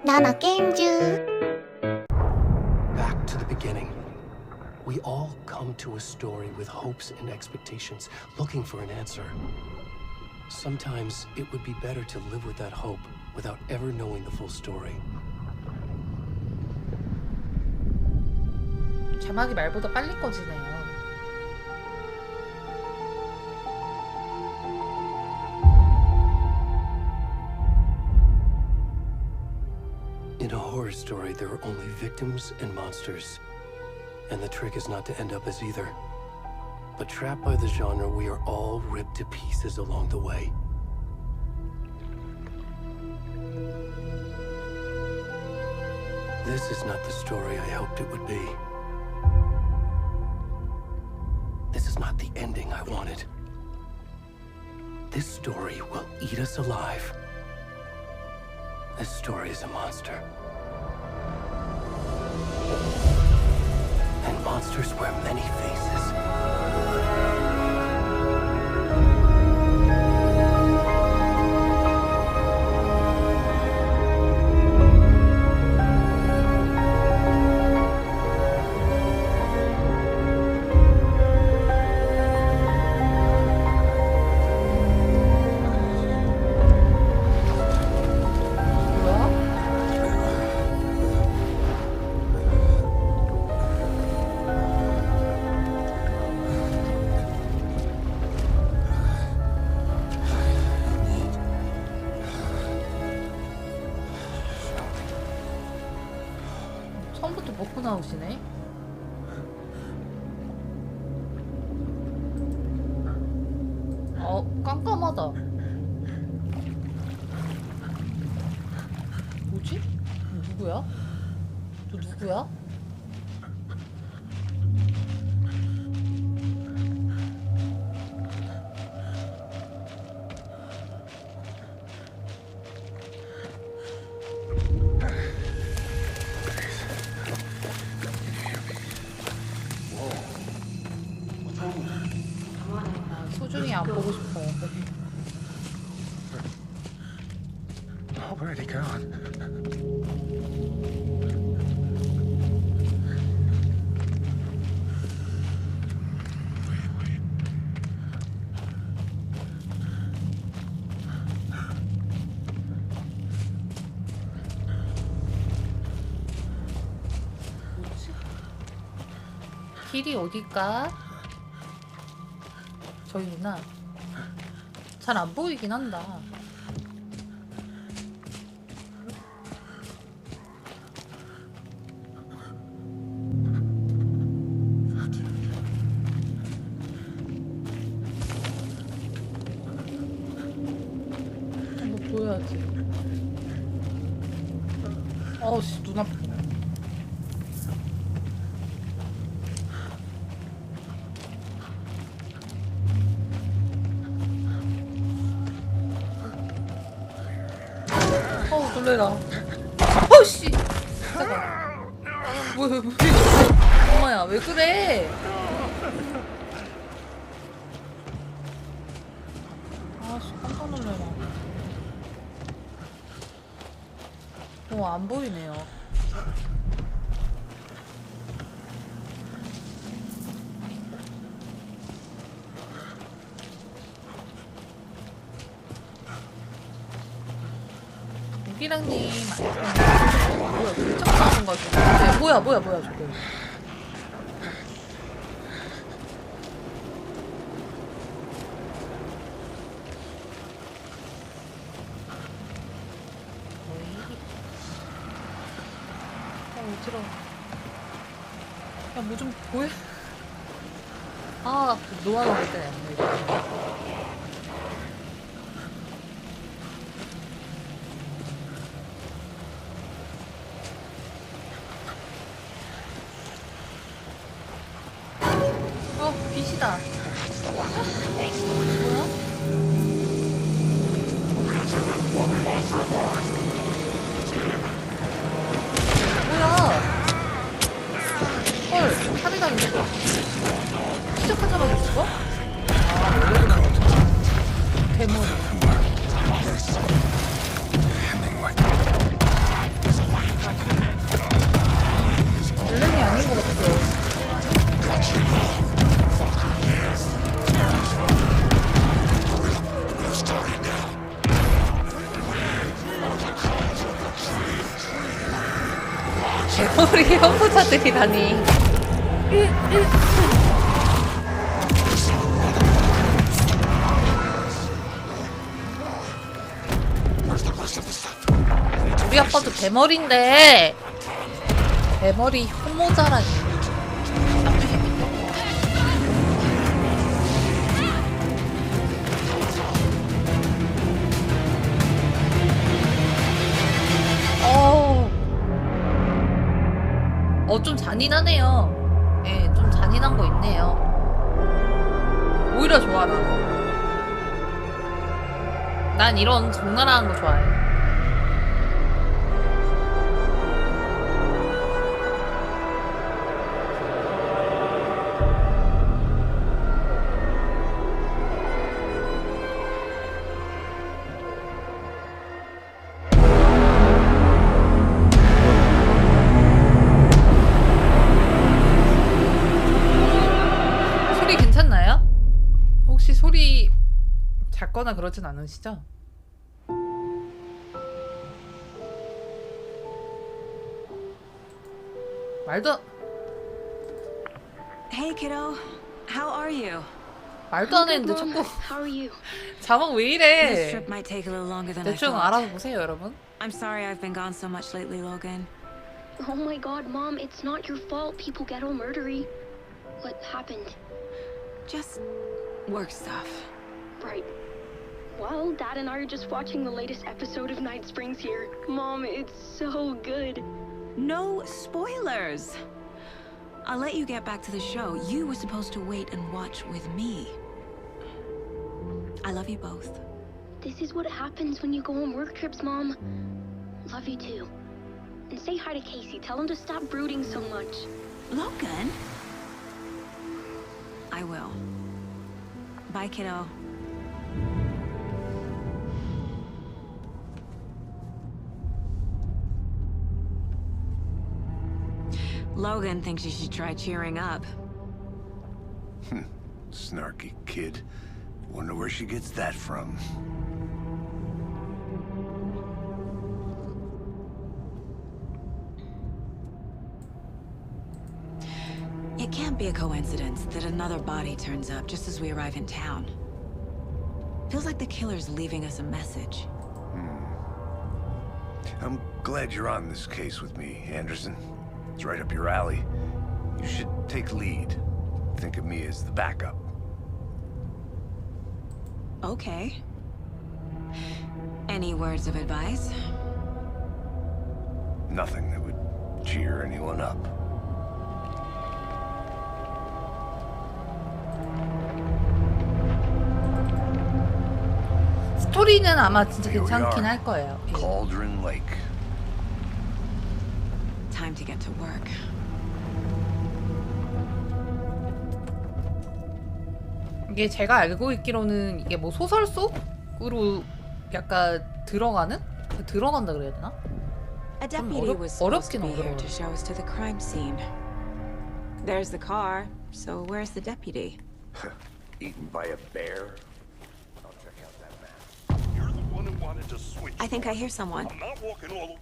나나 게임즈. Back to the beginning. We all come to a story with hopes and expectations, looking for an answer. Sometimes it would be better to live with that hope without ever knowing the full story. 자막이 말보다 빨리 꺼지네요. In a horror story, there are only victims and monsters. And the trick is not to end up as either. But trapped by the genre, we are all ripped to pieces along the way. This is not the story I hoped it would be. This is not the ending I wanted. This story will eat us alive. This story is a monster. And monsters wear many faces. 처음부터 먹고 나오시네. 깜깜하다. 뭐지? 누구야? 저 누구야? 소중히 안 보고 싶어요. Where'd he gone? 뭐지? 길이 어딜까? 저기구나. 잘 안 보이긴 한다. 한번 보여야지. 어우씨, 눈 아프네. 어우, 놀래라. 어우씨! 잠깐. 왜 엄마야, 왜 그래? 아씨, 깜짝 놀래라. 안 보이네요. 무기랑님 뭐야, 물쩍 나오는 거야 저거. 뭐야 저거. 어지러워. 야, 뭐 좀 보여. 노안이 될 때는 안 보이지. 빛이다. 뭐야? 헐, 살해당했어. 시작하자마자 죽어? 왜 그런 거지? 대머리. 대머리 형사들이라니. 우리 아빠도 대머리인데 대머리 혐오자라니. 나쁜 새끼들. 좀 잔인하네요. 예, 좀 잔인한 거 있네요. 오히려 좋아, 난 이런 적나라한 거 좋아해. 소리 작거나 그러진 않으시죠? 말도 Hey kiddo, how are you? 말도 안 했는데 자꾸 자막 왜 이래? This trip might take a little longer than I 대충 thought. 알아서 보세요, 여러분. I'm sorry I've been gone so much lately, Logan. Oh my god, Mom, it's not your fault people get all murdery. What happened? Just work stuff. Right. Well, Dad and I are just watching the latest episode of Night Springs here. Mom, it's so good. No spoilers. I'll let you get back to the show. You were supposed to wait and watch with me. I love you both. This is what happens when you go on work trips, Mom. Love you too. And say hi to Casey. Tell him to stop brooding so much. Logan? I will. Bye, kiddo. Logan thinks you should try cheering up. Snarky kid. Wonder where she gets that from. It can't be a coincidence that another body turns up just as we arrive in town. Feels like the killer's leaving us a message. I'm glad you're on this case with me, Anderson. It's right up your alley. You should take lead. Think of me as the backup. Okay. Any words of advice? Nothing that would cheer anyone up. 스토리는 아마 진짜 괜찮긴 할 거예요. Cauldron Lake. Time to get to work. 이게 제가 알고 있기로는 이게 뭐 소설 속으로 약간 들어간다 그래야 되나? A deputy was supposed to 어렵긴 be here 어려워요. to show us to the crime scene. There's the car, so where's the deputy? Eaten by a bear. You're the one who wanted to switch. I think I hear someone. I'm not walking all.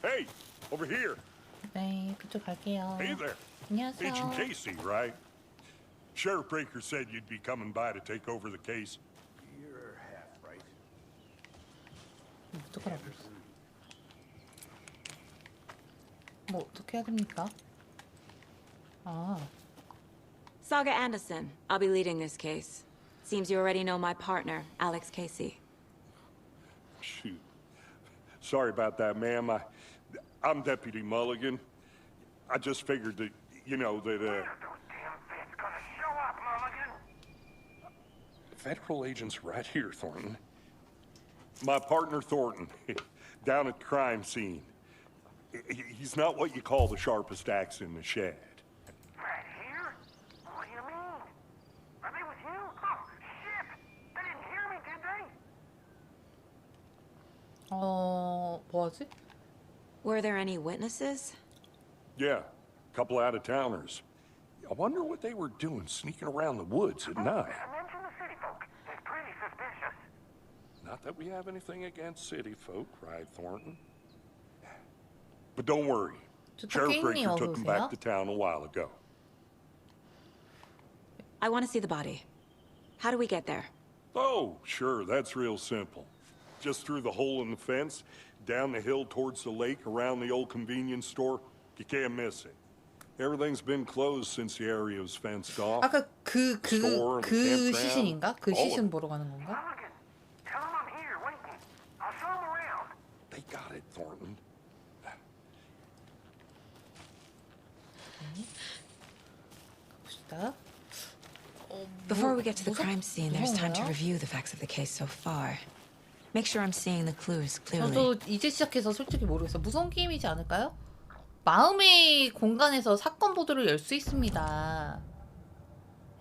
Hey, over here. 네, 그쪽 갈게요. Hey there. 안녕하세요. Agent Casey, right? Sheriff Breaker said you'd be coming by to take over the case. You're half right. 어떡하라고. 뭐 어떻게 해야 됩니까? 아, Saga Anderson. I'll be leading this case. Seems you already know my partner, Alex Casey. Shoot. Sorry about that, ma'am. I'm Deputy Mulligan. I just figured that, you know, that, Federal agents right here, Thornton. My partner, Thornton, down at the crime scene. He's not what you call the sharpest axe in the shed. Right here? What do you mean? Are they with you? Oh, shit! They didn't hear me, did they? 뭐하지? Were there any witnesses? Yeah, a couple out-of-towners. I wonder what they were doing sneaking around the woods at night. Mention the city folk. It's pretty suspicious. Not that we have anything against city folk, right, Thornton? But don't worry. Sheriff 토끼님 Brinker 어서 took him 오세요. back to town a while ago. I want to see the body. How do we get there? Oh, sure, that's real simple. Just through the hole in the fence, down the hill towards the lake, around the old convenience store. You can't miss it. Everything's been closed since the area was fenced off. 아까 그 Store and campground, 시신인가? 그 all of 시신 it. 보러 가는 건가? Mulligan, tell him I'm here waiting. I'll show him around. They got it, Thornton. 봅시다. Before we get to the crime scene, there's time to 무서워요? review the facts of the case so far. Make sure I'm seeing the clues clearly. 저도 이제 시작해서 솔직히 모르겠어요. 무서운 게임이지 않을까요? 마음의 공간에서 사건 보도를 열 수 있습니다.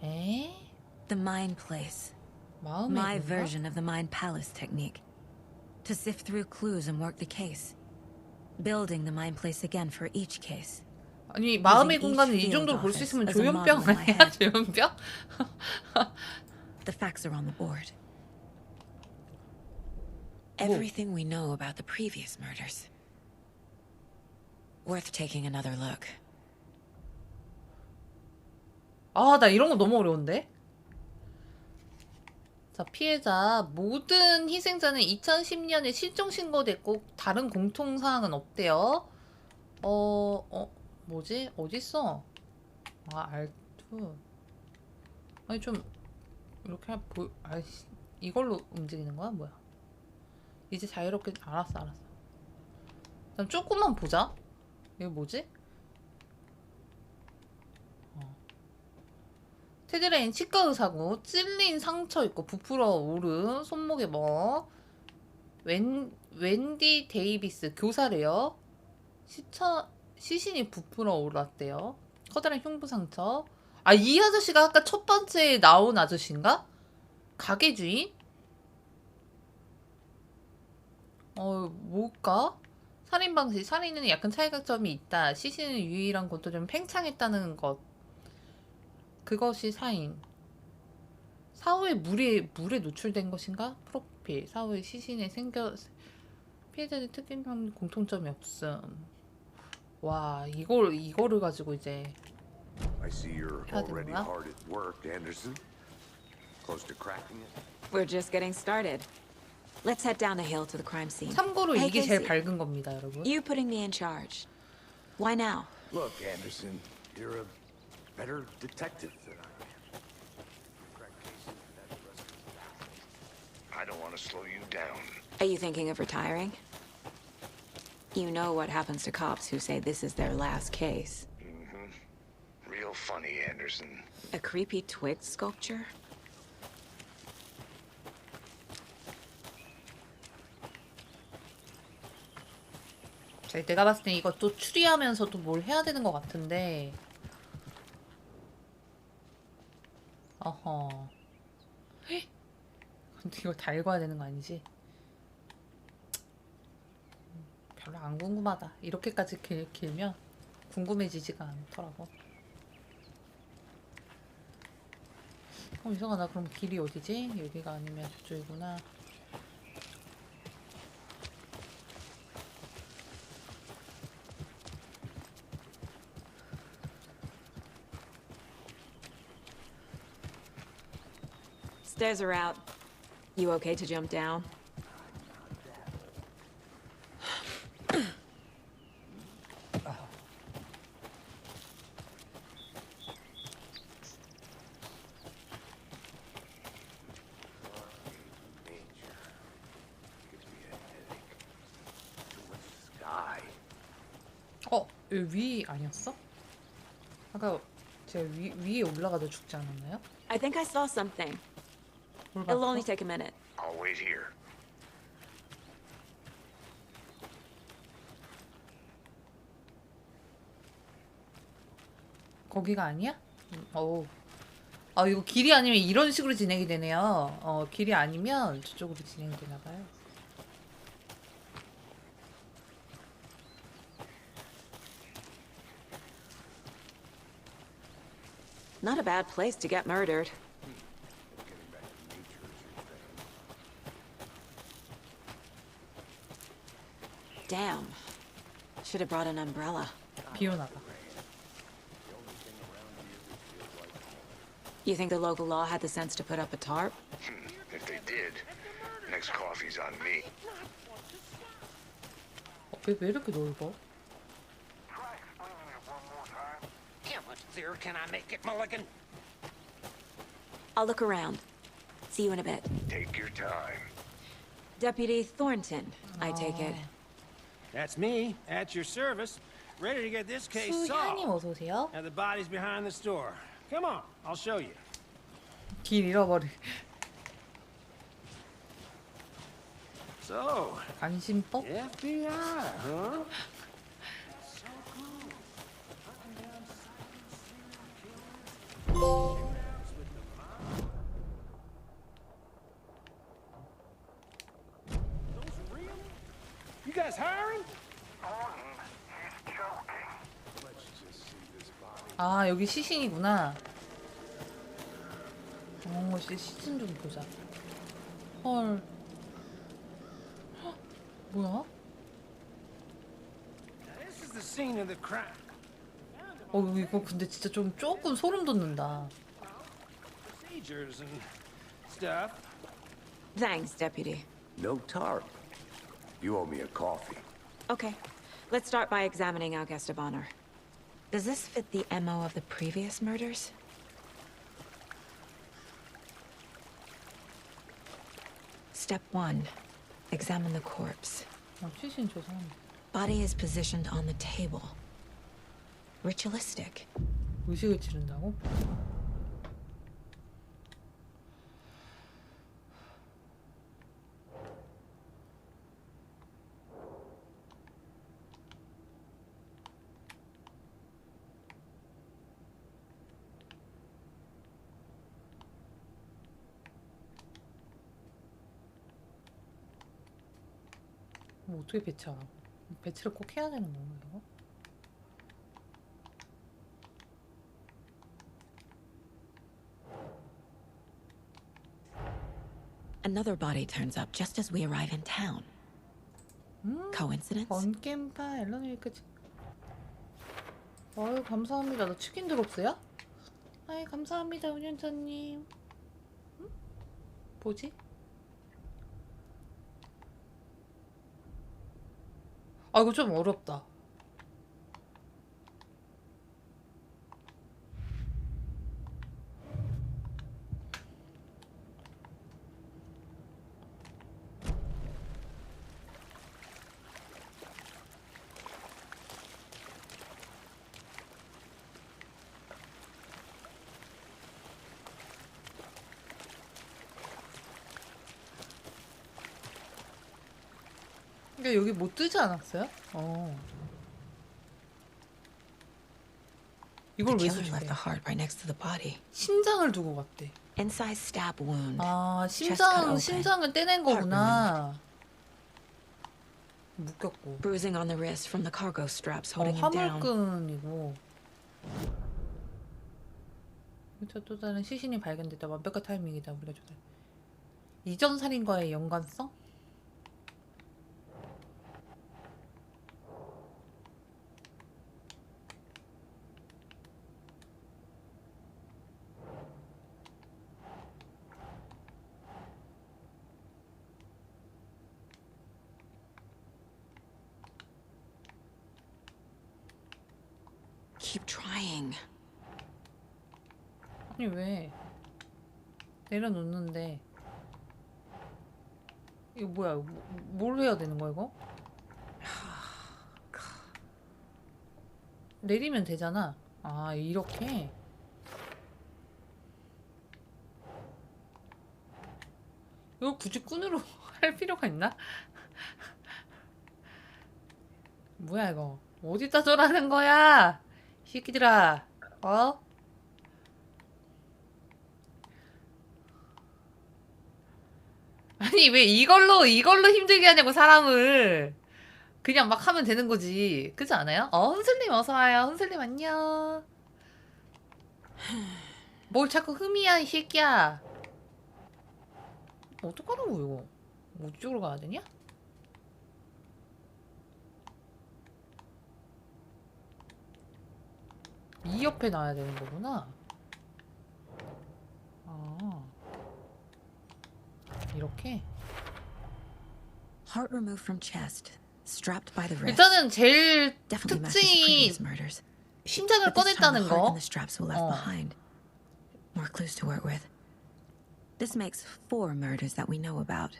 에? The Mind Place. 마음의 My 공간? version of the Mind Palace technique. To sift through clues and work the case. Building the Mind Place again for each case. 아니 마음의 Using 공간을 each 이 정도로 볼 수 field 있으면 office as a 조현병 model in my 아니야? head. 조현병? The facts are on the board. Everything we know about the previous murders. Worth taking another look. 아, 나 이런 거 너무 어려운데? 자, 피해자 모든 희생자는 2010년에 실종 신고됐고 다른 공통사항은 없대요. 뭐지? 어딨어? 아, R2. 아니 좀 이렇게 아이씨, 이걸로 움직이는 거야? 뭐야? 이제 자유롭게 알았어. 그럼 조금만 보자. 이거 뭐지? 테드레인 치과 의사고 찔린 상처 있고 부풀어 오른 손목에 웬디 데이비스 교사래요. 시신이 부풀어 오랐대요. 커다란 흉부 상처. 아, 이 아저씨가 아까 첫 번째 나온 아저씨인가? 가게 주인? 뭘까? 살인 방식. 살인은 약간 차이각점이 있다. 시신은 유일한 것도 좀 팽창했다는 것. 그것이 사인. 사후에 물에 노출된 것인가? 프로필. 사후에 시신에 피해자의 특징상 공통점이 없음. 와, 이거를 가지고 이제 I see you're 해야 되는 already 거야? hard at work, Anderson. Close to cracking it? We're just getting started. Let's head down the hill to the crime scene. 참고로 Hey, 이게 제일 Casey. 밝은 겁니다, 여러분. You putting me in charge. Why now? Look, Anderson, you're a better detective than I am. Crack cases that the rest of us. I don't want to slow you down. Are you thinking of retiring? You know what happens to cops who say this is their last case. Real funny, Anderson. A creepy twig sculpture? 자, 내가 봤을 때 이것도 추리하면서도 뭘 해야 되는 것 같은데. 어허. 헉! 근데 이거 다 읽어야 되는 거 아니지? 별로 안 궁금하다. 이렇게까지 길면 궁금해지지가 않더라고. 이상하다. 그럼 길이 어디지? 여기가 아니면 저쪽이구나. Stairs are out. You okay to jump down? 여기 위 아니었어? 아까 제가 위에 올라가도 죽지 않았나요? I think I saw something. 뭘 It'll 봤어? only take a minute. I'll wait here. 거기가 아니야? 어우. 아, 이거 길이 아니면 이런 식으로 진행이 되네요. 길이 아니면 저쪽으로 진행이 되나 봐요. Not a bad place to get murdered. Damn. Should have brought an umbrella. 비오나봐. You think the local law had the sense to put up a tarp? If they did, next coffee's on me. 왜 이렇게 넓어? Try explaining it one more time. How much clearer can I make it, Mulligan? I'll look around. See you in a bit. Take your time. Deputy Thornton, I take it. That's me, at your service, ready to get this case 수현님 solved. 어서 오세요. Now the body's behind the store. Come on, I'll show you. 길 잃어버리. So, 관심법? FBI, huh? You guys hiring? Thornton, he's joking. 아 여기 시신이구나. 시신 좀 보자. 헐. 헉, 뭐야? This is the scene of the crime. 이거 근데 진짜 좀 조금 소름 돋는다. Procedures and stuff. Thanks, Deputy. No tarp. You owe me a coffee. Okay, let's start by examining our guest of honor. Does this fit the MO of the previous murders? Step 1. Examine the corpse. 시신 조사하네. Body is positioned on the table. Ritualistic. 의식을 치른다고? 어떻게 배치하라고? 배치를 꼭 해야 되는 건가 이거? Another body turns up just as we arrive in town. Coincidence? 번겜파이어 웨이크2. 아유 감사합니다. 너 치킨 드롭스야? 아이 감사합니다 운전자님. 응? 뭐지? 아 이거 좀 어렵다. 그러니까 여기 못 뜨지 않았어요? 이걸 The 왜 killer left 수집해? the heart right next to the body. 심장을 두고 갔대. Inside stab wound. 아 Chest cut open. 심장을 떼낸 거구나. 묶였고. Bruising on the wrist from the cargo straps holding him down. 화물끈이고. 또 다른 시신이 발견됐다. 완벽한 타이밍이다. 우리가 조사. 이전 살인과의 연관성? Keep trying. 아니 왜 내려놓는데 이거 뭐야? 뭘 해야 되는 거야 이거? 내리면 되잖아. 아 이렇게 이걸 굳이 끈으로 할 필요가 있나? 뭐야 이거 어디다 저라는 거야 이 새끼들아. 아니 왜 이걸로 힘들게 하냐고 사람을. 그냥 막 하면 되는 거지. 그렇지 않아요? 흔슬님 어서와요. 흔슬님 안녕. 뭘 자꾸 흠이야 이 새끼야. 어떡하라고 이거. 어디쪽으로 가야 되냐? 이 옆에 놔야 되는 거구나. 아. 이렇게. Heart removed from chest, strapped by the wrist. 일단은 제일 Definitely matches 특징이 previous murders. 심장을 But this time 꺼냈다는 the heart 거. and the straps were left behind. More clues to work with. This makes 4 murders that we know about.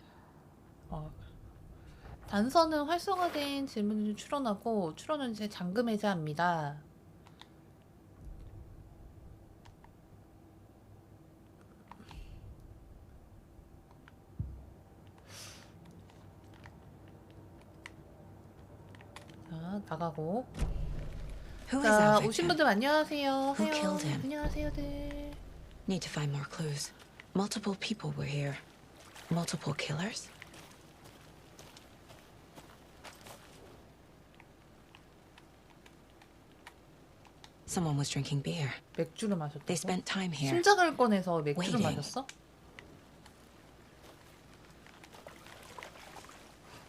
단서는 활성화된 질문을 추론하고 추론은 제 잠금 해제합니다. 자, 나가고. Who is 자, our 오신 victim? 분들 안녕하세요. Who 하요. killed him? 안녕하세요들. Need to find more clues. Multiple people were here. Multiple killers? Someone was drinking beer. 맥주를 마셨다고? They spent time here. 심장을 꺼내서 맥주를 Waiting. 마셨어?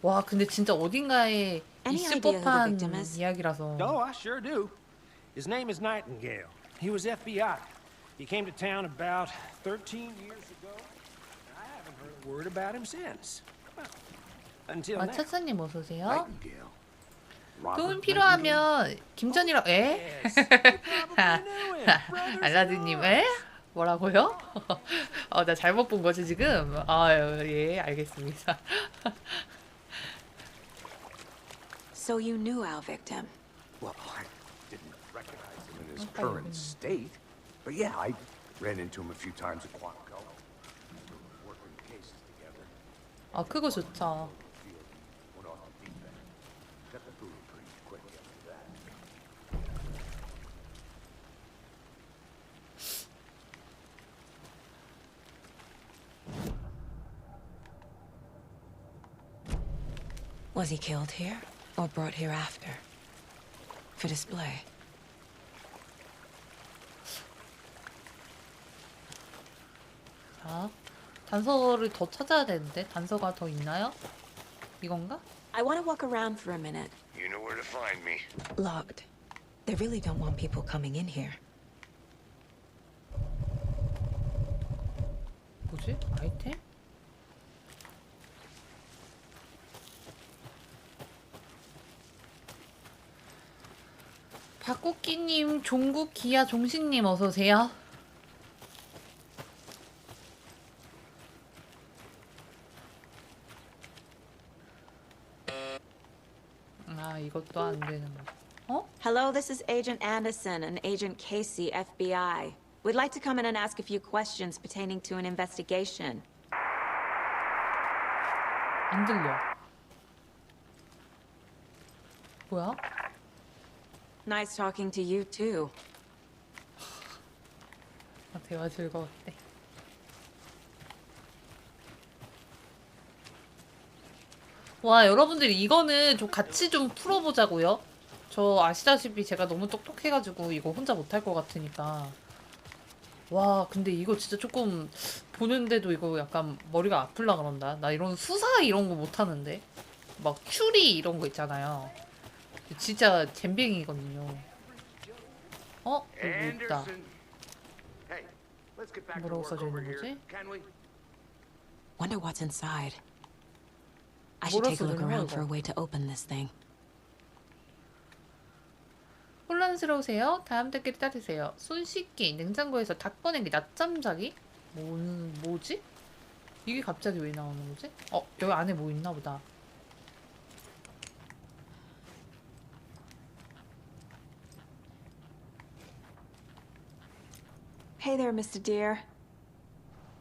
와, 근데 진짜 어딘가에 Any 있을 idea who the 법한 victim is? 이야기라서. Oh, I sure do. His name is Nightingale. He was FBI. He came to town about 13 years ago. I haven't heard a word about him since. Well, until now. 차차님 어서 오세요. Nightingale. 도움 Robert 필요하면 김전이랑 에? Yes, you probably knew him. Brothers in 알라딘님 arms. 에? 뭐라고요? 나 잘못 본 거지 지금? 아유 예 알겠습니다. So you knew our victim. Well, I didn't recognize him in his current state. But yeah, I ran into him a few times at Quantico. We were working cases together. 아 그거 좋죠. Went off the deep end. Got the boot pretty quick after that. Was he killed here or brought here after? For display. 자 단서를 더 찾아야 되는데 단서가 더 있나요? 이건가? I want to walk around for a minute. You know where to find me. Locked. They really don't want people coming in here. 뭐지? 아이템? 박국기님, 종국, 기아, 종신님 어서 오세요. 아 이것도 안 되는 거. 어? Hello, this is Agent Anderson and Agent Casey, FBI. We'd like to come in and ask a few questions pertaining to an investigation. 안 들려. 뭐야? Nice talking to you, too. 아, 대화 즐거웠대. 와 여러분들 이거는 좀 같이 좀 풀어보자고요. 저 아시다시피 제가 너무 똑똑해가지고 이거 혼자 못할 것 같으니까. 와 근데 이거 진짜 조금 보는데도 이거 약간 머리가 아플라 그런다. 나 이런 수사 이런 거 못하는데 막 추리 이런 거 있잖아요. 진짜 잼뱅이거든요. 어? 여기 있다. Hey, let's get back to 뭐라고 work 써져 over 있는 here, 거지? can we? Wonder what's inside. I should 뭐라 take a look 써져 있는 거야, around for a 이거? way to open this thing. 혼란스러우세요? 다음 댓글 따르세요. 손 씻기, 냉장고에서 닭 꺼내기, 낮잠 자기? 뭐지? 이게 갑자기 왜 나오는 거지? 여기 안에 뭐 있나 보다. Hey there, Mr. Deer.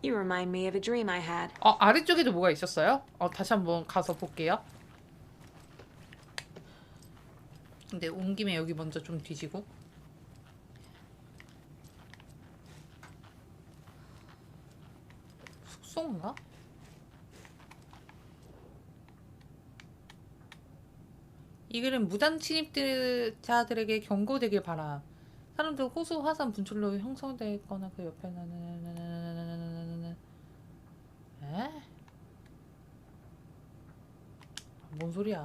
You remind me of a dream I had. 아래쪽에도 뭐가 있었어요? 다시 한번 가서 볼게요. 근데 온 김에 여기 먼저 좀 뒤지고. 숙소인가? 이 글은 무단 침입자들에게 경고되길 바라. 사람들 호수 화산 분출로 형성되거나 그 옆에 에? 뭔 소리야?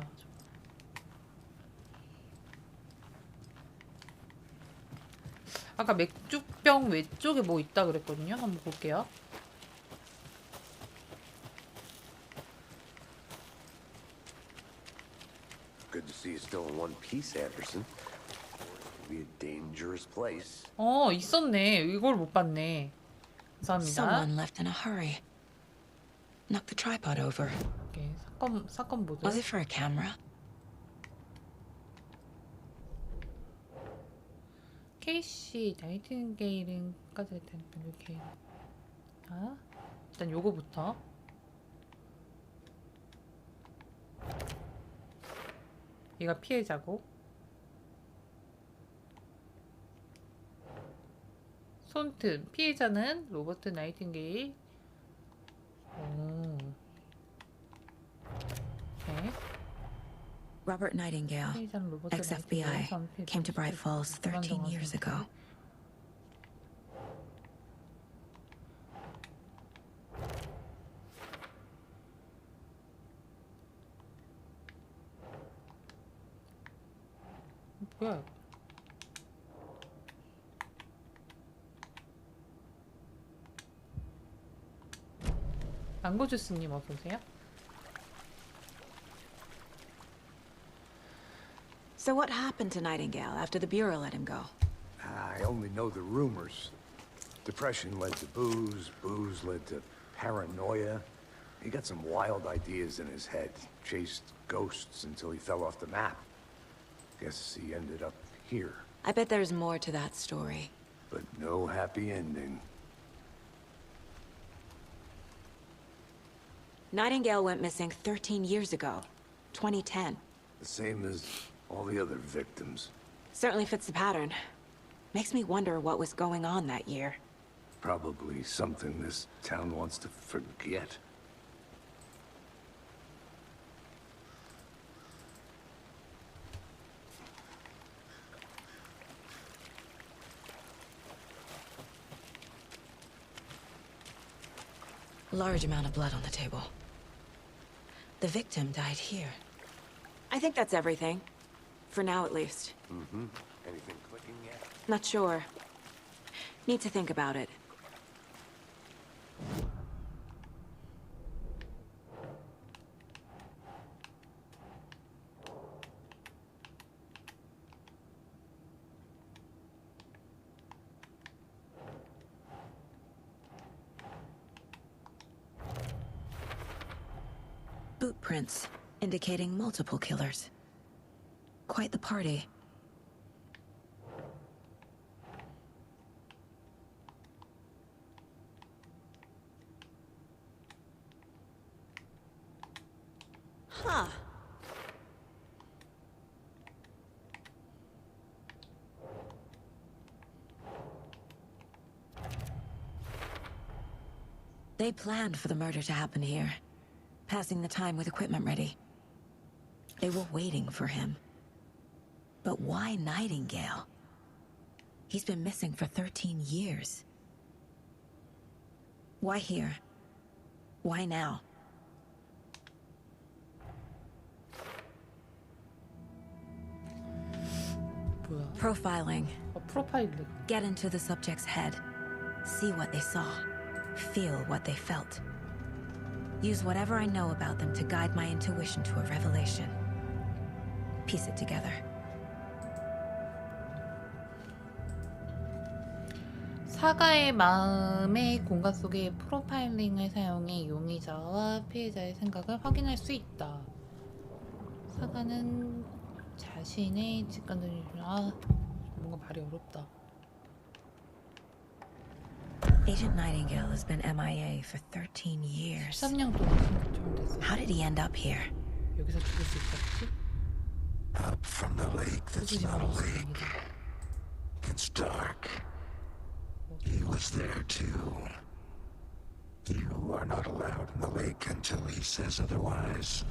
아까 맥주병 외쪽에 뭐 있다 그랬거든요. 한번 볼게요. Good to see you still in one piece, Anderson. It can be a dangerous place. 있었네. 이걸 못 봤네. 감사합니다. Someone left in a hurry. Knocked the tripod over. 오케이, 사건 보드. Was it for a camera? 케이시 나이팅게일은까지 했다니까 이렇게. 일단 요거부터. 얘가 피해자고. 손틈 피해자는 로버트 나이팅게일. 오케이. Robert Nightingale, 피해자는 로버트 ex-FBI, 나이팅게일. came to Bright Falls 13 years ago. 뭐야? 망고주스님 어서 오세요. So what happened to Nightingale after the Bureau let him go? I only know the rumors. Depression led to booze, booze led to paranoia. He got some wild ideas in his head, chased ghosts until he fell off the map. Guess he ended up here. I bet there's more to that story. But no happy ending. Nightingale went missing 13 years ago, 2010. The same as all the other victims. Certainly fits the pattern. Makes me wonder what was going on that year. Probably something this town wants to forget. Large amount of blood on the table. The victim died here. I think that's everything. For now, at least. Anything clicking yet? Not sure. Need to think about it. Boot prints, indicating multiple killers. Quite the party. Huh. They planned for the murder to happen here, passing the time with equipment ready. They were waiting for him. But why Nightingale? He's been missing for 13 years. Why here? Why now? 뭐야? Profiling. 프로파일링. Get into the subject's head. See what they saw. Feel what they felt. Use whatever I know about them to guide my intuition to a revelation. Piece it together. 사가의 마음의 공간 속에 프로파일링을 사용해 용의자와 피해자의 생각을 확인할 수 있다. 사가는 자신의 직관적인 뭔가 말이 어렵다. Agent Nightingale has been MIA for 13 years. 13년 동안 신고됐어요. How did he end up here? 여기서 죽을 수 있었지? Up from the lake that's not a lake. It's dark. He was there too. You are not allowed in the lake until he says otherwise.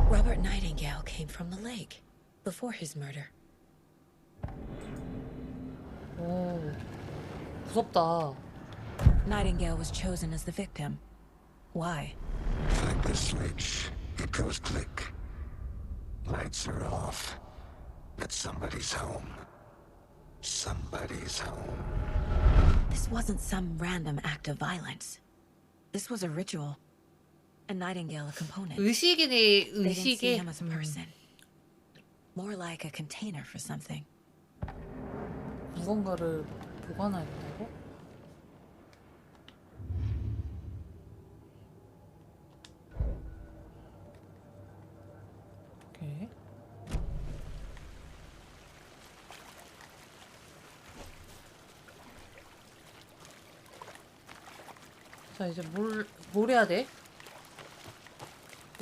Robert Nightingale came from the lake before his murder. 오, 무섭다. Nightingale was chosen as the victim. Why? Flick the switch. It goes click. Lights are off. But somebody's home. somebody's home. This wasn't some random act of violence. This was a ritual. And Nightingale a component. 의식이네, They didn't see 의식에. him as a person. More like a container for something. 무언가를 보관하였다고? 오케이. 자, 이제 뭘 해야 돼?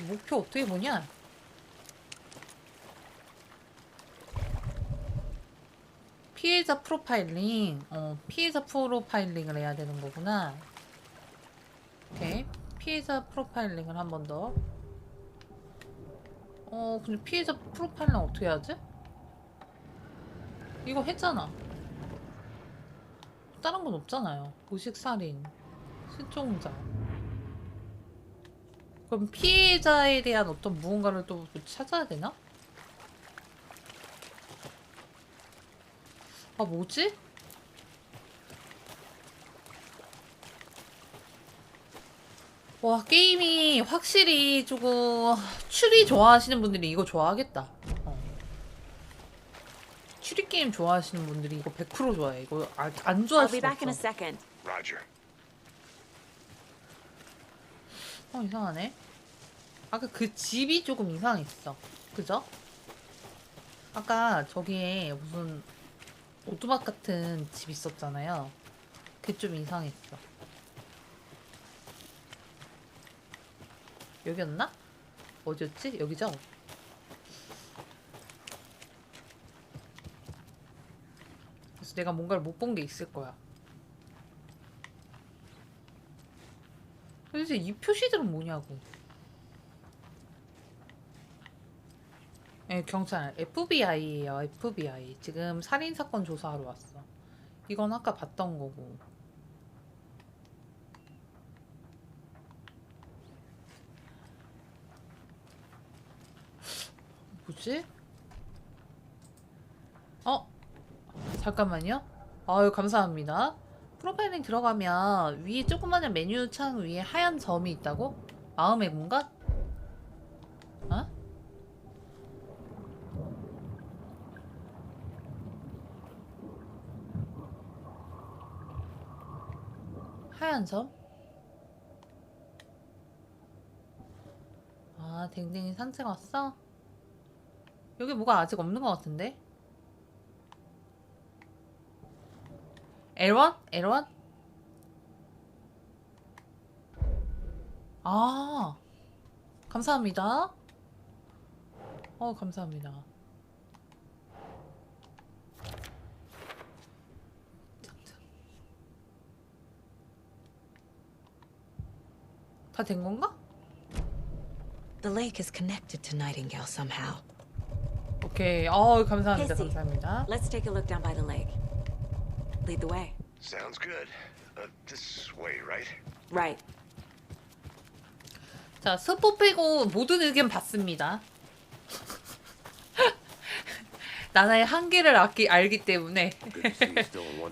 목표 어떻게 보냐? 피해자 프로파일링. 피해자 프로파일링을 해야 되는 거구나. 오케이. 피해자 프로파일링을 한 번 더. 근데 피해자 프로파일링 어떻게 하지? 이거 했잖아. 다른 건 없잖아요. 의식살인, 실종자. 그럼 피해자에 대한 어떤 무언가를 또 찾아야 되나? 아, 뭐지? 와, 게임이 확실히 조금 추리 좋아하시는 분들이 이거 좋아하겠다. 추리 게임 좋아하시는 분들이 이거 100% 좋아해. 이거 안 좋아할 수가 없어. Roger. 이상하네. 아까 그 집이 조금 이상했어. 그죠? 아까 저기에 무슨 오두막 같은 집 있었잖아요. 그게 좀 이상했어. 여기였나? 어디였지? 여기죠? 그래서 내가 뭔가를 못 본 게 있을 거야. 도대체 이 표시들은 뭐냐고. 네, 경찰 FBI예요. FBI. 지금 살인사건 조사하러 왔어. 이건 아까 봤던 거고. 뭐지? 잠깐만요. 아유, 감사합니다. 프로파일링 들어가면 위에 조그마한 메뉴 창 위에 하얀 점이 있다고? 마음의 공간? 하얀 점? 아, 댕댕이 산책 왔어? 여기 뭐가 아직 없는 것 같은데? L1? L1? 아, 감사합니다. 감사합니다. 다 된 건가? The lake is connected to Nightingale somehow. 오케이. 감사합니다. Casey, 감사합니다. let's take a look down by the lake. Lead the way. Sounds good. This way, right? Right. 자, 스포 빼고 모든 의견 받습니다. 나나의 한계를 알기 때문에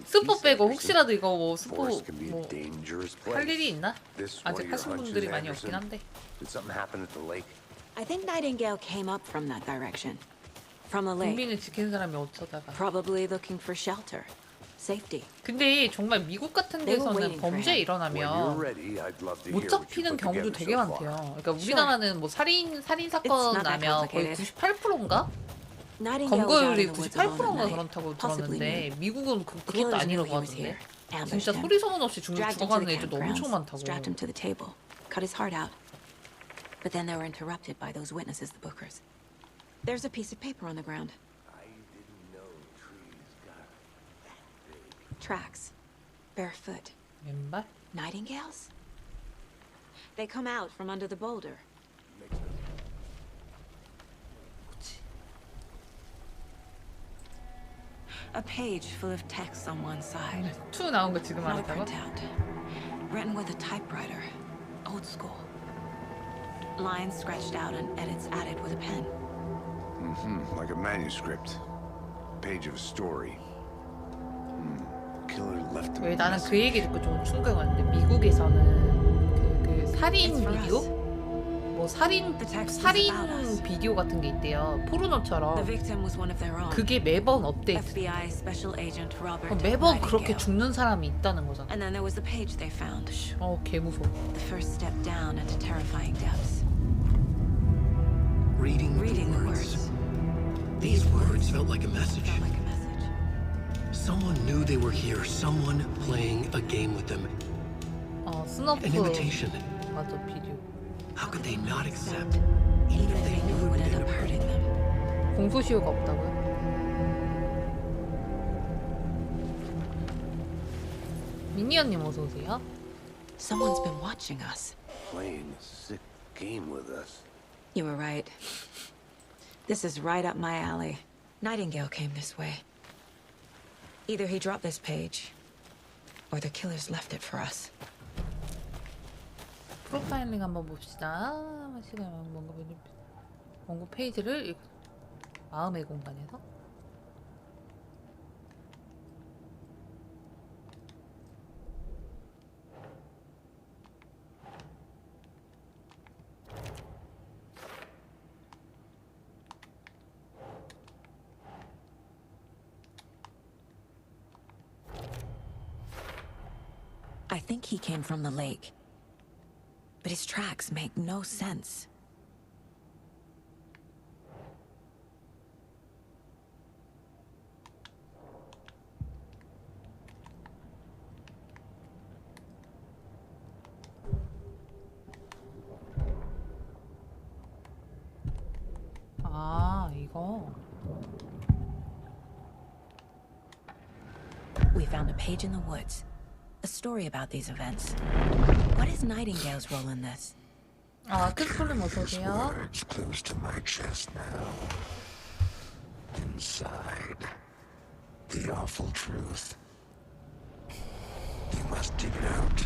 스포 빼고 혹시라도 이거 뭐 스포 할 일이 있나? 아직 하신 분들이 많이 없긴 한데. I think Nightingale came up from that direction. From the lake. 국민을 지키는 사람이 어쩌다가. Probably looking for shelter. Safety. 근데 정말 미국 같은 데서는 범죄 일어나면 못 잡히는 경우도 되게 많대요. 그러니까 우리나라는 뭐 살인 사건 나면 거의 98%인가? 검거율이 98%인가 그렇다고 들었는데 미국은 그것도 아니라고 하던데. 진짜 소리 소문 없이 죽어가는 애들도 엄청 많다고. Cut his heart out. But then they were interrupted by those witnesses, the Bookers. There's a piece of paper on the ground. Tracks. Barefoot. 왼발? Nightingales? They come out from under the boulder. A page full of text on one side. 2 나온 거 지금 Not a 알았다고? printout. Written with a typewriter. Old school. Lines scratched out and edits added with a pen. Like a manuscript. Page of a story. killer left a 왜 나는 그 message. 얘기 듣고 좀 충격을 했는데 미국에서는 그 살인 It's for 비디오? us. 뭐 살인 비디오 같은 게 있대요. The 포르노처럼. victim was one of their own. 그게 매번 업데이트. FBI Special Agent Robert 매번 그렇게 Nightingale. 죽는 사람이 있다는 거잖아. And then there was the page they found. 개 무서워. The first step down into terrifying depths. Reading Reading the the words. words. These words felt like a message. Felt like a message. Someone knew they were here. Someone playing a game with them. 스너프. An invitation. 맞아, 비디오. How could they not accept? Even if they knew it would end up hurting them. 공소시효가 없다고요? 미니언님 어서 오세요. Someone's been watching us. Playing a sick game with us. You were right. This is right up my alley. Nightingale came this way. Either he dropped this page, or the killers left it for us. 프로파일링 한번 봅시다. 시간 뭔가 원고 페이지를 마음의 공간에서. I think he came from the lake. But his tracks make no sense. 이거. We found a page in the woods. A story about these events. What is Nightingale's role in this? 크스폴님 어서 오세요. Words close to my chest now. Inside, the awful truth. You must dig it out.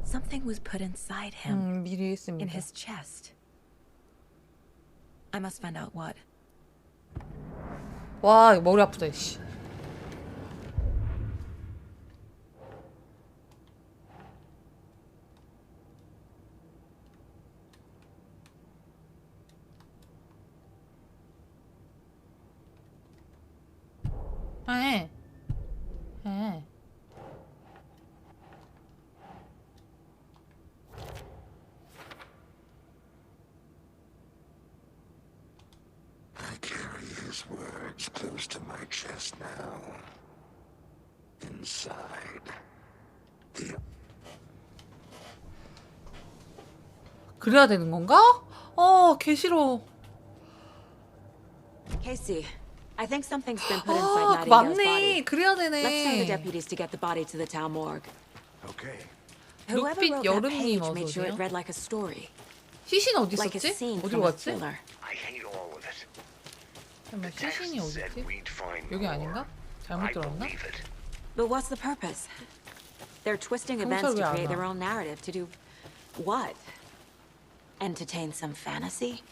Something was put inside him. 미리 했습니다. In his chest. I must find out what. 와, 이거 머리 아프다, 씨. 해. I carry his words close to my chest now. Inside, the 그래야 되는 건가? 개 싫어. Casey, I think something's been put inside Nightingale's 맞네. body. 그래야 Let's tell the 되네. deputies to get the body to the town morgue. Okay. Whoever 룩빛 wrote that 여름님 page made sure 어서 it 오세요. read like a story, 시신 어디 like a 있었지? scene 어디로 from a 갔지? thriller. I hate all of it. 잠깐만, 시신이 Text said 어디지? we'd find 여기 more. 아닌가? 잘못 I 들었나? believe it. But what's the purpose? They're twisting events 경찰 to 왜안 create their 와? own narrative. To do what? Entertain some fantasy?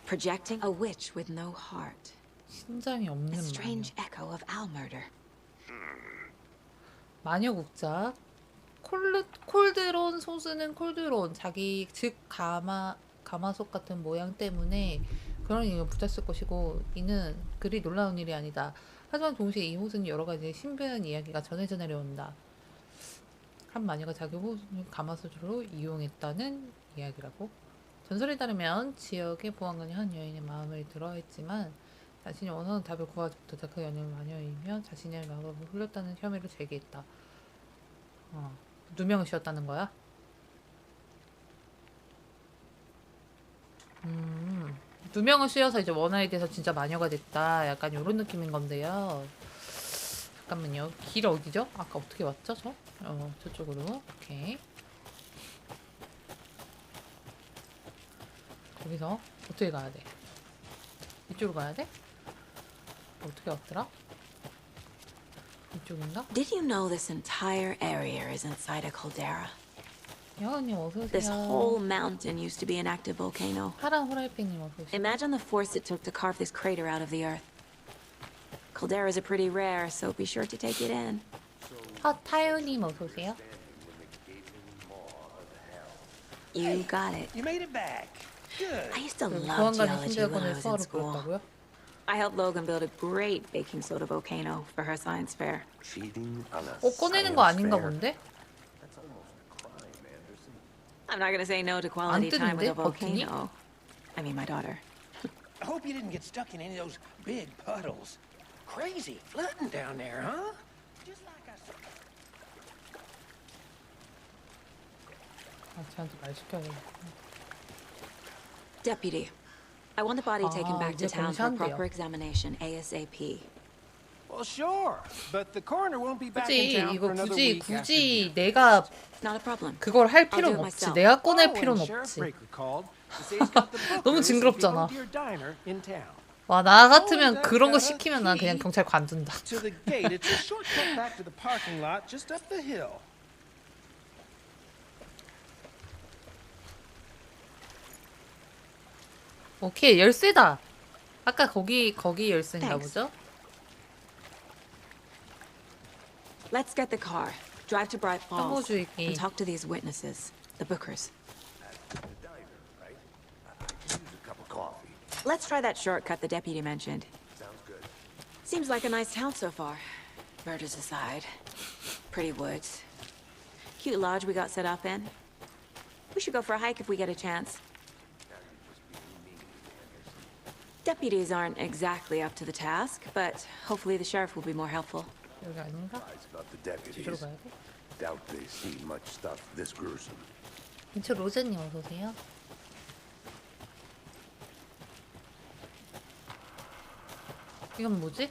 Projecting a witch with no heart. 심장이 없는 A 마녀. strange echo of Al murder. 마녀국자. 콜드론 소스는 콜드론 자기 즉 가마솥 같은 모양 때문에 그런 이유가 붙었을 것이고 이는 그리 놀라운 일이 아니다. 하지만 동시에 이 호수는 여러 가지 신비한 이야기가 전해져 내려온다. 한 마녀가 자기 호수를 가마솥으로 이용했다는 이야기라고. 전설에 따르면 지역의 보안관이 한 여인의 마음을 들어 했지만 자신이 원하는 답을 구하지 못하자 그 여인은 마녀이며 자신의 마음을 흘렸다는 혐의를 제기했다. 누명을 씌웠다는 거야? 누명을 씌워서 이제 원화에 대해서 진짜 마녀가 됐다. 약간 이런 느낌인 건데요. 잠깐만요. 길 어디죠? 아까 어떻게 왔죠? 저쪽으로. 오케이. 거기서 어떻게 가야 돼? 이쪽으로 가야 돼? 어떻게 왔더라? 이쪽인가? Did you know this entire area is inside a caldera? 여원님 어서 This 오세요. whole mountain used to be an active volcano. 파란 후라이팬님 어서 오세요. Imagine the force it took to carve this crater out of the earth. Calderas are pretty rare, so be sure to take it in. So 타요님 어서 오세요. You got it. You made it back. Good. I used to love 보안관이 geology when I 신대학원에 was in 수화로 school. 불렀다고요? I helped Logan build a great baking soda volcano for her science fair. Cheating on a 꺼내는 거 science 아닌가 fair? 본데? That's almost a crime, Anderson. I'm not gonna say no to quality time with a 뜨는데, 버튼이? volcano. I mean, my daughter. I hope you didn't get stuck in any of those big puddles. Crazy flooding down there, huh? Just like I said. 아, 쟤한테 말 시켜야겠다. Deputy, I want the body taken back to 이제 town for a 검사한대요. proper examination ASAP. Well, sure, but the coroner won't be back in 굳이 town 이거 for another 굳이 week after 굳이 dinner. 내가 Not a problem. 그걸 할 I'll do 필요는 it 없지. myself. 내가 꺼낼 Oh, 필요는 and Sheriff 없지. Breaker called to say he's got the 너무 bookers if you 징그럽잖아. go to your diner in town. 와, 나 같으면 그런 거 시키면 난 그냥 경찰 관둔다. To the gate, it's a shortcut back to the parking lot just up the hill. 오케이, 열쇠다. 아까 거기 열쇠인가 Thanks. 보죠? Let's get the car. Drive to Bright Falls 정보주의 and talk to these witnesses, the Bookers. The diner, right? I could use a cup of coffee. Let's try that shortcut the deputy mentioned. Sounds good. Seems like a nice town so far. Murders aside. Pretty woods. Cute lodge we got set up in. We should go for a hike if we get a chance. Deputies aren't exactly up to the task, but hopefully the sheriff will be more helpful. 여기 아닌가? Lies about the 뒤로 deputies. 가야 돼? Doubt they've seen much stuff this gruesome. 인체 로제님 어서 오세요. 이건 뭐지?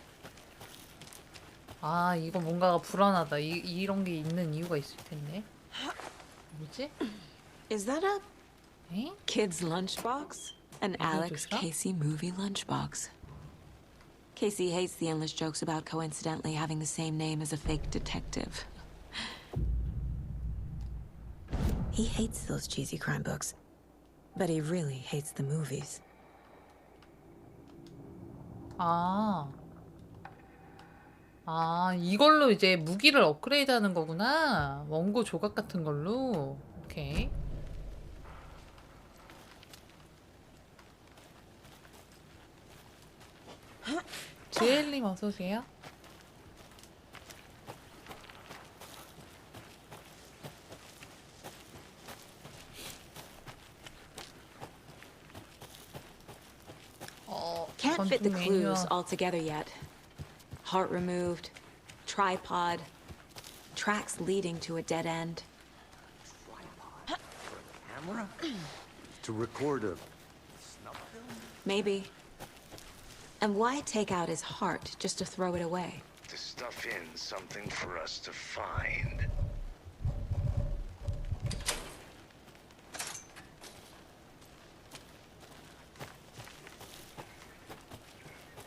아, 이거 뭔가가 불안하다. 이런 게 있는 이유가 있을 텐데. 뭐지? Is that a 에? kid's lunchbox? An Alex 있어? Casey movie lunchbox. Casey hates the endless jokes about coincidentally having the same name as a fake detective. He hates those cheesy crime books, but he really hates the movies. 아, 이걸로 이제 무기를 업그레이드 하는 거구나. 원고 조각 같은 걸로. 오케이. 지엘님 어서 오세요. Can't fit the 전투 clues 매뉴얼. all together yet. Heart removed, tripod, tracks leading to a dead end. Camera? To record a snuff film? Maybe. And why take out his heart just to throw it away? To stuff in something for us to find.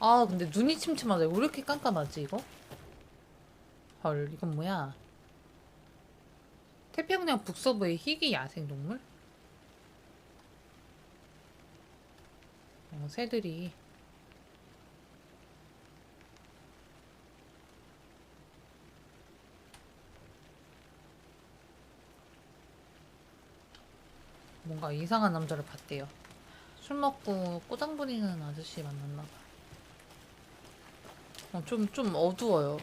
아, 근데 눈이 침침하다. 왜 이렇게 깜깜하지, 이거? 헐, 이건 뭐야? 태평양 북서부의 희귀 야생동물? 새들이. 뭔가 이상한 남자를 봤대요. 술 먹고 꼬장 부리는 아저씨 만났나봐. 좀 어두워요.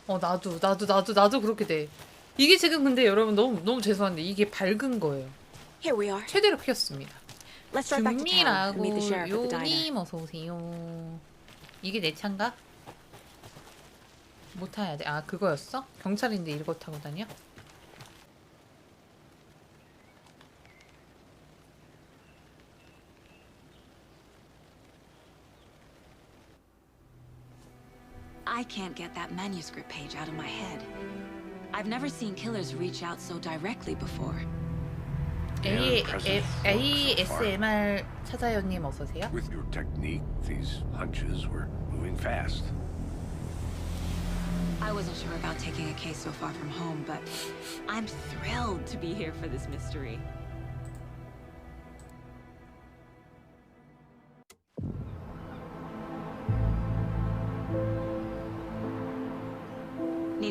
나도 그렇게 돼. 이게 지금 근데 여러분 너무 죄송한데 이게 밝은 거예요. Here we are. 최대로 켰습니다. Let's drive back to town and 준미라고 meet the sheriff at the diner. 요님 어서 오세요. 이게 내 차인가? 뭐 타야 돼? 아, 그거였어? 경찰인데 이거 타고 다녀? I can't get that manuscript page out of my head. I've never seen killers reach out so directly before. ASMR 차자연님 어서 오세요. With your technique, these hunches were moving fast. I wasn't sure about taking a case so far from home, but I'm thrilled to be here for this mystery.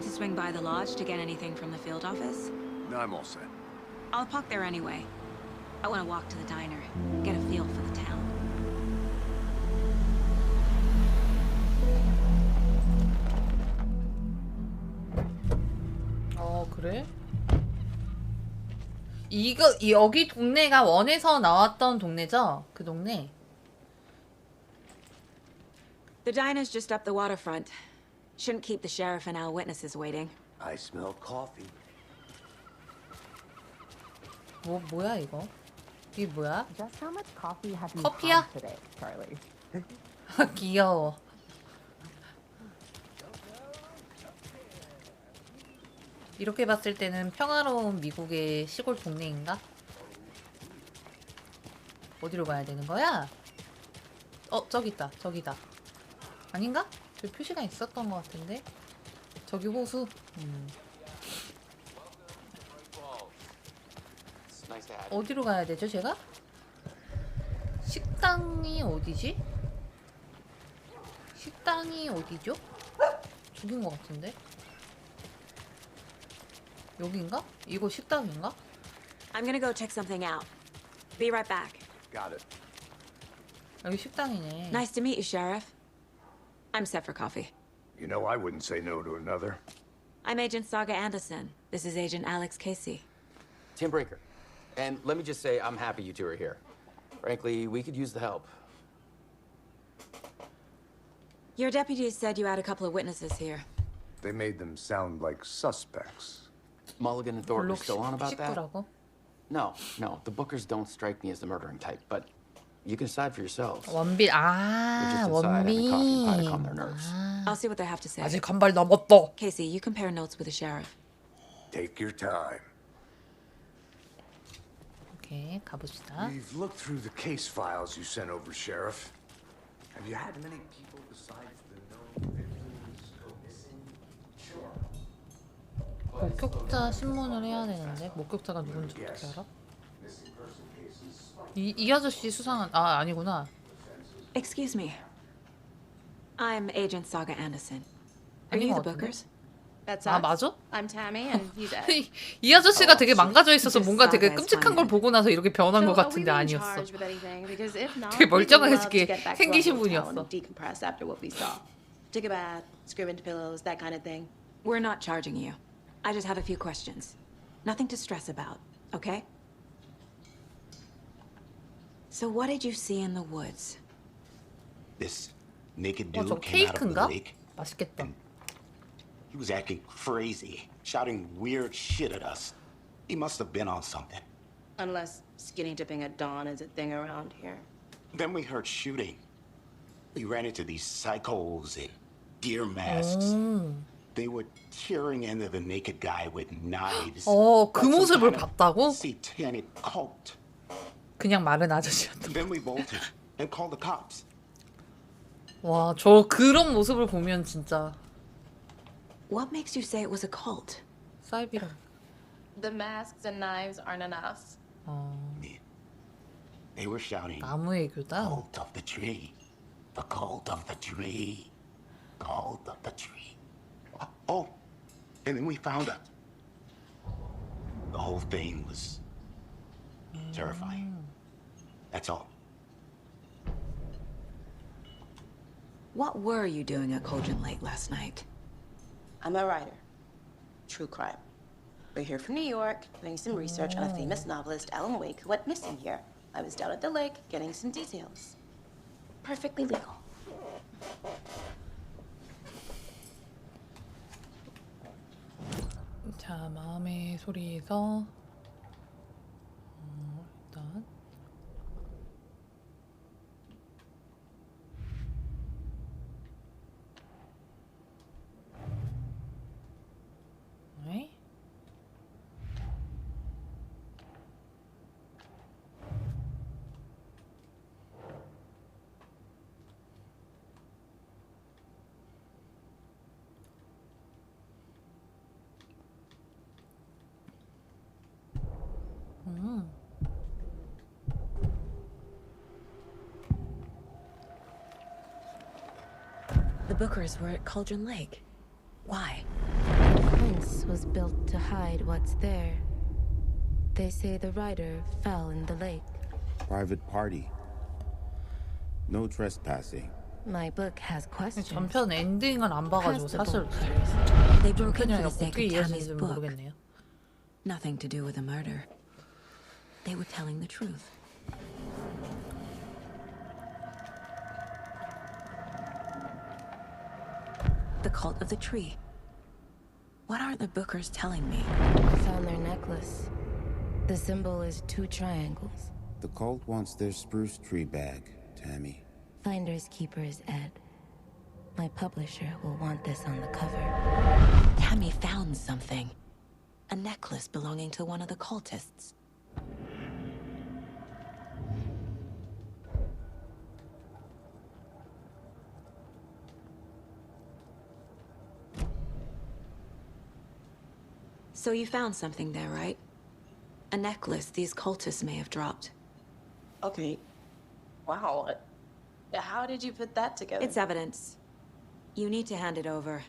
need to swing by the lodge to get anything from the field office? No, I'm all set. I'll park there anyway. I want to walk to the diner, get a feel for the town. 그래? 여기 동네가 원에서 나왔던 동네죠? 그 동네. The diner's just up the waterfront. Shouldn't keep the sheriff and our witnesses waiting. I smell coffee. 뭐야 이거? 이게 뭐야? Just how much coffee have you 커피야? had today, Charlie? 귀여워. 이렇게 봤을 때는 평화로운 미국의 시골 동네인가? 어디로 가야 되는 거야? 저기 있다. 저기다. 아닌가? 저기 표시가 있었던 것 같은데? 저기 호수. 어디로 가야 되죠, 제가? 식당이 어디지? 식당이 어디죠? 저긴 것 같은데? 여긴가? 이거 식당인가? I'm gonna go check something out. Be right back. Got it. 여기 식당이네. Nice to meet you, Sheriff. I'm set for coffee. You know, I wouldn't say no to another. I'm Agent Saga Anderson. This is Agent Alex Casey. Tim Brinker. And let me just say, I'm happy you two are here. Frankly, we could use the help. Your deputies said you had a couple of witnesses here. They made them sound like suspects. Mulligan and Thorpe are still on about that? 식구라고? No. The Bookers don't strike me as the murdering type, but you can decide for yourselves. 원빈. They're just inside having coffee and pie to calm their nerves. I'll see what they have to say. 아직 한 발 남았다. Casey, you compare notes with the sheriff. Take your time. 오케이, 가봅시다. We've looked through the case files you sent over, Sheriff. Have you had many people besides the known victims go missing? Sure. 목격자 신문을 해야 되는데 목격자가 누군지 어떻게 알아? 이 아저씨 수상한 아니구나. Excuse me. I'm Agent Saga Anderson. Are you the Bookers? That's 아 us. 맞아? I'm Tammy and you Dad. 이 아저씨가 되게 망가져 있어서 뭔가 되게 끔찍한 걸 보고 나서 이렇게 변한 것 같은데 아니었어. 되게 멀쩡하게 생기신 분이었어. Decompress after what we saw. Take a bath, scream into pillows, that kind of thing. We're not charging you. I just have a few questions. Nothing to stress about, okay? So what did you see in the woods? This naked 저 dude came out of the 케이크인가? lake. 맛있겠다. He was acting crazy, shouting weird shit at us. He must have been on something. Unless skinny dipping at dawn is a thing around here. Then we heard shooting. We ran into these psychos in deer masks. They were tearing into the naked guy with knives. 그 모습을 봤다고? Satanic cult. 그냥 마른 아저씨였다. Then we bolted and called the cops. 와, 그런 모습을 보면 진짜. What makes you say it was a cult? 사이비랑. The masks and knives aren't enough. They were shouting, 나무의 교단. Cult of the tree. The cult of the tree. Cult of the tree. Oh, and then we found out. The whole thing was terrifying. That's all. What were you doing at Cauldron Lake last night? I'm a writer. True crime. We're here from New York, doing some research on a famous novelist, Alan Wake, who went missing here. I was down at the lake, getting some details. Perfectly legal. 자, 마음의 소리에서 일단 네. The Bookers were at Cauldron Lake. Why? house was built to hide what's there. They say the writer fell in the lake. Private party. No trespassing. My book has questions. 전편 엔딩을 안 봐가지고 사실 They broke into 그냥 the sake 어떻게 of Tammy's 이해하시는지 book. 모르겠네요. Nothing to do with the murder. They were telling the truth. The cult of the tree. What aren't the bookers telling me? I found their necklace. The symbol is 2 triangles. The cult wants their spruce tree bag, Tammy. Finders keepers, Ed. My publisher will want this on the cover. Tammy found something. A necklace belonging to one of the cultists. So you found something there, right? A necklace these cultists may have dropped. Okay. Wow. How did you put that together? It's evidence. You need to hand it over.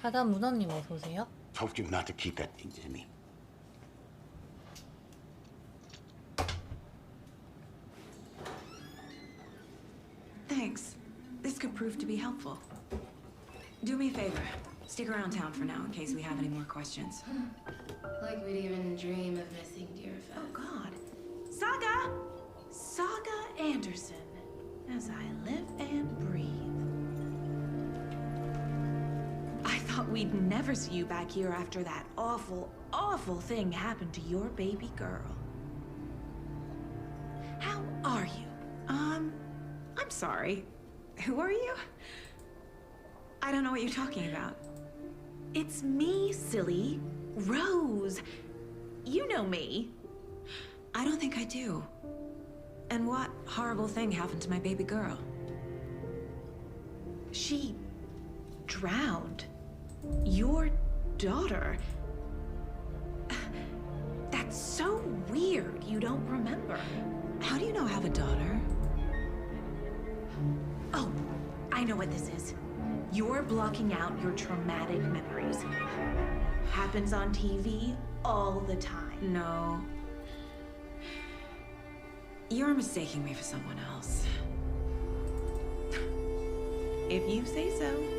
하다 문어님 어서 오세요. Told you not to keep that thing, Timmy. Thanks. This could prove to be helpful. Do me a favor. Stick around town for now in case we have any more questions. Like we'd even dream of missing dear Fez. Oh, God. Saga! Saga Anderson. As I live and breathe. I thought we'd never see you back here after that awful, awful thing happened to your baby girl. How are you? I'm sorry. Who are you? I don't know what you're talking about. It's me, silly. Rose. You know me. I don't think I do. And what horrible thing happened to my baby girl? She drowned. Your daughter. That's so weird you don't remember. How do you know I have a daughter? Oh, I know what this is. You're blocking out your traumatic memories. Happens on TV all the time. No. You're mistaking me for someone else. If you say so.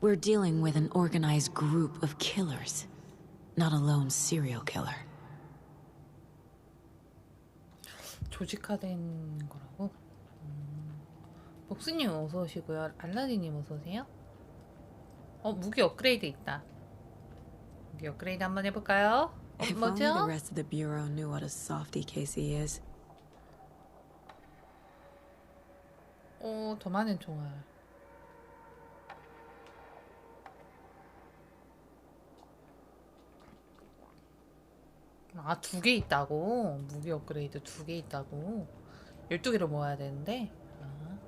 We're dealing with an organized group of killers, not a lone serial killer. 조직화된 거라고? 복수님 어서 오시고요. 알라딘님 어서 오세요. 무기 업그레이드 있다. 무기 업그레이드 한번 해볼까요? If only the rest of the bureau knew what a softie Casey is. 더 많은 총알. 아, 2개 있다고? 무기 업그레이드 2개 있다고? 12개를 모아야 되는데? 아,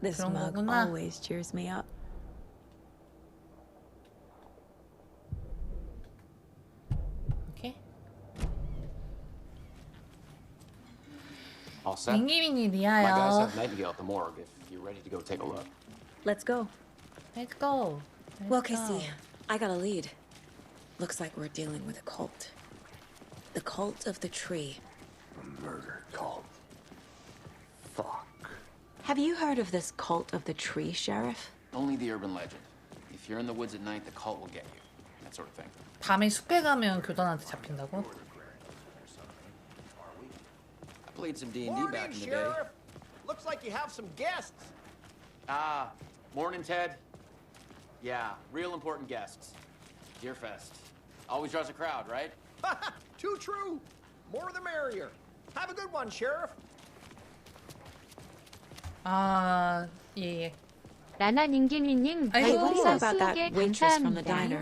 This 그런 mug 거구나. always cheers me up. 오케이. All set? 밍기밍이 My guys 리아요. have Nightingale at the morgue if you're ready to go take a look. Let's go. Let's go. Well, Casey, I got a lead. Looks like we're dealing with a cult. The cult of the tree. A murder cult. Fuck. Have you heard of this cult of the tree, Sheriff? Only the urban legend. If you're in the woods at night, the cult will get you. That sort of thing. 밤에 숲에 가면 교단한테 잡힌다고? I played some D&D Morning, back in the day. Sheriff. Looks like you have some guests. Ah, morning, Ted. Yeah, real important guests. Deerfest. Always draws a crowd, right? Too true. More the merrier. Have a good one, Sheriff. 아, 예. 나나님기미님 아이고. 별풍선 About that 20개 waitress from the 감사합니다. diner.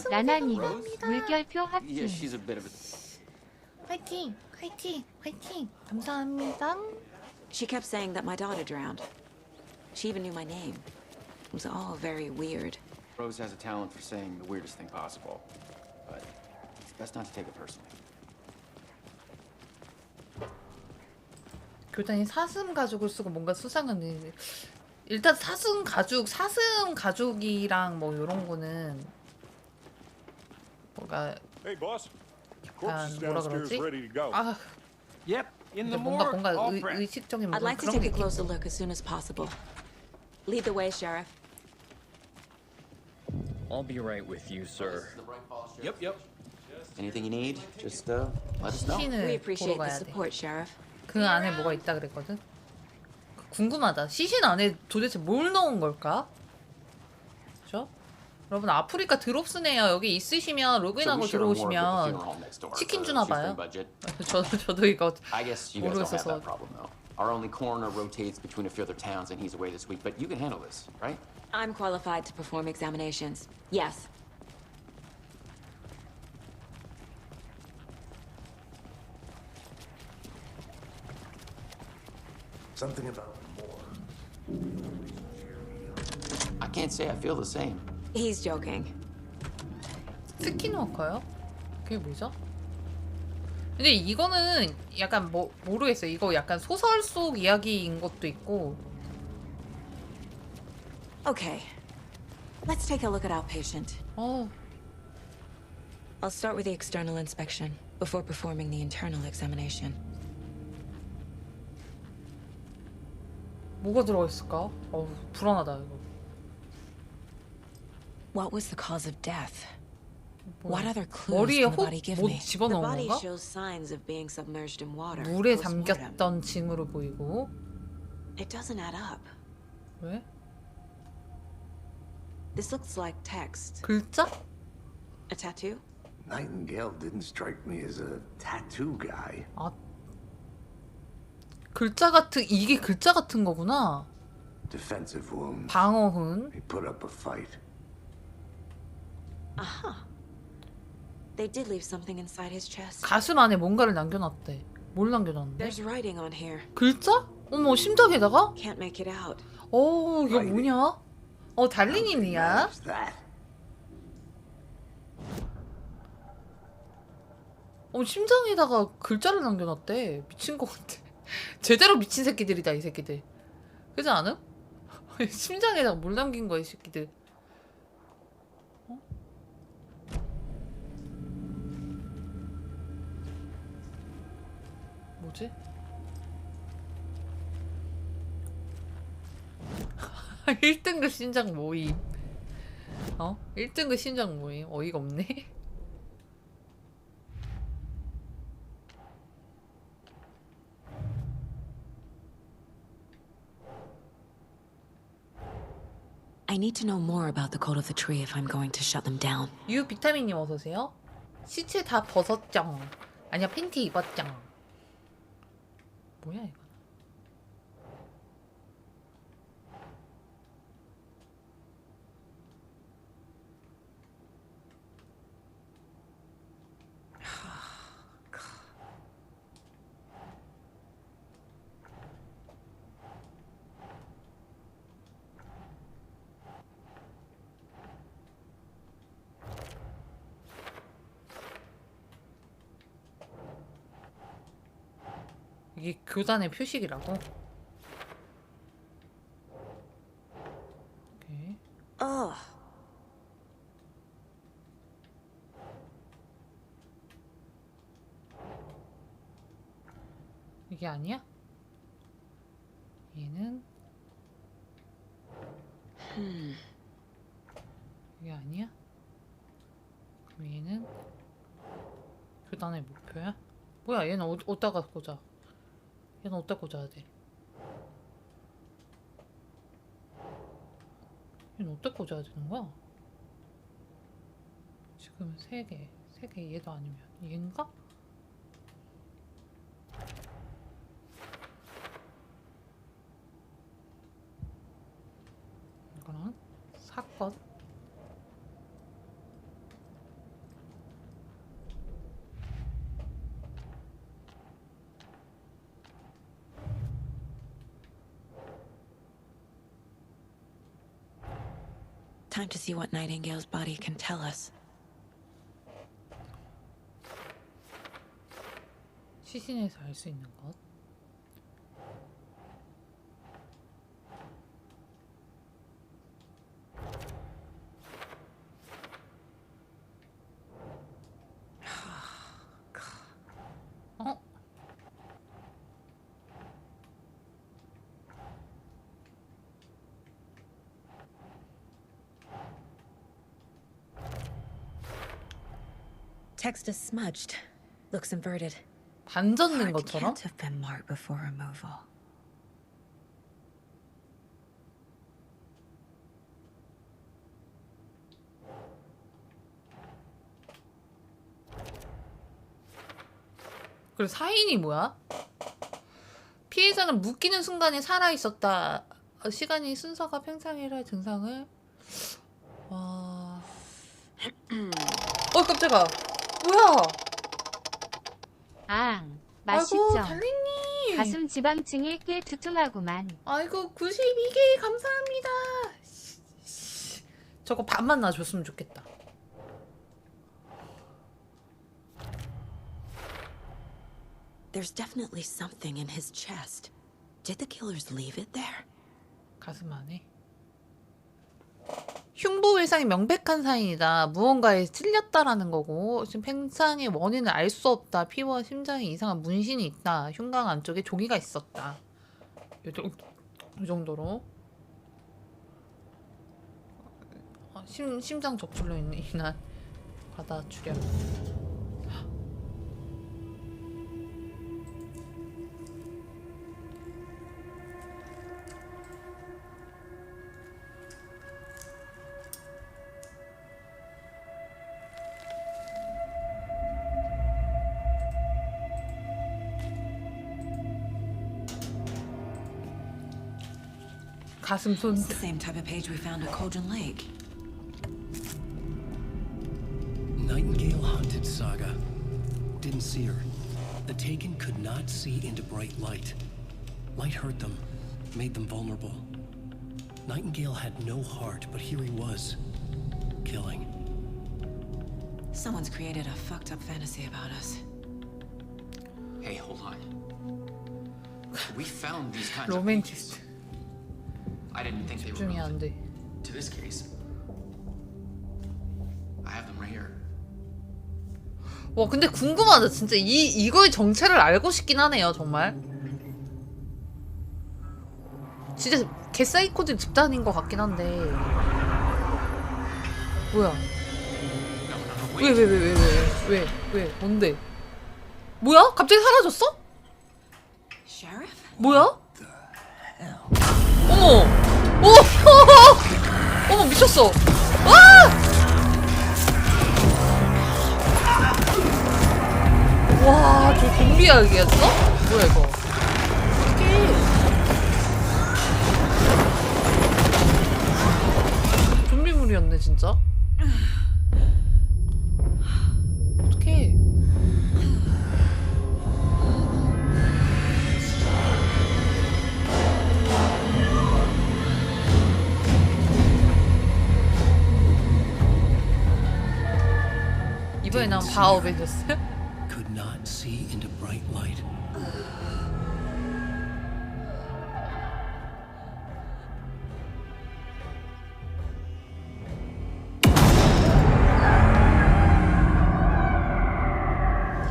나나님 Rose? 물결표 Yeah, 합친. she's a bit of a... 화이팅! 화이팅! 화이팅! 감사합니다. She kept saying that my daughter drowned. She even knew my name. It was all very weird. Rose has a talent for saying the weirdest thing possible. But it's best not to take it personally. 교단이 사슴 가죽을 쓰고 뭔가 수상한 일. 일단 사슴 가죽이랑 뭐 요런 거는 뭔가 Hey, boss. 약간 뭐라 그러지? 아, Yep, in the 뭔가 morgue, all 뭔가 prepped. 의식적인 I'd 뭔가 like to 그런 take 게 a closer look as soon as possible. Lead the way, Sheriff. I'll be right with you, sir. Yep. Anything you need, just let us know. We 시신을 보러 appreciate the 가야 돼. support, Sheriff. 그 안에 뭐가 있다 그랬거든. 궁금하다. 시신 안에 도대체 뭘 넣은 걸까? 그죠? 여러분 아프리카 드롭스네요. 여기 있으시면 로그인하고 들어오시면 치킨 주나 봐요. 저도 이거 I guess you guys don't have 모르겠어서. that problem though. Our only coroner rotates between a few other towns and he's away this week, but you can handle this, right? I'm qualified to perform examinations. Yes. Something about more. I can't say I feel the same. He's joking. 스킨워커요? 그게 뭐죠? 근데 이거는 약간 모르겠어요. 이거 약간 소설 속 이야기인 것도 있고. Okay. Let's take a look at our patient. 어, I'll start with the external inspection before performing the internal examination. 뭐가 들어가 있을까? 불안하다 이거. What was the cause of death? 뭐야? What other clues 머리에 can the 혹 body give 뭐 me? The 집어넣은 body 건가? shows signs of being submerged in water. 물에 Post-mortem. 잠겼던 징후로 보이고. It doesn't add up. 왜? This looks like text. 글자? A tattoo? Nightingale didn't strike me as a tattoo guy. 아, 이게 글자 같은 거구나. Defensive wounds. 방어훈. He put up a fight. Aha. They did leave something inside his chest. 가슴 안에 뭔가를 남겨놨대. 뭘 남겨놨는데? There's writing on here. 글자? 어머, 심장에다가? Can't make it out. 이거 뭐냐? 달리님이야? What's that? 심장에다가 글자를 남겨놨대. 미친 것 같아. 제대로 미친 새끼들이다, 이 새끼들. 그렇지 않음? 심장에다가 뭘 남긴 거야, 이 새끼들. 뭐지? 1등급 신장 모임. 1등급 신장 모임. 어이가 없네. I need to know more about the code of the tree if I'm going to shut them down. 유 비타민님 어서오세요. 시체 다 벗었쩡. 아니야, 팬티 입었쩡. 뭐야 이거. 이게 교단의 표식이라고? 오케이. 이게 아니야? 얘는 이게 아니야? 그럼 얘는 교단의 목표야? 뭐야, 얘는 어디다가 꽂아? 얘는 어디다 꽂아야 돼? 얘는 어디다 꽂아야 되는 거야? 지금 3개 얘도 아니면 얘인가? 사건. Time to see what Nightingale's body can tell us. 시신에서 알 수 있는 것. 어? Text is smudged. Looks inverted. 반전된 것처럼? Can't have been marked before removal. 그리고 사인이 뭐야? 피해자는 묶이는 순간에 살아있었다. 시간이 순서가 팽창이라 증상을. 와. 깜짝아. 뭐야? 아, 맛있죠? 아이고, 달리님. 가슴 지방층이 꽤 두툼하구만. 아이고, 92개 감사합니다. 저거 반만 놔줬으면 좋겠다. There's definitely something in his chest. Did the killers leave it there? 가슴 안에. 흉부 외상이 명백한 사인이다. 무언가에 찔렸다라는 거고, 지금 팽창의 원인을 알 수 없다. 피부와 심장에 이상한 문신이 있다. 흉곽 안쪽에 종이가 있었다. 이 정도로. 심장 적출로 인한 과다 출혈. 가슴 손. It's the same type of page we found at Cauldron Lake. Nightingale hunted Saga. Didn't see her. The Taken could not see into bright light. Light hurt them, made them vulnerable. Nightingale had no heart, but here he was, killing. Someone's created a fucked up fantasy about us. Hey, hold on. We found these kinds of 로맨티스트. I didn't think they were 집중이 안 돼. to this case. I have them right here. 와, 근데 궁금하다. 진짜 이거의 정체를 알고 싶긴 하네요, 정말. 진짜 개사이코들 집단인 것 같긴 한데. 뭐야? 왜? 뭔데? 뭐야? 갑자기 사라졌어? 뭐야? 어머! 어머, 미쳤어! 와, 저 좀비 알기였어? 뭐야, 이거? 어떡해. 좀비물이었네, 진짜. 어떡해. 이번에 나온 바오 어벤져스? Could not see into bright light.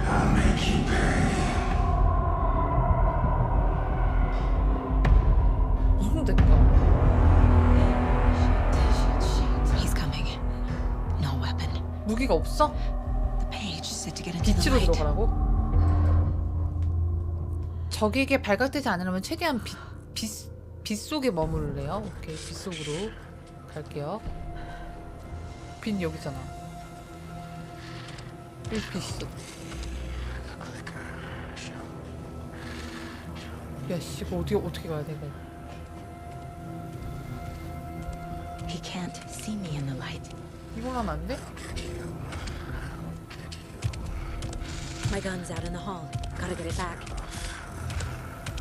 I'll make you pay. He's coming. No weapon. 무기가 없어? The page said to get into the 빛으로 light. 들어가라고? 적에게 발각되지 않으려면 최대한 빛 속에 머무르래요. 오케이, 빛 속으로 갈게요. 빛 여기잖아. 여기 빛 있어. 야, 씨, 이거 어떻게 가야 돼, 이거. He can't see me in the light. 이걸로 하면 안 돼? My gun's out in the hall. Gotta get it back.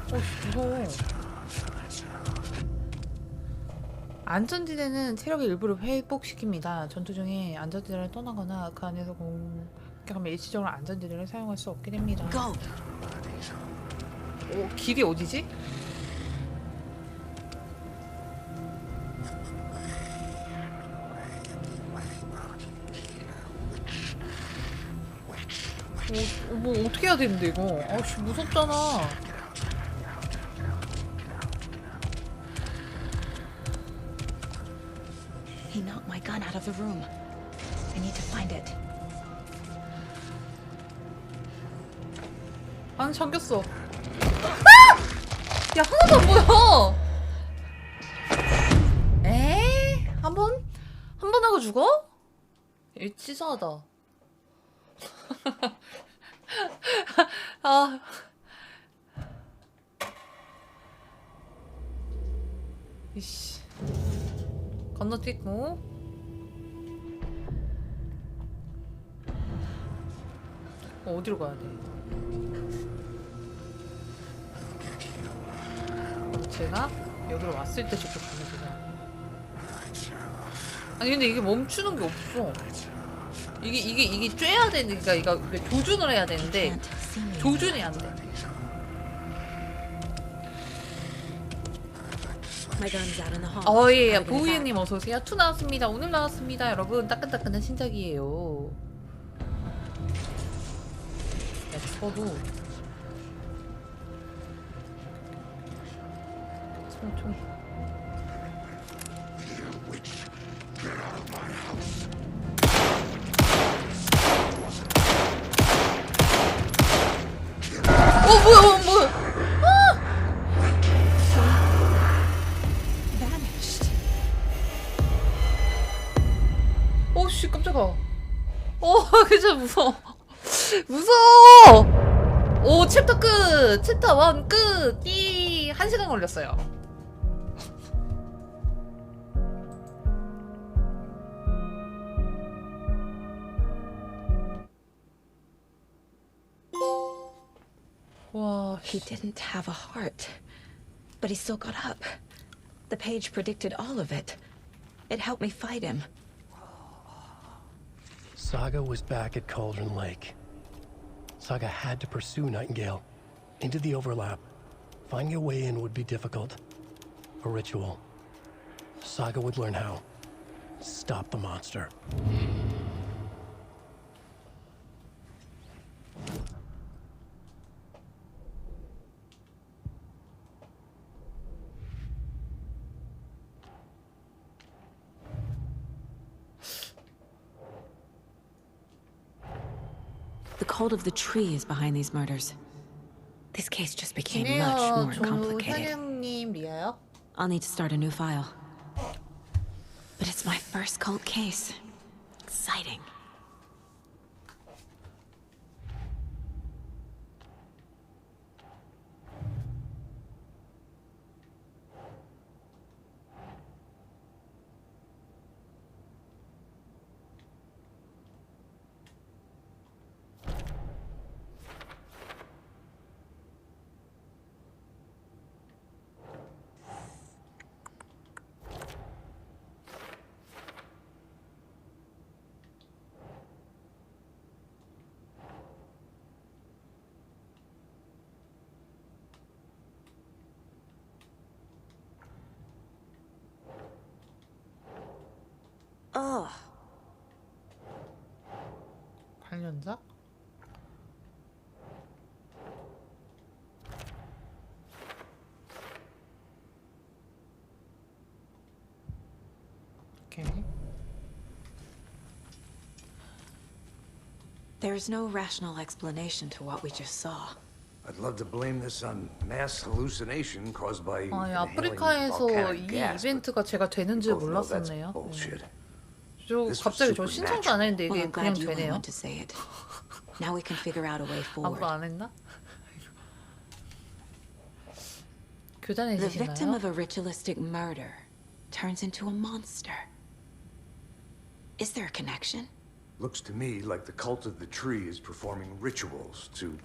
무서워. 안전지대는 체력의 일부를 회복시킵니다. 전투 중에 안전지대를 떠나거나 그 안에서 공격하면 일시적으로 안전지대를 사용할 수 없게 됩니다. Go. 길이 어디지? 뭐 어떻게 해야 되는데 이거? 아씨 무섭잖아. He knocked my gun out of the room. I need to find it. 안 잠겼어. 아! 야 하나도 안 보여. 에? 한 번 하고 죽어? 치사하다. 아. 이씨. 건너뛰고. 어디로 가야 돼? 제가 여기로 왔을 때 저쪽 가면 되나? 아니 근데 이게 멈추는 게 없어. 이게 쬐야 되니까 이거 조준을 해야 되는데 조준이 안 돼. 예, 보우예님 어서 오세요. 2 나왔습니다. 오늘 나왔습니다, 여러분. 따끈따끈한 신작이에요. 야, 죽어도 총. 뭐야. 오씨 깜짝아. 진짜 무서워. 오 챕터 끝. 챕터 1 끝. 1시간 걸렸어요. 와. He didn't have a heart, but he still got up. The page predicted all of it. It helped me fight him. Saga was back at Cauldron Lake. Saga had to pursue Nightingale into the overlap. Finding a way in would be difficult. A ritual. Saga would learn how. Stop the monster. The cult of the tree is behind these murders. This case just became much more complicated. 조현영님 리아요? I'll need to start a new file. But it's my first cult case. Exciting. 관련자? 오케이. There's no rational explanation to what we just saw. I'd love to blame this on mass hallucination caused by 아프리카에서 이 이벤트가 제가 되는지 몰랐었네요. 갑자기 저 신청도 안 했는데 이게 그냥 되네요. Now we can figure out a way forward. 아무도 안 했나? 교단에 The 계시나요? victim of a ritualistic murder turns into a monster. Is there a connection? Looks to me like the cult of the tree is performing rituals to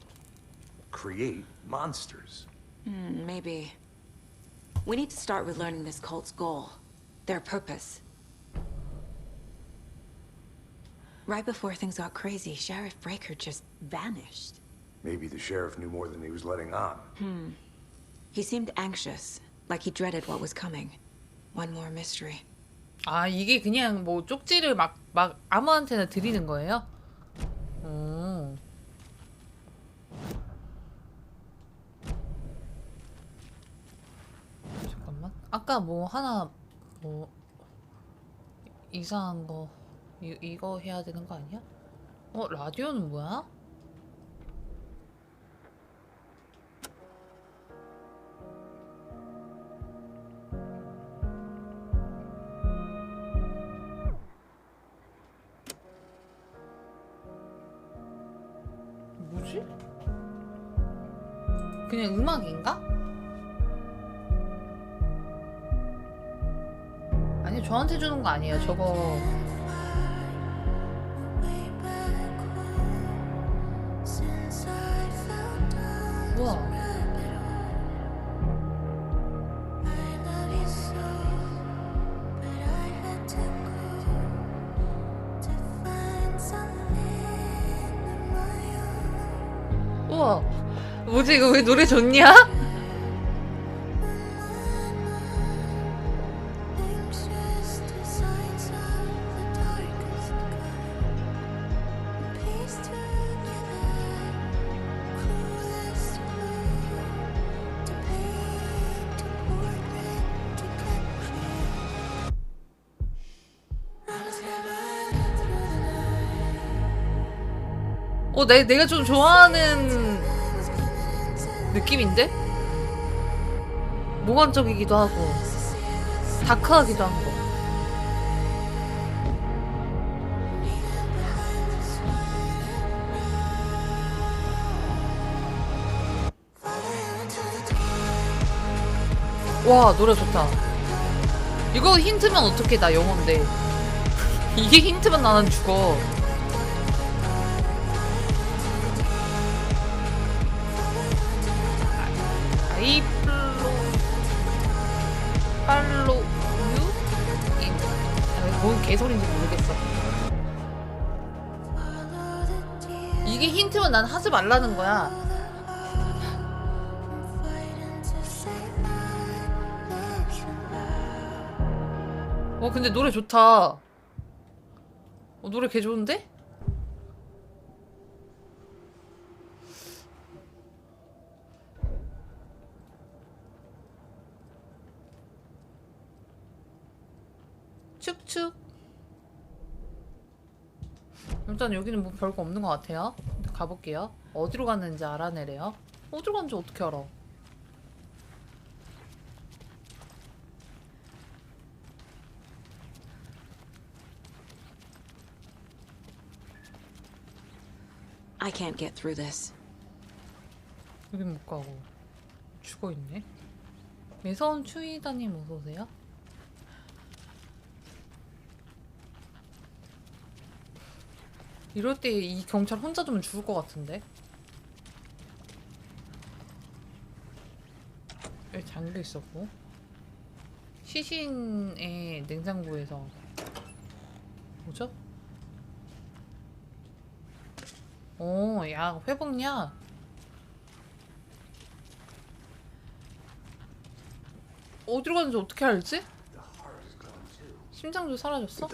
create monsters. Maybe. We need to start with learning this cult's goal, their purpose. Right before things got crazy, Sheriff Breaker just vanished. Maybe the sheriff knew more than he was letting on. He seemed anxious, like he dreaded what was coming. One more mystery. 아, 이게 그냥 뭐 쪽지를 막 아무한테나 드리는 거예요? 잠깐만. 아까 뭐 하나 뭐 이상한 거 이거 해야 되는 거 아니야? 라디오는 뭐야? 뭐지? 그냥 음악인가? 아니, 저한테 주는 거 아니에요. 저거 우와. 우와. 뭐지, 이거 왜 노래 좋냐? 내가 좀 좋아하는 느낌인데? 몽환적이기도 하고 다크하기도 한 거. 와, 노래 좋다. 이거 힌트면 어떡해, 나 영어인데. 이게 힌트면 나는 죽어. 팔로우 뭔 개소리인지 모르겠어. 이게 힌트면 난 하지 말라는 거야. 근데 노래 좋다. 노래 개 좋은데? 축축. 일단 여기는 뭐 별거 없는 것 같아요. 가볼게요. 어디로 갔는지 알아내래요. 어디로 갔는지 어떻게 알아? I can't get through this. 여긴 못 가고 죽어있네. 매서운 추위다님 어서오세요. 이럴 때 이 경찰 혼자 두면 죽을 것 같은데. 여기 잠겨 있었고 시신의 냉장고에서 뭐죠? 야, 회복약. 어디로 갔는지 어떻게 알지? 심장도 사라졌어?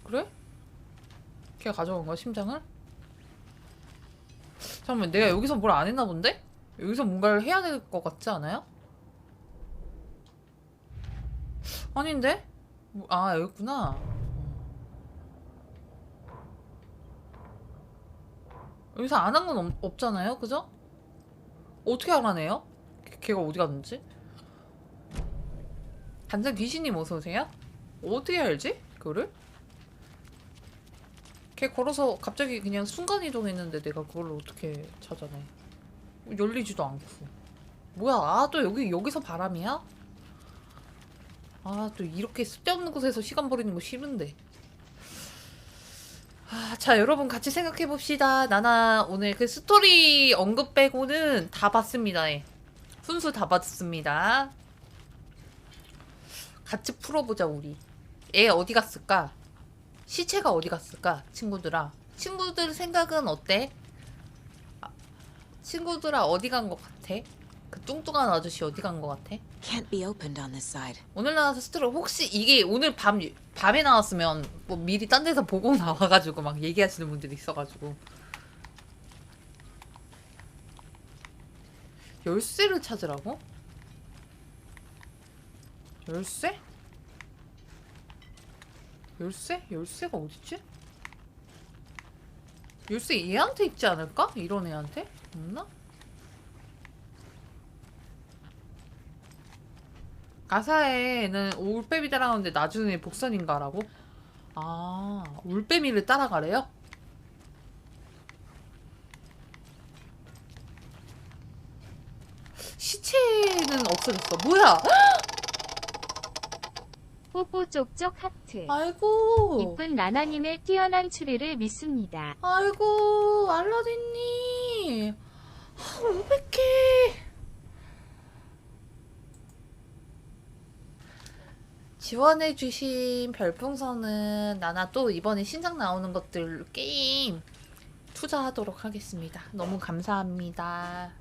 그래? 걔가 가져간 거야, 심장을? 잠깐만, 내가 여기서 뭘 안 했나 본데? 여기서 뭔가를 해야 될 것 같지 않아요? 아닌데? 아, 여기 있구나. 여기서 안 한 건 없잖아요, 그죠? 어떻게 알아내요? 걔가 어디 갔는지? 단장 귀신님 어서오세요? 어떻게 알지? 그거를? 걔 걸어서 갑자기 그냥 순간이동했는데 내가 그걸 어떻게 찾아내? 열리지도 않고. 뭐야, 또 여기서 바람이야? 아, 또 이렇게 쓸데없는 곳에서 시간 버리는 거 싫은데. 아, 자, 여러분 같이 생각해 봅시다. 나나 오늘 그 스토리 언급 빼고는 다 봤습니다. 예. 순수 다 봤습니다. 같이 풀어보자, 우리. 애 어디 갔을까? 시체가 어디 갔을까? 친구들아. 친구들 생각은 어때? 아, 친구들아 어디 간 것 같아? 그 뚱뚱한 아저씨 어디 간 것 같아? Can't be opened on this side. 오늘 나와서 스토리 혹시 이게 오늘 밤에 나왔으면 뭐 미리 딴 데서 보고 나와가지고 막 얘기하시는 분들이 있어가지고. 열쇠를 찾으라고? 열쇠? 열쇠? 열쇠가 어딨지? 열쇠 얘한테 있지 않을까? 이런 애한테? 없나? 가사에는 올빼미 따라가는데 나중에 복선인가라고? 아, 올빼미를 따라가래요? 시체는 없어졌어. 뭐야? 뽀뽀 쪽쪽 하트. 아이고. 이쁜 나나님의 뛰어난 추리를 믿습니다. 아이고, 알라딘님. 500개. 지원해주신 별풍선은 나나 또 이번에 신작 나오는 것들 게임 투자하도록 하겠습니다. 너무 감사합니다.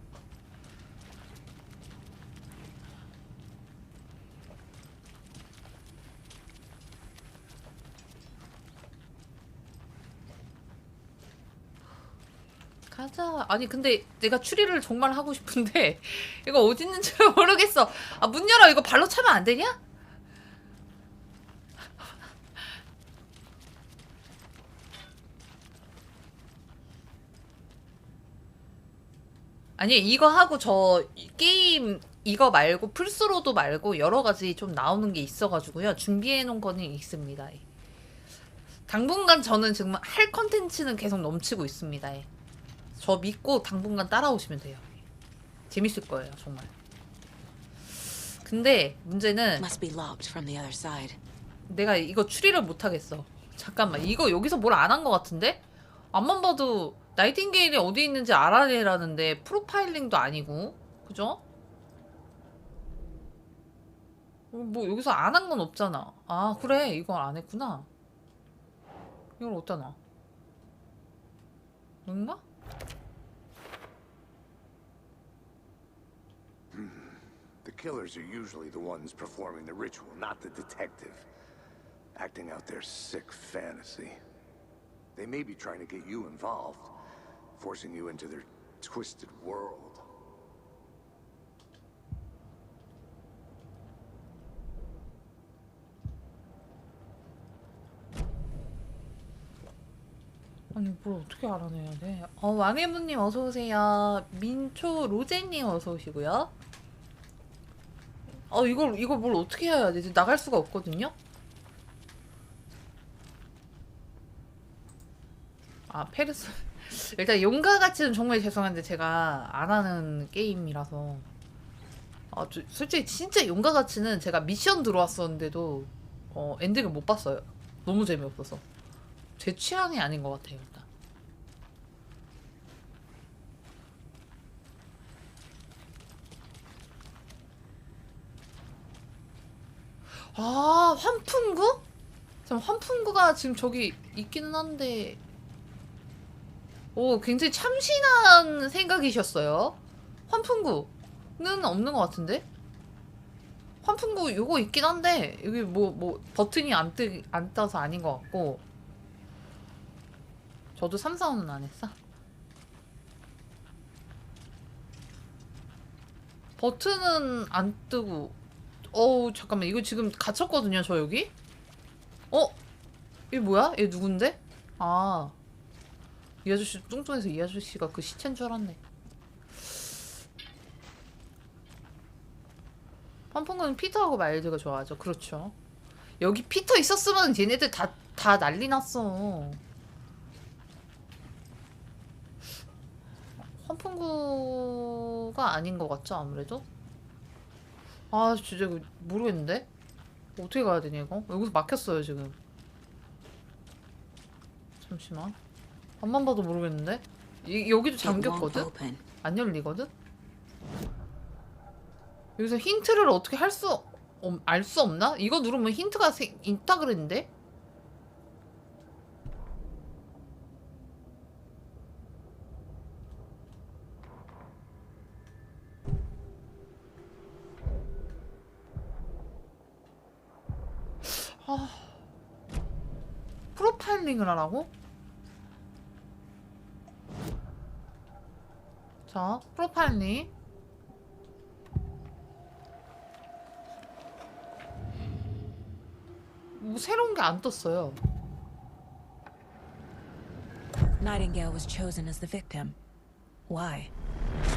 가자. 아니 근데 내가 추리를 정말 하고 싶은데 이거 어디 있는지 모르겠어. 아, 문 열어. 이거 발로 차면 안 되냐? 아니 이거 하고 저 게임 이거 말고 플스로도 말고 여러 가지 좀 나오는 게 있어가지고요. 준비해 놓은 거는 있습니다. 당분간 저는 지금 할 컨텐츠는 계속 넘치고 있습니다. 저 믿고 당분간 따라오시면 돼요. 재밌을 거예요, 정말. 근데 문제는 Must be locked from the other side. 내가 이거 추리를 못 하겠어. 잠깐만, 이거 여기서 뭘 안 한 것 같은데? 앞만 봐도 나이팅게일이 어디 있는지 알아내라는데 프로파일링도 아니고, 그죠? 뭐 여기서 안 한 건 없잖아. 아 그래, 이걸 안 했구나. 이걸 어디다 놔? 여긴가? The killers are usually the ones performing the ritual, not the detective. Acting out their sick fantasy. They may be trying to get you involved, forcing you into their twisted world. 아니 뭘 어떻게 알아내야 돼? 왕해무님 어서오세요. 민초 로제님 어서오시고요. 이걸 뭘 어떻게 해야 되지? 나갈 수가 없거든요? 아 페르소 일단 용가가치는 정말 죄송한데 제가 안 하는 게임이라서 솔직히 진짜 용가가치는 제가 미션 들어왔었는데도 엔딩을 못 봤어요. 너무 재미없어서. 제 취향이 아닌 것 같아요. 일단 환풍구? 환풍구가 지금 저기 있기는 한데 굉장히 참신한 생각이셨어요. 환풍구는 없는 것 같은데? 환풍구 요거 있긴 한데 여기 뭐 버튼이 안 떠서 아닌 것 같고. 저도 3, 4호는 안 했어. 버튼은 안 뜨고. 잠깐만, 이거 지금 갇혔거든요, 저 여기? 이게 뭐야? 얘 누군데? 이 아저씨 뚱뚱해서 이 아저씨가 그 시체인 줄 알았네. 환풍구는 피터하고 마일드가 좋아하죠. 그렇죠. 여기 피터 있었으면 얘네들 다 난리 났어. 환풍구가 아닌 것 같죠, 아무래도? 진짜 모르겠는데? 어떻게 가야 되냐 이거? 여기서 막혔어요 지금. 잠시만. 앞만 봐도 모르겠는데? 여기도 잠겼거든? 안 열리거든? 여기서 힌트를 어떻게 알 수 없나? 이거 누르면 힌트가 있다 그랬는데? 아... 프로파일링을 하라고? 자, 프로파일링. 뭐 새로운 게 안 떴어요. Nightingale was chosen as the victim. Why?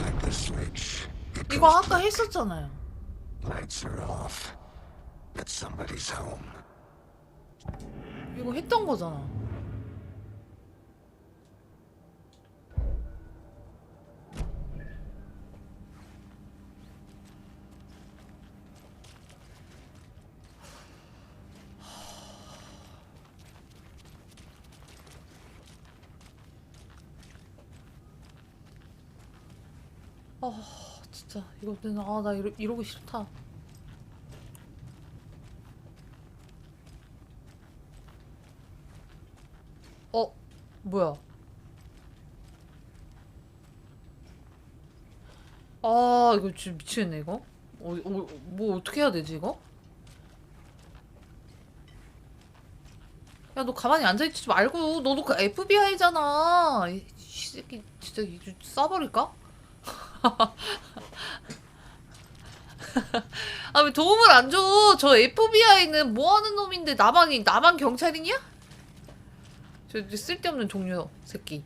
Like the switch. 이거 아까 했었잖아요. Lights are off. But somebody's home. 이거 했던 거잖아. 진짜 이거는 나 이러기 싫다. 뭐야? 이거 진짜 미치겠네 이거. 뭐 어떻게 해야 되지 이거? 야, 너 가만히 앉아있지 말고. 너도 그 FBI잖아. 이 새끼 진짜 쏴버릴까? 아, 왜 도움을 안 줘? 저 FBI는 뭐 하는 놈인데 나만 경찰이냐? 저 쓸데없는 종료 새끼.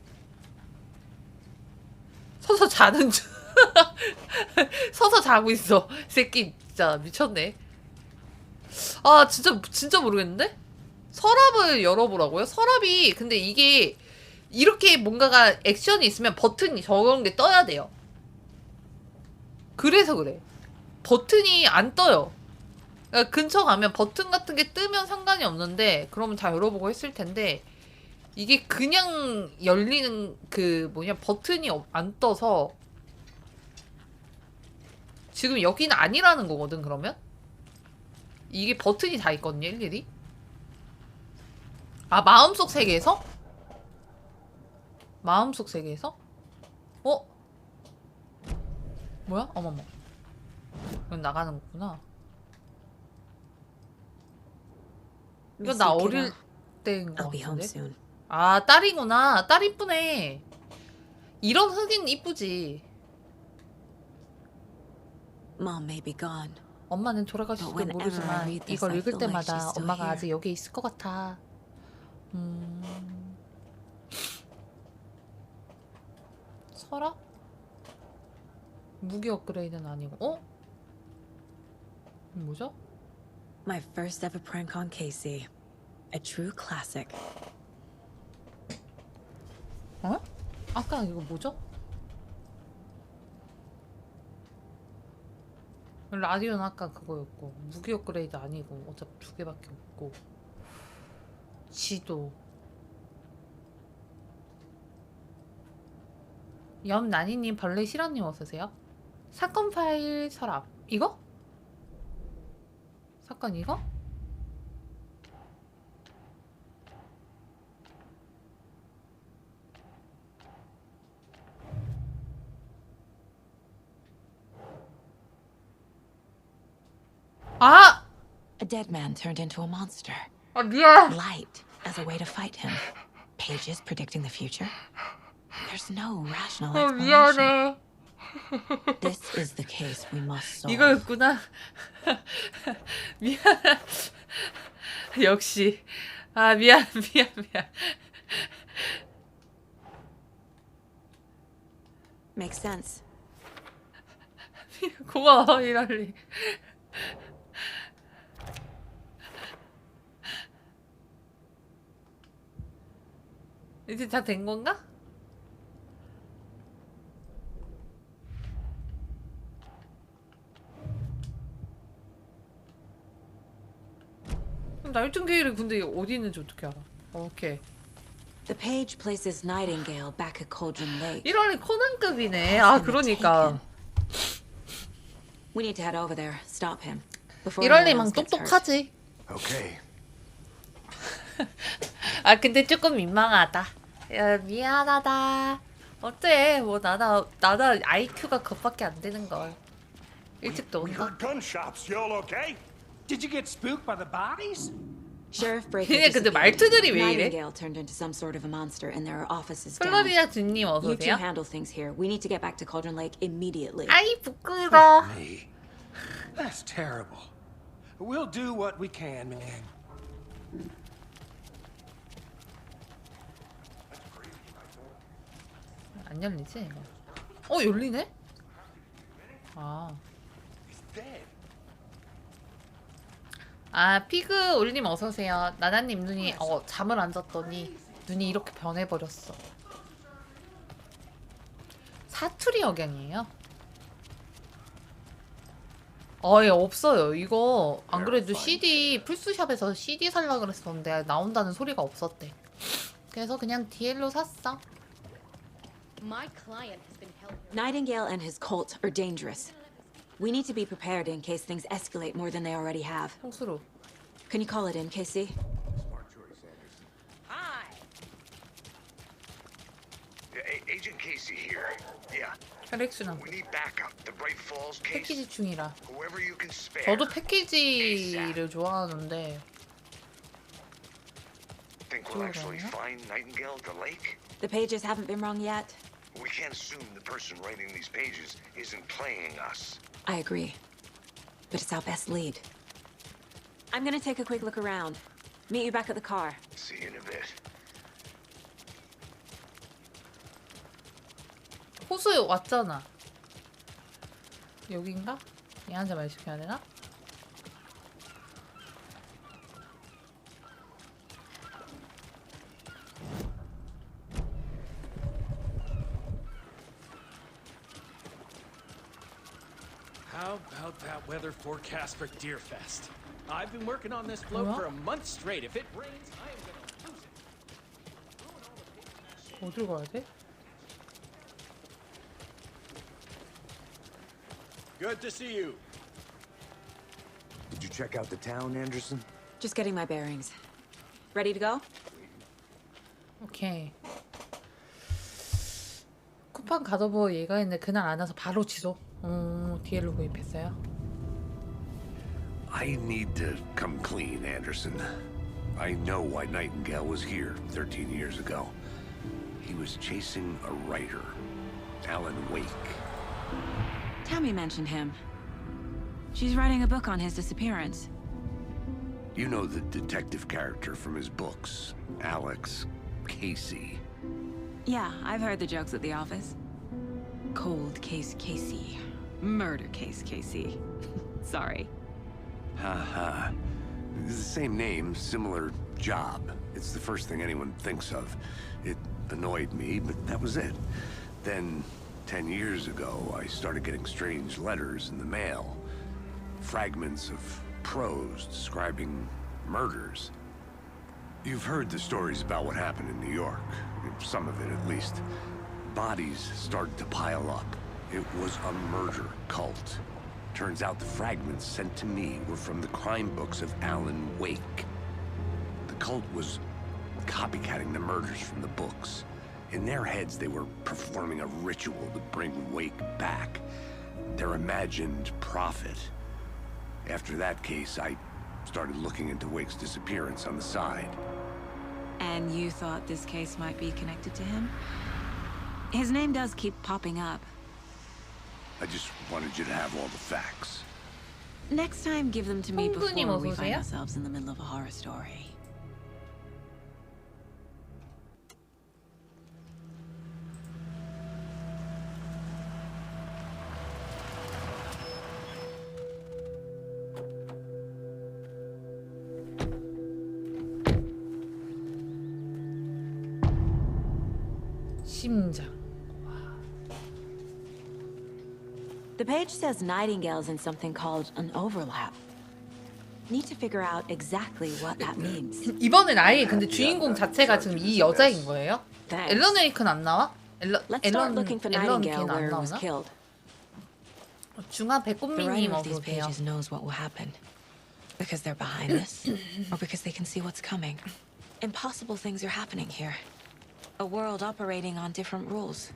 서서 자는 중. 서서 자고 있어. 새끼 진짜 미쳤네. 아, 진짜 모르겠는데? 서랍을 열어보라고요? 서랍이 근데 이게 이렇게 뭔가가 액션이 있으면 버튼이 저런 게 떠야 돼요. 그래서 그래. 버튼이 안 떠요. 그러니까 근처 가면 버튼 같은 게 뜨면 상관이 없는데 그러면 다 열어보고 했을 텐데 이게 그냥 열리는 그 버튼이 안 떠서 지금 여기는 아니라는 거거든. 그러면 이게 버튼이 다 있거든요. 일일이. 아, 마음속 세계에서? 마음속 세계에서? 뭐야? 어머머. 이건 나가는 거구나. 이건 나 어릴 때인 거 같은데? 아, 딸이구나. 딸 이쁘네. 이런 흑인 이쁘지. Mom may be gone. 엄마는 돌아가실지도 모르지만 이걸 읽을 때마다 엄마가 아직 여기 있을 것 같아. 서랍? 무기 업그레이드는 아니고. 뭐죠? My first ever prank on Casey. A true classic. 아까 이거 뭐죠? 라디오는 아까 그거였고 무기 업그레이드 아니고 어차피 2개밖에 없고 지도 염나니님 벌레 실화님 어서오세요. 사건 파일 서랍 이거? 사건 이거? 아! A dead man turned into a monster. 아, 미안. Light as a way to fight him. Pages predicting the future. There's no rational explanation. 미안해. This is the case we must solve. 이거였구나. 미안. 역시. 아, 미안. Makes sense. 고마워, 이랄리. 이제 다 된 건가? 나이팅게일이 근데 어디 있는지 어떻게 알아? 오케이. The page places Nightingale back at Cauldron Lake. 이러니 코난급이네. 아 그러니까. We need to head over there. Stop him. Before 이럴리만 똑똑하지. Okay. 아 근데 조금 민망하다. 야, 미안하다. 어때? 뭐 나나 IQ가 그것밖에 안 되는 걸. 일찍도 We 온다. heard gunshots. You all okay? Did you get spooked by the bodies? Sheriff Breaker 근데 disappeared. 말투들이 왜 이래? Nightingale turned into some sort of a monster, and there are offices down. 플로리다 주님 어서 You two 오세요. handle things here. We need to get back to Cauldron Lake immediately. 아이 부끄러. Me. That's terrible. We'll do what we can, man. 안 열리지 이거. 어 열리네? 아. 아 피그 올림 어서 오세요. 나나님 눈이 잠을 안 잤더니 눈이 이렇게 변해버렸어. 사투리 억양이에요? 예 없어요. 이거 안 그래도 CD 플스샵에서 CD 살라 그랬었는데 나온다는 소리가 없었대. 그래서 그냥 DL로 샀어. My client has been held. Nightingale and his cult are dangerous. We need to be prepared in case things escalate more than they already have. 홍수로. Can you call it in, Casey? Hi. Agent Casey here. Yeah. 혈액순환. We need backup. The Bright Falls case. 패키지 중이라. Whoever you can spare. 저도 패키지를 좋아하는데. Think we'll actually find Nightingale at the lake? The pages haven't been wrong yet. We can't assume the person writing these pages isn't playing us. I agree. But it's our best lead. I'm gonna take a quick look around. Meet you back at the car. See you in a bit. 호수 왔잖아. 여긴가? 얘한테 말 시켜야 되나? How about that weather forecast for Deerfest? I've been working on this float for a month straight. If it rains, I am gonna lose it. 어디로 가야 돼? Good to see you. Did you check out the town, Anderson? Just getting my bearings. Ready to go? 오케이. 쿠팡 가더버 얘가 했는데 그날 안 와서 바로 취소. DL로 구입했어요. I need to come clean, Anderson. I know why Nightingale was here 13 years ago. He was chasing a writer, Alan Wake. Tammy mentioned him. She's writing a book on his disappearance. You know the detective character from his books, Alex Casey. Yeah, I've heard the jokes at the office. Cold case Casey. Murder case Casey. Sorry. Ha. It's the same name, similar job. It's the first thing anyone thinks of. It annoyed me, but that was it. Then, 10 years ago, I started getting strange letters in the mail. Fragments of prose describing murders. You've heard the stories about what happened in New York. Some of it, at least. Bodies started to pile up. It was a murder cult. Turns out the fragments sent to me were from the crime books of Alan Wake. The cult was copycatting the murders from the books. In their heads, they were performing a ritual to bring Wake back. Their imagined prophet. After that case, I started looking into Wake's disappearance on the side. And you thought this case might be connected to him? His name does keep popping up. I just wanted you to have all the facts. Next time, give them to me before 홍구님 we 어서 find 오세요. ourselves in the middle of a horror story. 심장. The page says Nightingale's in something called an overlap. Need to figure out exactly what that means. 이번엔 아예 근데 주인공 자체가 지금 이 여자인 거예요? Thanks. 앨런 웨이크는 안 나와? Let's start looking for Nightingale 걔는 안 where he was 나오나? killed. 중화 The 백꽃미님 writer of 어서 these 오세요. pages knows what will happen. Because they're behind this, or because they can see what's coming. Impossible things are happening here. A world operating on different rules.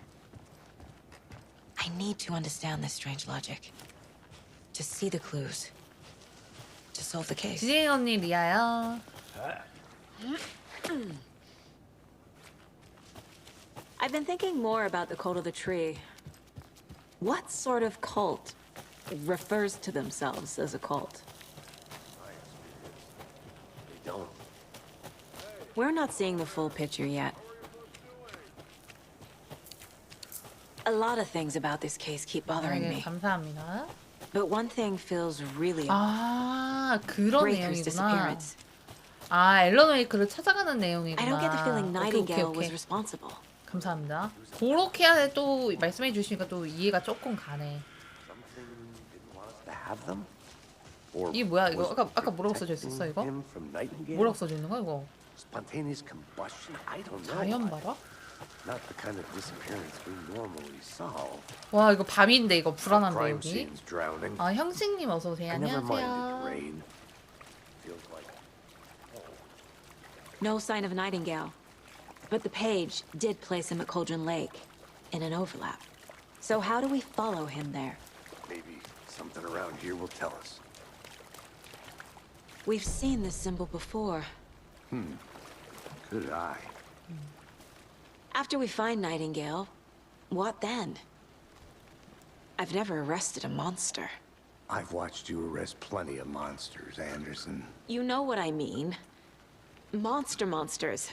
I need to understand this strange logic. To see the clues. To solve the case. 지혜 언니 리아요. I've been thinking more about the cult of the tree. What sort of cult refers to themselves as a cult? They don't. We're not seeing the full picture yet. A lot of things about this case keep bothering 네, me. 감사합니다. But one thing feels really off. 아, 그런 Breaker's 내용이구나. disappearance. 아, 앨런 웨이크를 찾아가는 내용이구나. I don't get the feeling Nightingale 오케이. was responsible. 감사합니다. 그렇게 또 말씀해 주시니까 또 이해가 조금 가네. Something didn't want us to have them? Or 이게 뭐야? 이거 was 아까 뭐라고 써져 있었어 protecting 이거? him from Nightingale? 뭐라고 써져 있는 거야 이거? Spontaneous combustion? I don't know. 자연 발화? Not the kind of disappearance we normally solve. 와 이거 밤인데 이거 불안한데 Crime 여기. scenes drowning. 아 형식님 어서 오세요. I never minded 안녕하세요. rain. Feels like No sign of Nightingale. But the page did place him at Cauldron Lake, in an overlap. So how do we follow him there? maybe something around here will tell us. We've seen this symbol before. Good eye. After we find Nightingale, what then? I've never arrested a monster. I've watched you arrest plenty of monsters, Anderson. You know what I mean. Monsters.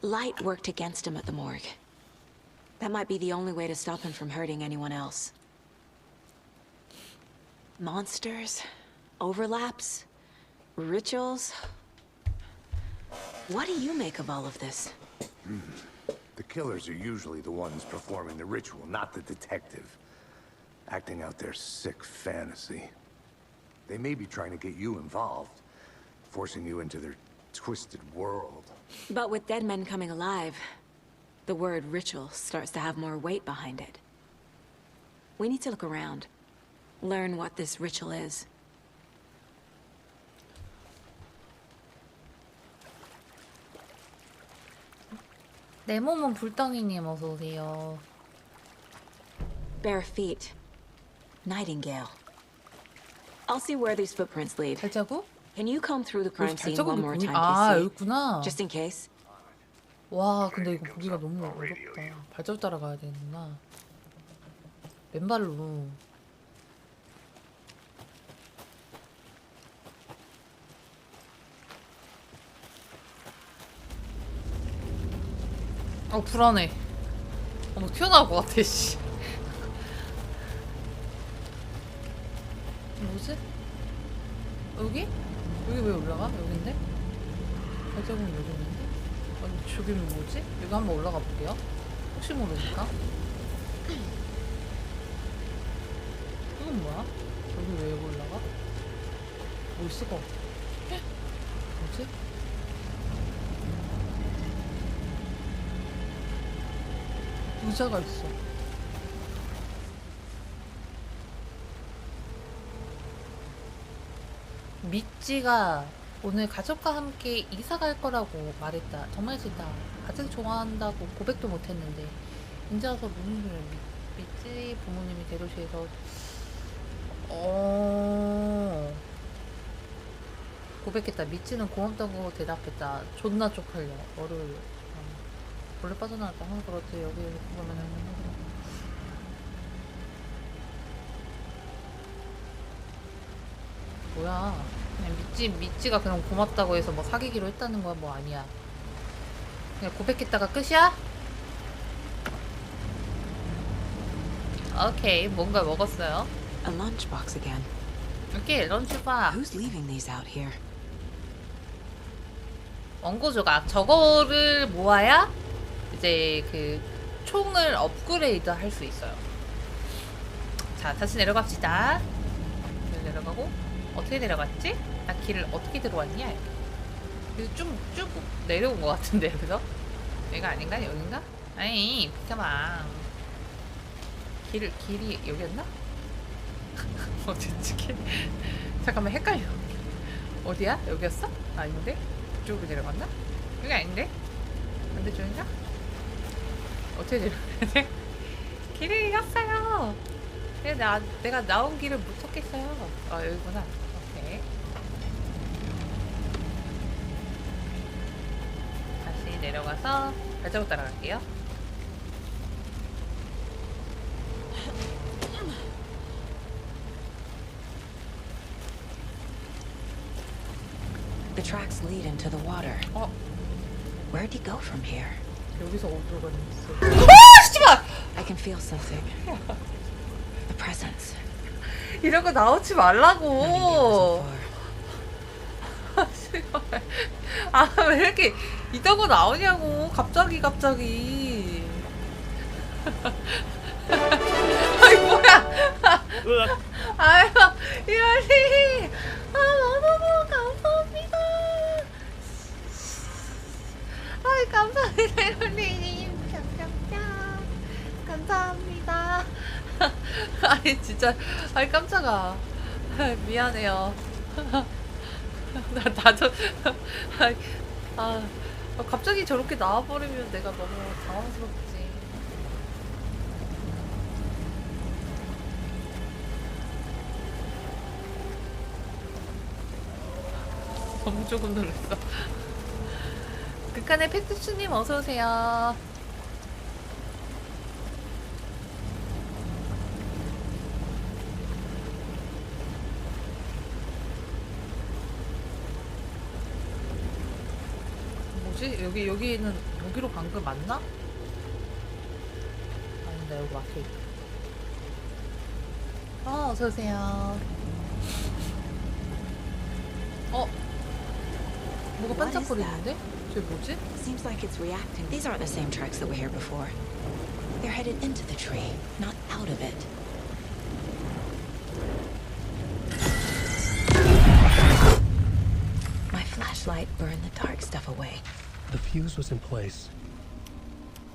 Light worked against him at the morgue. That might be the only way to stop him from hurting anyone else. Monsters, overlaps, rituals. What do you make of all of this? The killers are usually the ones performing the ritual, not the detective. Acting out their sick fantasy. They may be trying to get you involved, forcing you into their twisted world. But with dead men coming alive, the word ritual starts to have more weight behind it. We need to look around. Learn what this ritual is. 내 몸은 불덩이님 어서 오세요. Bare feet. Nightingale. I'll see where these footprints lead. 발자국? Can you comb through the crime scene 발자국이 one more time, 아 Casey? 여기 있구나. Just in case. 와 근데 이거 보기가 너무 어렵다. 발자국 따라가야 되는구나. 맨발로. 불안해. 뭐 튀어나올 것 같아, 씨. 뭐지? 여기? 여기 왜 올라가? 여긴데? 발자국은 여기 있는데? 아니, 저기는 뭐지? 여기 한번 올라가 볼게요. 혹시 모르니까. 이건 뭐야? 여기 왜 여기 올라가? 뭐 있을 것 같아. 뭐지? 의자가 있어. 미찌가 오늘 가족과 함께 이사 갈 거라고 말했다. 정말 싫다. 가족 좋아한다고 고백도 못했는데 이제 와서 무슨 소리야. 미찌 부모님이 대도시에서 고백했다. 미찌는 고맙다고 대답했다. 존나 쪽팔려. 월요일 원래 빠져나왔다. 그렇지. 여기 보면은 뭐야? 그냥 미찌가 그냥 고맙다고 해서 뭐 사귀기로 했다는 거야? 뭐 아니야. 그냥 고백했다가 끝이야? 오케이, 뭔가 먹었어요. A lunchbox again. 오케이, 런치박. Who's leaving these out here? 원고 조각. 저거를 모아야 이제 그 총을 업그레이드 할 수 있어요. 자, 다시 내려갑시다. 내려가고 어떻게 내려갔지? 나 길을 어떻게 들어왔냐? 그래서 쭉 내려온 것 같은데 여기서? 여기가 아닌가? 여긴가? 아니 비켜봐. 길이 여기였나? 어떻게? 잠깐만 헷갈려. 어디야? 여기였어? 아닌데? 이쪽으로 내려갔나? 여기 아닌데? 반대쪽인가? 어떻게 내려가야 돼? 길을 잃었어요. 내가 나온 길을 못 찾겠어요. 아 여기구나. 오케이. 다시 내려가서 발자국 따라갈게요. The tracks lead into the water. Where'd he go from here? 여기서 어디로 갔는지. I can feel something. The presence. 이런 거 나오지 말라고. 아, 왜 이렇게 이딴 거 나오냐고. 갑자기. 아이 뭐야. 아유 이러니. 너무 감사합니다. 아이 감사합니다 이러니. 감사합니다. 아니 진짜 아니 깜짝아. 미안해요. 나도 갑자기 저렇게 나와버리면 내가 너무 당황스럽지. 너무 조금 놀랐어. 극한의 팩트추님 어서오세요. 여기는 여기로 간 거 맞나? 아닌데 여기 막혀있다. 어서오세요. 뭐가 반짝거리는데? 저게 뭐지? Seems like it's reacting. These aren't the same tracks that were here before. They're headed into the tree, not out of it. My flashlight burned the dark stuff away. The fuse was in place.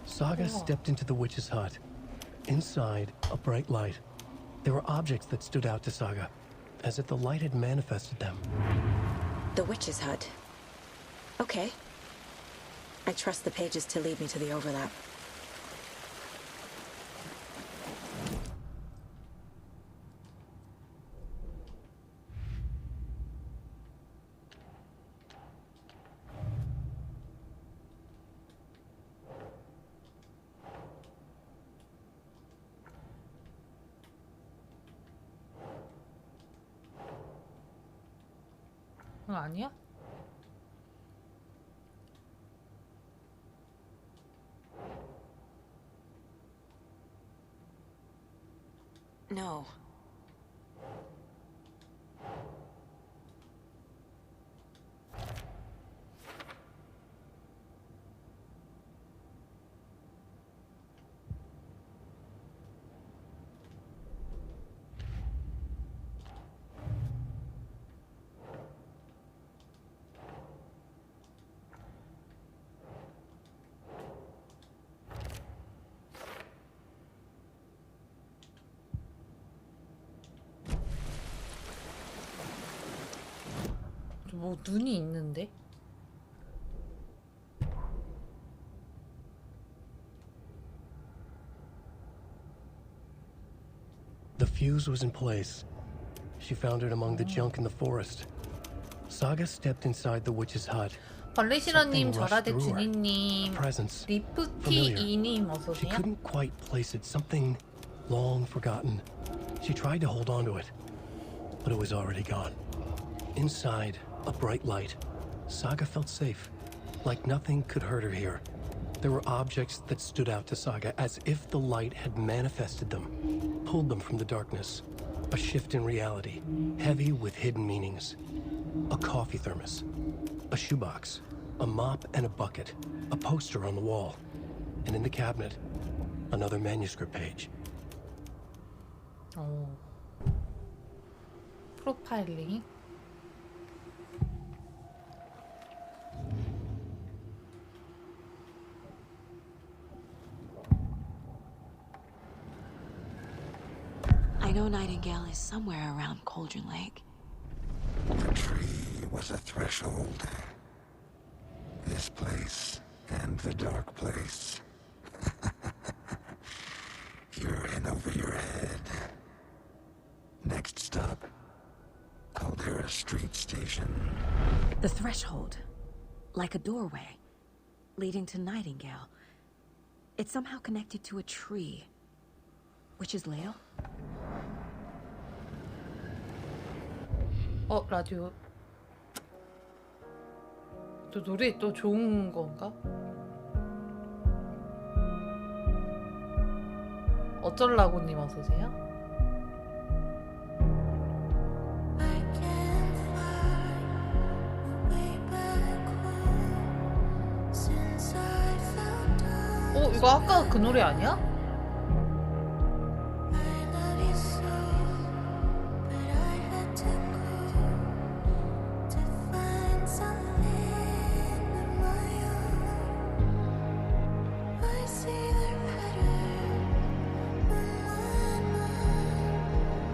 Saga stepped into the witch's hut. Inside, a bright light. There were objects that stood out to Saga, as if the light had manifested them. The witch's hut. Okay. I trust the pages to lead me to the overlap. 아니야? No. 뭐 눈이 있는데? The fuse was in place. She found it among the junk in the forest. Saga stepped inside the witch's hut. 벌레시러님, 절하대 주니님, 리프티2님 어서오세요. She couldn't quite place it. Something long forgotten. She tried to hold on to it, but it was already gone. Inside, a bright light. Saga felt safe, like nothing could hurt her here. There were objects that stood out to Saga as if the light had manifested them, pulled them from the darkness. A shift in reality, heavy with hidden meanings. A coffee thermos, a shoebox, a mop and a bucket, a poster on the wall, and in the cabinet, another manuscript page. 프로파일링. know Nightingale is somewhere around Cauldron Lake. The tree was a threshold. This place and the dark place. You're in over your head. Next stop, Caldera Street Station. The threshold. Like a doorway. Leading to Nightingale. It's somehow connected to a tree. Which is Leo? 라디오. 또 노래 또 좋은 건가? 어쩔라고님 어서오세요. 이거 아까 그 노래 아니야?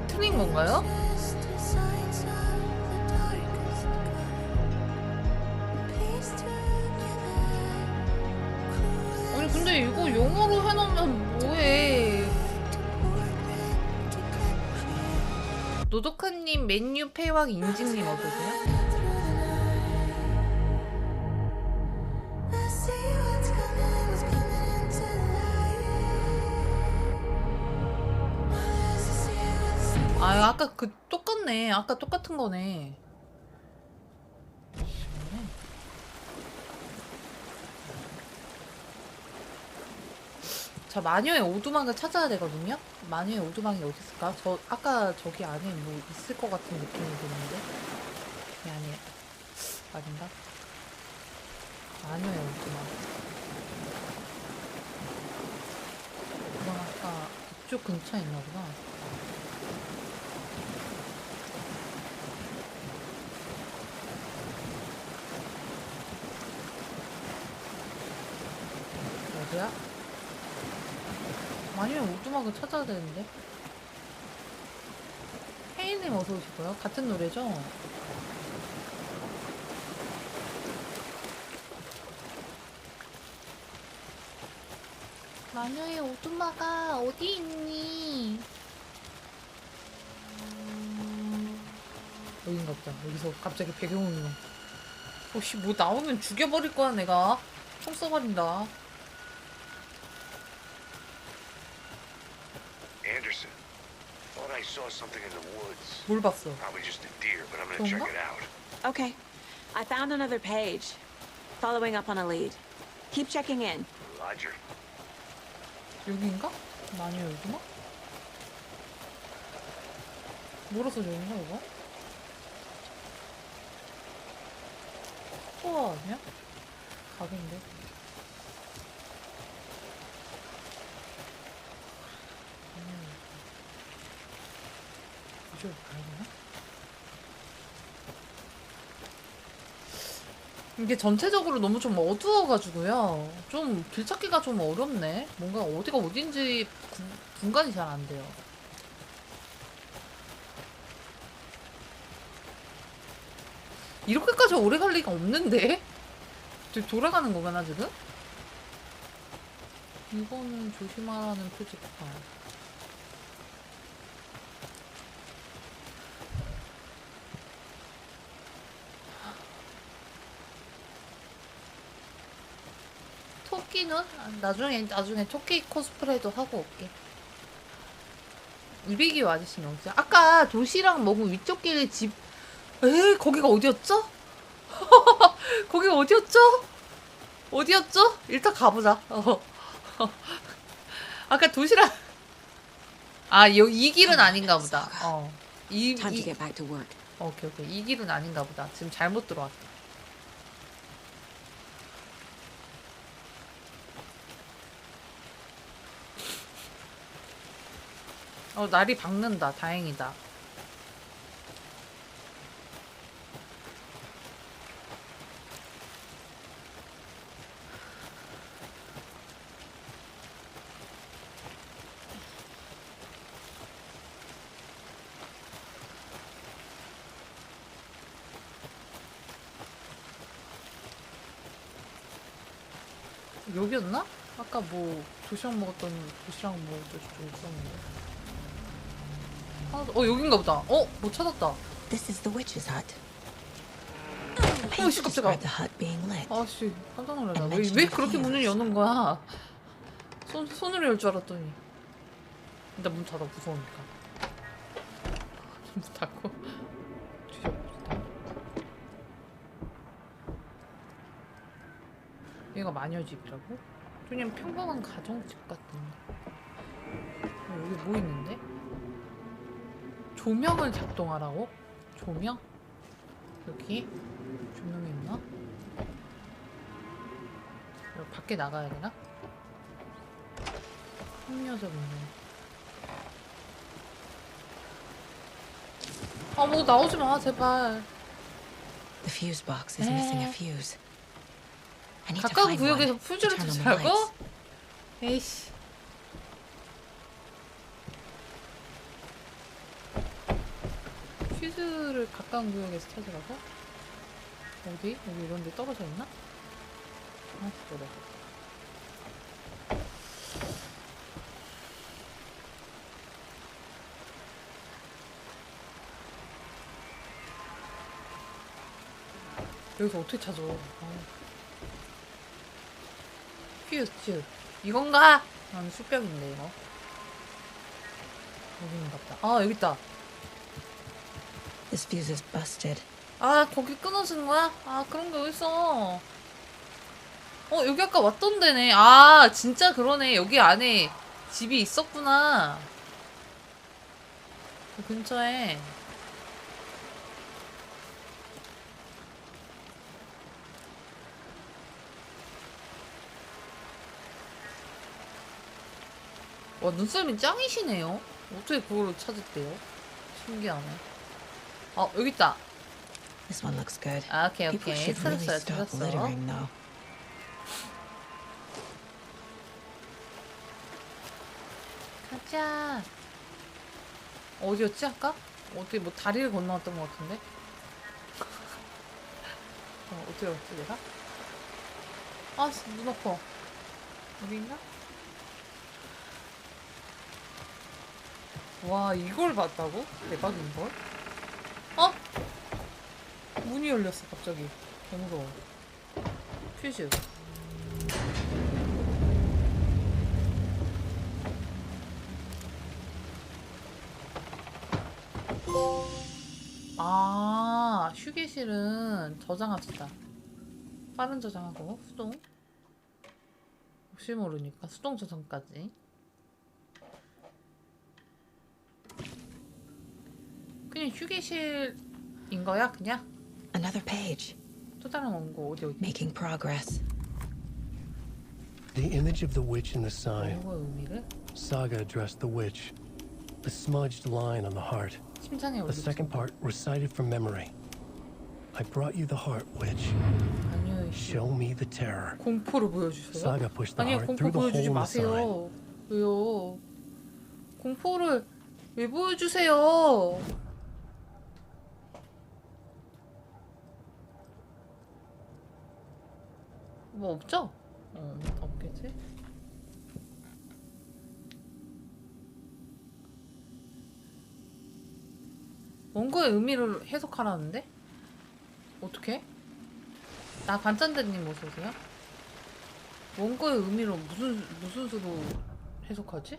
트윈 건가요? 아니 근데 이거 영어로 해놓으면 뭐해. 노도카님, 맨유 패왕 인증님 어서오세요. 아 아까 그 똑같네. 아까 똑같은 거네. 자, 마녀의 오두막을 찾아야 되거든요? 마녀의 오두막이 어디 있을까? 아까 저기 안에 뭐 있을 것 같은 느낌이 드는데? 아니, 아닌가? 마녀의 오두막. 그건 아까 이쪽 근처에 있나 보다. 어디야? 아니면 오두막을 찾아야 되는데. 혜인님 어서 오시고요. 같은 노래죠? 마녀의 오두막아 어디 있니? 여긴가 보다. 여기서 갑자기 배경음이 혹시 뭐 나오면 죽여버릴 거야 내가. 총 써버린다. Anderson, thought I saw something in the woods. 뭘 봤어? Probably just a deer, but I'm gonna check it out. Okay. I found another page. Following up on a lead. Keep checking in. Roger. 여기인가? 마녀 여기나? 뭐라서 여기인가 이거? 스토어 아니야? 가게인데. 이쪽으로 가야 되나? 이게 전체적으로 너무 좀 어두워가지고요. 좀 길찾기가 좀 어렵네. 뭔가 어디가 어딘지 분간이 잘 안 돼요. 이렇게까지 오래 갈 리가 없는데? 돌아가는 거구나 지금? 이거는 조심하라는 표지판. 토끼는? 나중에 토끼 코스프레도 하고 올게. 이비기 아저씨는 어디야? 아까 도시락 먹은 위쪽 길에 집. 에이, 거기가 어디였죠? 거기가 어디였죠? 어디였죠? 일단 가보자. 아까 도시락. 아, 이 길은 아닌가 보다. Time to get back to work. 오케이. 이 길은 아닌가 보다. 지금 잘못 들어왔다. 날이 밝는다. 다행이다. 여기였나? 아까 뭐 도시락 먹었던 도시락 먹었던 좀 있었는데. 여긴가 보다. 뭐 찾았다. This is the witch's hut. 씨, 깜짝아. The hut being lit. 아씨, 깜짝 놀랐다. 왜 그렇게 문을 여는 거야? 손으로 열 줄 알았더니. 일단 문 닫아, 무서우니까. 문 닫고. 뒤져봅시다. 얘가 마녀집이라고? 그냥 평범한 가정집 같은데. 여기 뭐 있는데? 조명을 작동하라고? 조명? 여기? 조명이 있나? 여기 밖에 나가야 되나? 흑녀석 있네. 뭐 나오지 마, 제발. The fuse box is missing a fuse. I need to 가까운 find one. 구역에서 퓨즈를 Turn on the 찾으라고? lights. 에이씨. 퓨즈를 가까운 구역에서 찾으라고? 어디? 여기 이런 데 떨어져 있나? 그래. 여기서 어떻게 찾아? 퓨즈. 이건가? 난 쑥벽인데 이거. 여기인가 보다. 여기 있다. This fuse is busted. 거기 끊어진 거야? 그런 게 어딨어. 여기 아까 왔던 데네. 진짜 그러네. 여기 안에 집이 있었구나. 그 근처에. 와, 눈썰미 짱이시네요. 어떻게 그걸로 찾았대요? 신기하네. 여기 있다. This one looks good. 오케이. People should really stop littering, though. 가자. 어디였지 아까? 어디 뭐 다리를 건너왔던 것 같은데? 어떻게 왔지 내가? 눈 아파. 여기인가? 와, 이걸 봤다고? 대박인걸? 문이 열렸어 갑자기. 개무서워. 퓨즈. 휴게실은 저장합시다. 빠른 저장하고 수동. 혹시 모르니까 수동 저장까지. 그냥 휴게실인 거야 그냥? Another page. 또 다른 원고 어디? Making progress. The image of the witch in the sign. 원고의 의미를? Saga addressed the witch. A smudged line on the heart. 심장에 The second part recited from memory. I brought you the heart, witch. Show me the terror. 공포를 보여주세요? Saga pushed the 아니, heart 공포 through the 보여주지 hole in the sign. 마세요. 왜요? 공포를 왜 보여주세요? 뭐 없죠? 없겠지? 원고의 의미를 해석하라는데? 어떻게? 나 반찬대님 어서오세요? 원고의 의미로 무슨 수로 해석하지?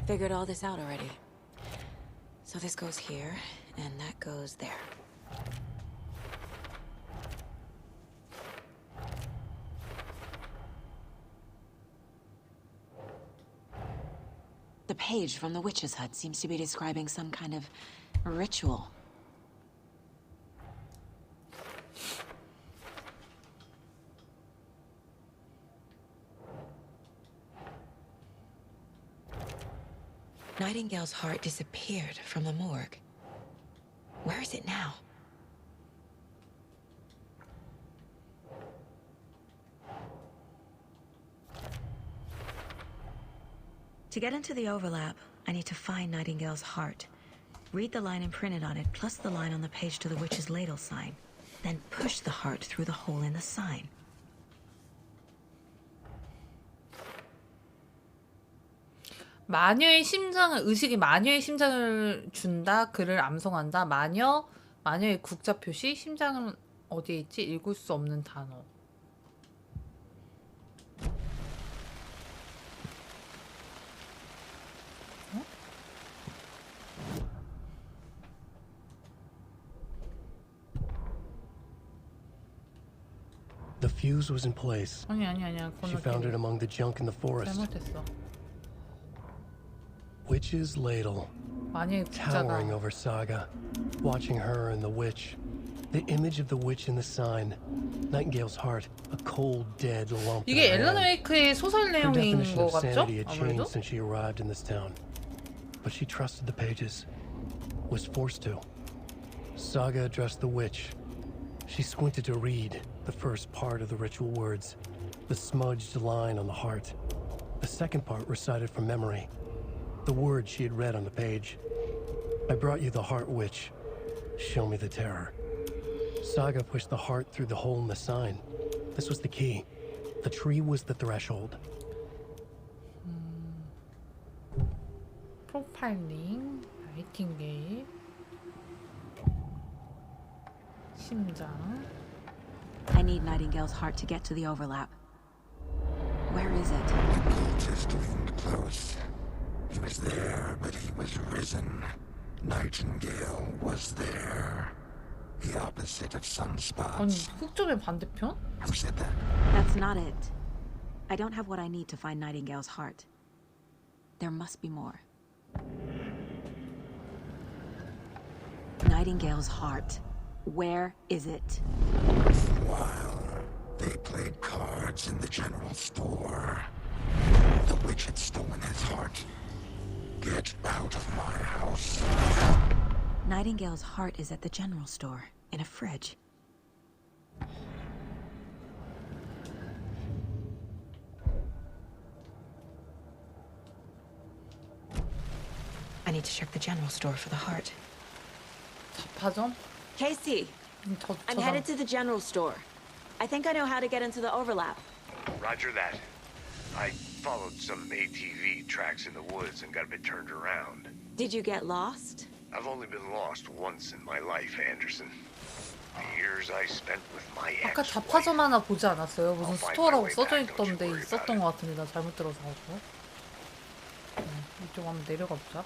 Figured all this out already. So this goes here, and that goes there. The page from the witch's hut seems to be describing some kind of ritual. Nightingale's heart disappeared from the morgue. Where is it now? To get into the overlap, I need to find Nightingale's heart. Read the line imprinted on it, plus the line on the page to the witch's ladle sign. Then push the heart through the hole in the sign. 마녀의 심장을, 의식이 마녀의 심장을 준다. 그를 암송한다. 마녀의 국자 표시. 심장은 어디에 있지? 읽을 수 없는 단어. The fuse was in place. 아니야. She found it among the junk in the forest. 잘못했어. Witch's ladle. 마녀의 Towering 국자가. over Saga, watching her and the witch. The image of the witch in the sign. Nightingale's heart, a cold, dead lump. 이게 앨런 웨이크의 소설 Her 내용인 definition 거 of 같죠? sanity had 아무래도? changed since she arrived in this town. But she trusted the pages. Was forced to. Saga addressed the witch. She squinted to read the first part of the ritual words, the smudged line on the heart. The second part recited from memory, the words she had read on the page. I brought you the heart, witch. Show me the terror. Saga pushed the heart through the hole in the sign. This was the key. The tree was the threshold. 프로파일링, 나이팅게일, 심장. I need Nightingale's heart to get to the overlap. Where is it? The gate is getting close. He was there, but he was risen. Nightingale was there. The opposite of 아니, sunspots. 흑점의 반대편? Who said that? That's not it. I don't have what I need to find Nightingale's heart. There must be more. Nightingale's heart. Where is it? While they played cards in the general store, the witch had stolen his heart. Get out of my house. Nightingale's heart is at the general store, in a fridge. I need to check the general store for the heart. 자파점? Casey, I'm headed to the general store. I think I know how to get into the overlap. Roger that. I followed some ATV tracks in the woods and got a bit turned around. Did you get lost? I've only been lost once in my life, Anderson. The years I spent with my ex. 아까 자파점 하나 보지 않았어요? 무슨 스토어라고 써져 있던데 있었던 것 같은데 나 잘못 들어서 하고. 이쪽 한번 내려가 보자.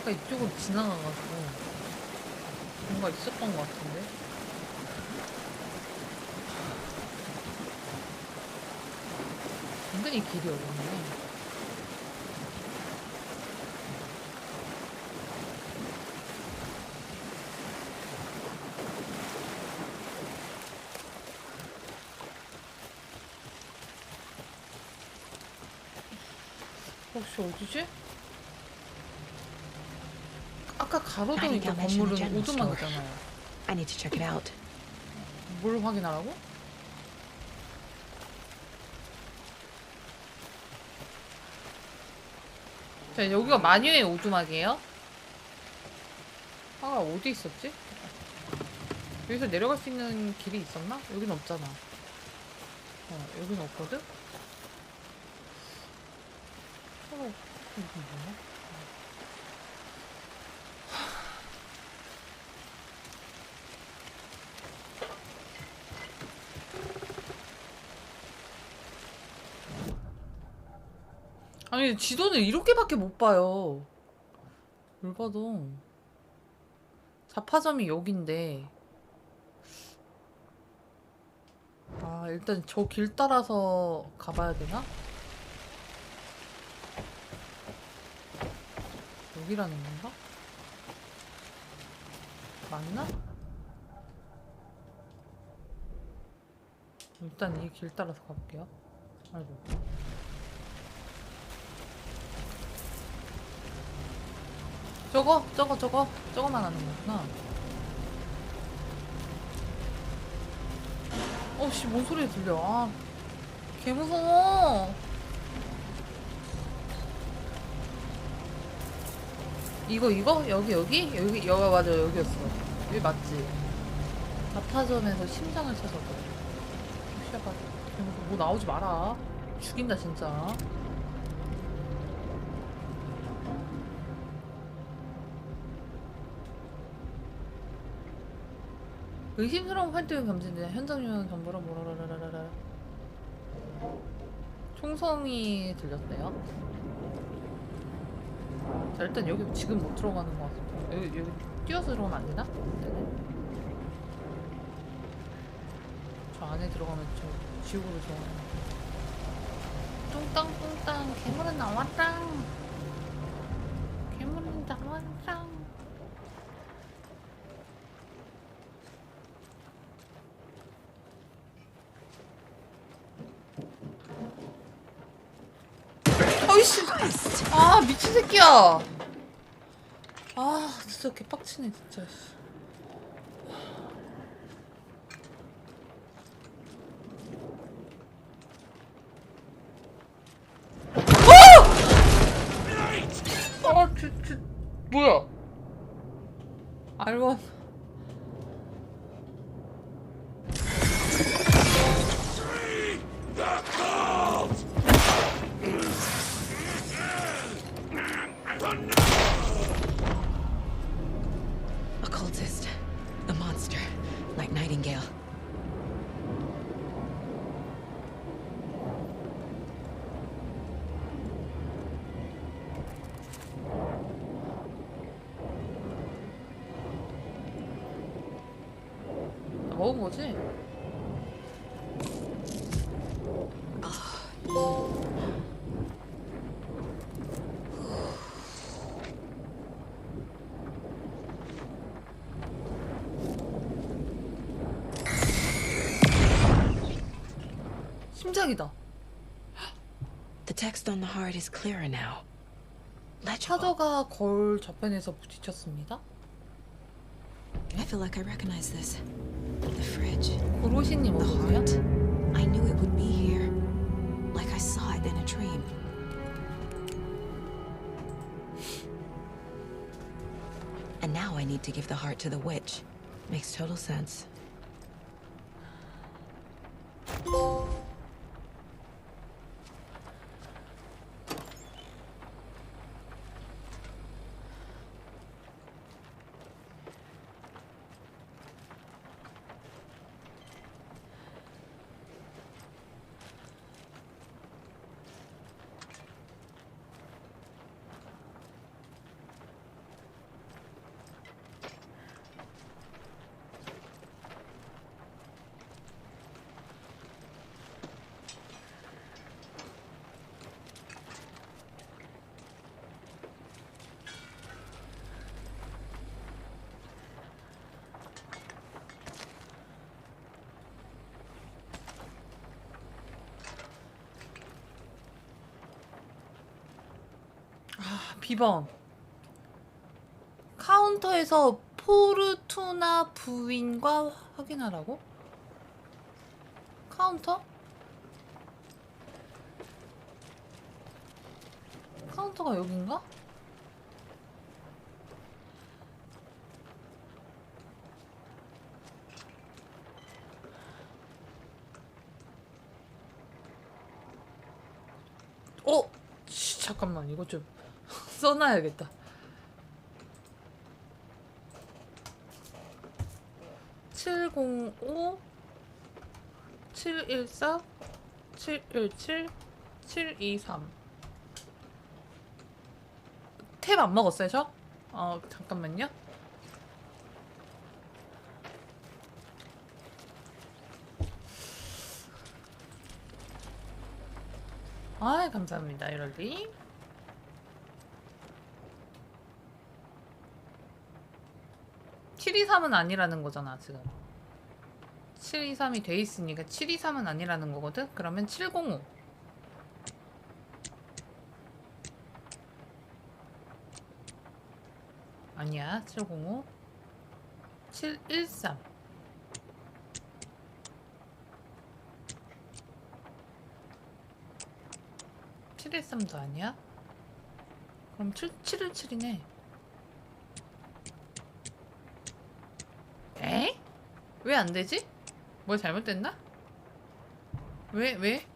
아까 이쪽으로 지나가가지고 뭔가 있었던 것 같은데. 은근히 길이 어렵네. 혹시 어디지? 아까 가로등 있던 건물은 오두막이잖아요. I need to check it out. 뭘 확인하라고? 자, 여기가 마녀의 오두막이에요. 아, 어디 있었지? 여기서 내려갈 수 있는 길이 있었나? 여긴 없잖아. 여긴 없거든? 이게 뭐야? 아니 지도는 이렇게밖에 못 봐요. 열받아. 자파점이 여긴데. 아 일단 저 길 따라서 가봐야 되나? 여기라는 건가? 맞나? 일단 이 길 따라서 가볼게요. 아이고. 저거만 하는 거구나. 어씨, 뭔 소리 들려. 아, 개 무서워. 이거 여기 맞아, 여기였어. 여기 맞지? 마타점에서 심장을 쳐서 그래. 시작하자. 뭐 나오지 마라. 죽인다 진짜. 의심스러운 활동이 감지돼. 현장 유형 정보로 뭐라라라라라. 총성이 들렸대요. 자, 일단 여기 지금 못 들어가는 것 같습니다. 여기 뛰어서 들어가면 안 되나? 네네. 저 안에 들어가면 저 지옥으로 들어가는. 뚱땅뚱땅 괴물은 나왔다. 괴물은 나왔다. 어이씨! 아, 미친 새끼야! 아, 진짜 개빡치네, 진짜. 뭐야? 알원. A cultist. A monster. Like Nightingale. 먹은 거지? 심장이다. The text on the heart is clearer now. 차저가 거울 저편에서 부딪혔습니다. I feel like I recognize this. The fridge. 고로시님 The 어서오세요. heart. I knew it would be here. Like I saw it in a dream. And now I need to give the heart to the witch. Makes total sense. 비번. 카운터에서 포르투나 부인과 확인하라고? 카운터? 카운터가 여긴가? 잠깐만, 이거 좀 써놔야겠다. (705) 714 717 723 탭 안 먹었어요, 저? 잠깐만요. 아, 감사합니다, 이럴리. 723은 아니라는 거잖아, 지금. 723이 돼 있으니까 723은 아니라는 거거든? 그러면 705. 아니야. 705 713 713도 아니야? 그럼 717이네. 에? 왜 안 되지? 뭐 잘못됐나? 왜?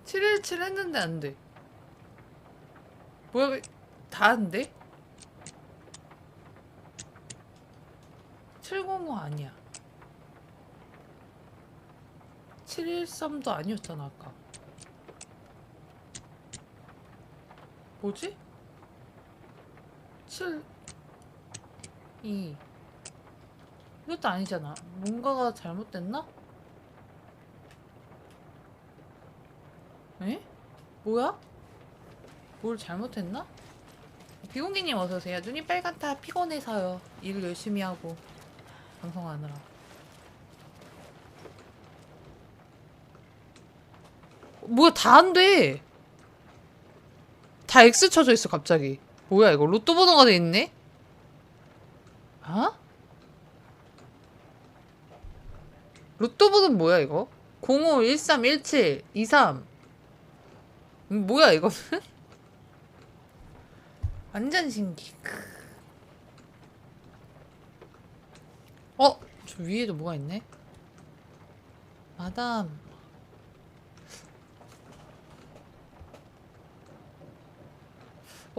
717 했는데 안 돼. 뭐야, 왜 다 안 돼? 705 아니야. 713도 아니었잖아, 아까. 뭐지? 7 2 이것도 아니잖아. 뭔가가 잘못됐나? 에? 뭐야? 뭘 잘못했나? 비공기님 어서오세요. 눈이 빨갛다. 피곤해서요. 일 열심히 하고 방송하느라. 뭐야, 다 안 돼. 다 X 쳐져 있어, 갑자기. 뭐야, 이거 로또 번호가 돼 있네? 어? 로또 번호는 뭐야, 이거? 05 13 17 23 뭐야, 이거는? 완전 신기. 저 위에도 뭐가 있네? 마담.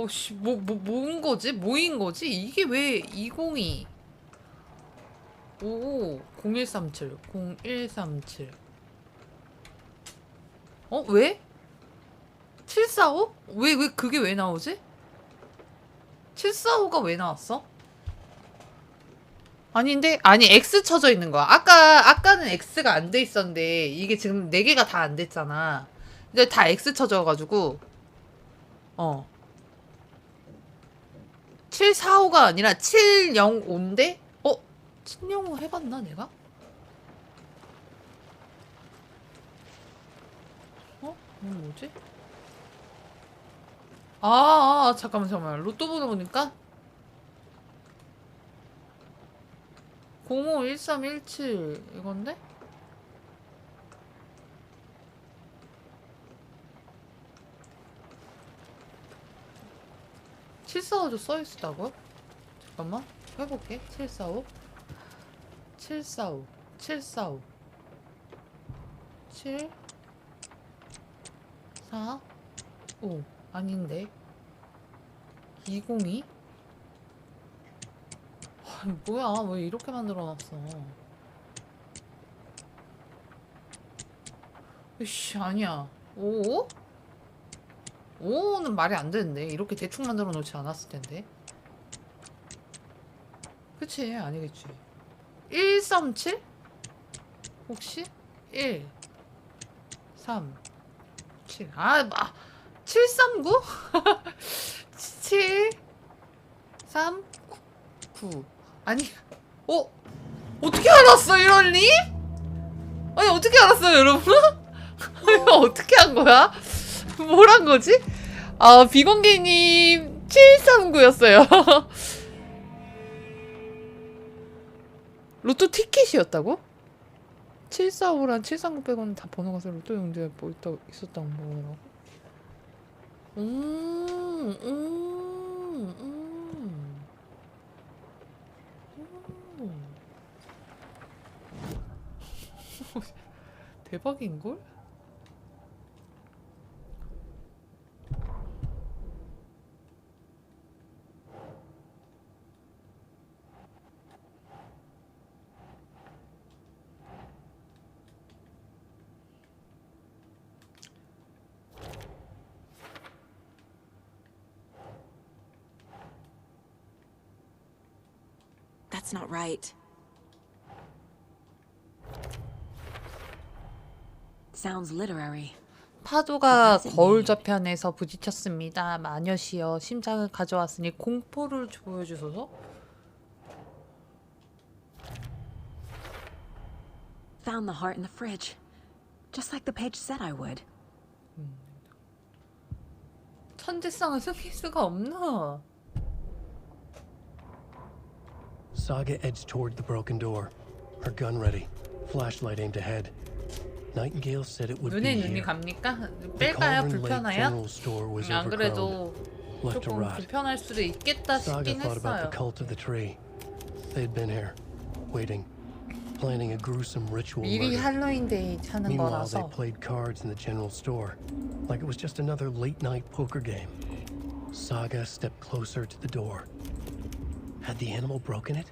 씨, 뭔 거지? 뭐인 거지? 이게 왜 202 55 0137 0137 왜? 745? 왜 그게 왜 나오지? 745가 왜 나왔어? 아닌데? 아니, X 쳐져 있는 거야. 아까는 X가 안 돼 있었는데, 이게 지금 4개가 다 안 됐잖아. 근데 다 X 쳐져가지고, 745가 아니라 705인데? 705 해봤나, 내가? 뭐지? 잠깐만. 로또 번호 보니까 05 13 17 이건데? (745도) 써있다고? 잠깐만 해볼게. 745 745 745 7 4 5 아닌데 202? 뭐야, 왜 이렇게 만들어놨어. 이씨, 아니야. 5? 5는 말이 안 되는데. 이렇게 대충 만들어 놓지 않았을 텐데. 그치? 아니겠지. 137? 혹시? 1 3 7 739? 7 3 9 아니, 어떻게 알았어, 이럴 리? 아니, 어떻게 알았어요, 여러분? 이거 어떻게 한 거야? 뭘 한 거지? 비공개님 739였어요. 로또 티켓이었다고? 745랑 739 빼고는 다 번호가 서 로또 용지에 뭐 있었다는 거라고? 대박인걸? That's not right. Sounds literary. 파도가 거울 저편에서 부딪혔습니다. 마녀시여 심장을 가져왔으니 공포를 보여주소서. Found the heart in the fridge, just like the page said I would. 천재성을 숨길 수가 없나? Saga edged toward the broken door, her gun ready, flashlight aimed ahead. Nightingale said it would be 눈에 눈이 here. 갑니까? The 뺄까요? Cauldron Lake 불편해요? General Store was 안 그래도 overcrowded, left to 조금 rot. 불편할 수도 있겠다 Saga 싶긴 thought about 했어요. the cult of the tree. They'd been here, waiting, planning a gruesome ritual 미리 murder. 할로윈데이 하는 Meanwhile, they 거라서 played cards in the general store, like it was just another late-night poker game. Saga stepped closer to the door. Had the animal broken it?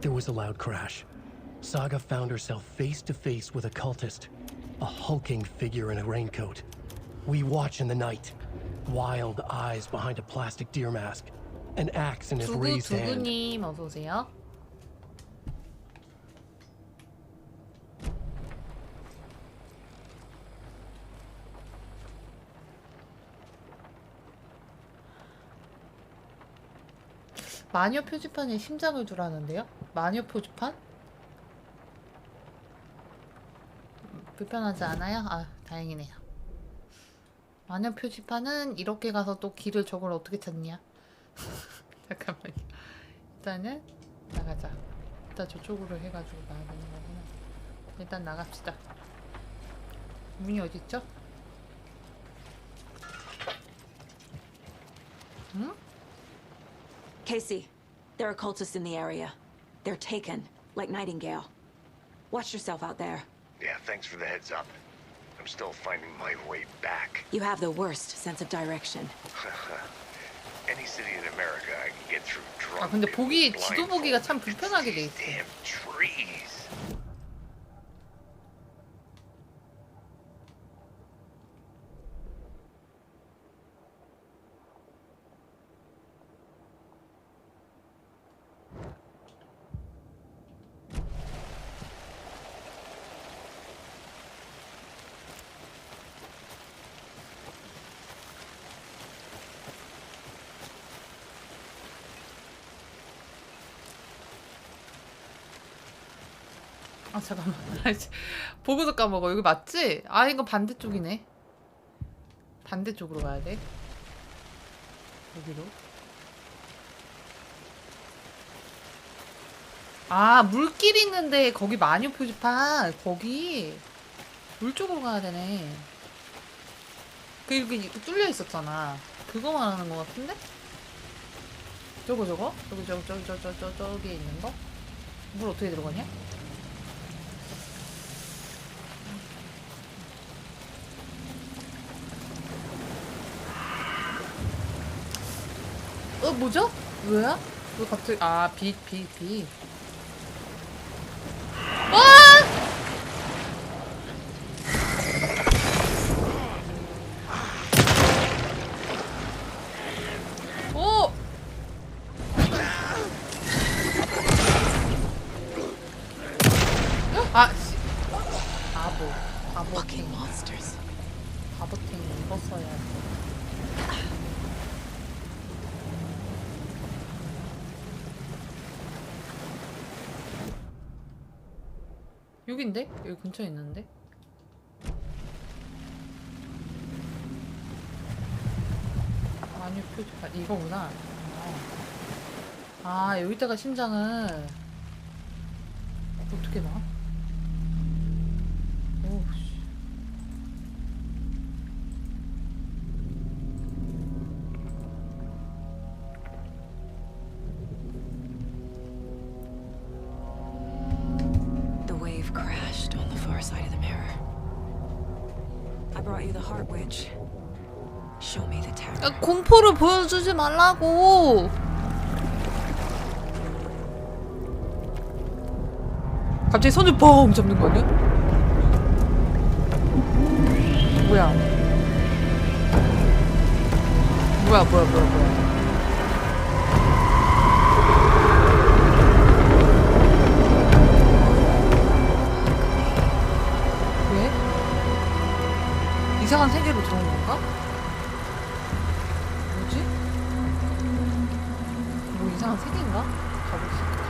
There was a loud crash. Saga found herself face to face with a cultist, a hulking figure in a raincoat. We watch in the night, wild eyes behind a plastic deer mask, an axe in his raised hand. 두구두구님 어서 오세요. 마녀 표지판에 심장을 두라는데요? 마녀 표지판? 불편하지 않아요? 아, 다행이네요. 마녀 표지판은 이렇게 가서 또 길을 저걸 어떻게 찾냐? 잠깐만요. 일단은 나가자. 일단 저쪽으로 해가지고 가야 되는 거구나. 일단 나갑시다. 문이 어딨죠? 응? Casey, there are cultists in the area. They're taken, like Nightingale. Watch yourself out there. Yeah, thanks for the heads up. I'm still finding my way back. You have the worst sense of direction. Any city in America I can get through drunk. 아 근데 보기 지도 보기가 참 불편하게 돼 있어. Damn trees. 아 잠깐만. 보고서 까먹어. 여기 맞지? 아 이거 반대쪽이네. 반대쪽으로 가야 돼. 여기로. 아 물길 있는데 거기 마녀 표지판 거기 물 쪽으로 가야 되네. 그 이렇게 뚫려 있었잖아. 그거 말하는 거 같은데? 저기 저기에 있는 거? 물 어떻게 들어가냐? 뭐죠? 왜야? 왜 갑자기 빛 오! 바보탱 monsters. 바보탱 입었어야 돼. 여긴데? 여기 근처에 있는데? 마녀 표지판 이거구나. 아 여기다가 심장을 어떻게 놔? 오씨. The wave crashed on the far side of the mirror. I brought you the heart witch. Show me the terror. 야, 공포를 보여주지 말라고. 갑자기 손을 뻥 잡는 거 아니야? 뭐야? 뭐야? 왜? 이상한 세계로 들어온 건가? 뭐지? 뭐 이상한 세계인가? 가보겠습니다.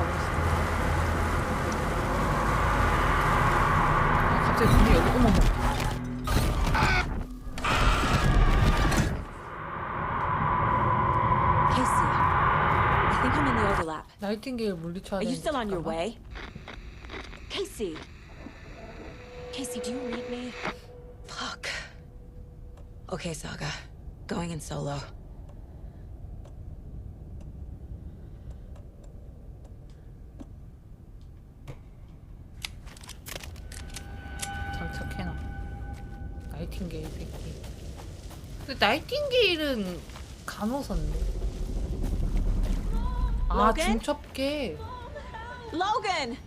갑자기 문이 열려. 어머머. Casey, I think I'm in the overlap. 날 나이팅게일 물리쳐야 Are you 되는데 still on your 잠깐만. way? Casey. Casey, do you read me? Fuck. Okay, Saga. Going in solo. 장착해놔. 나이팅게일 새끼. 근데 나이팅게일은 간호사인데. 아, Logan? 중첩계. Logan!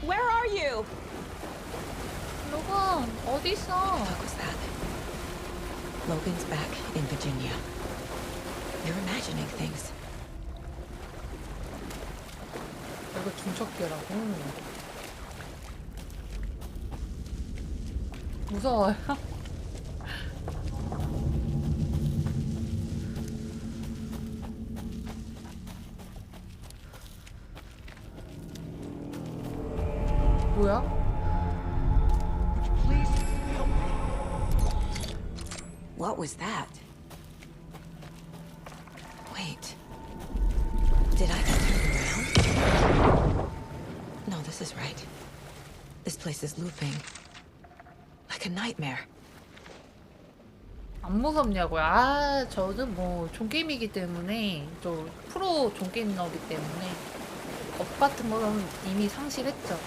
Where are you? 로건, 어디 있어? What was that? Logan's back in Virginia. You're imagining things. 이거 중첩계라고. 무서워요? 뭐야? What was that? Wait. Did I get turned around? No, this is right. This place is looping. Like a nightmare. 안 무섭냐고요? 아, 저는 뭐 종게임이기 때문에 저 프로 종게임러기 때문에 업 같은 거는 이미 상실했죠.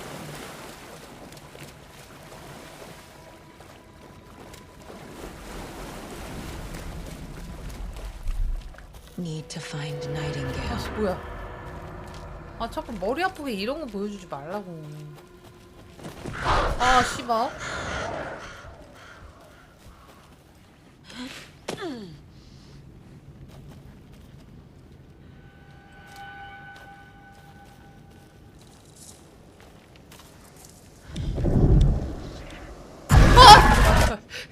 Need to find Nightingale. 아, 뭐야? 아, 자꾸 머리 아프게 이런 거 보여주지 말라고. 아, 씨발.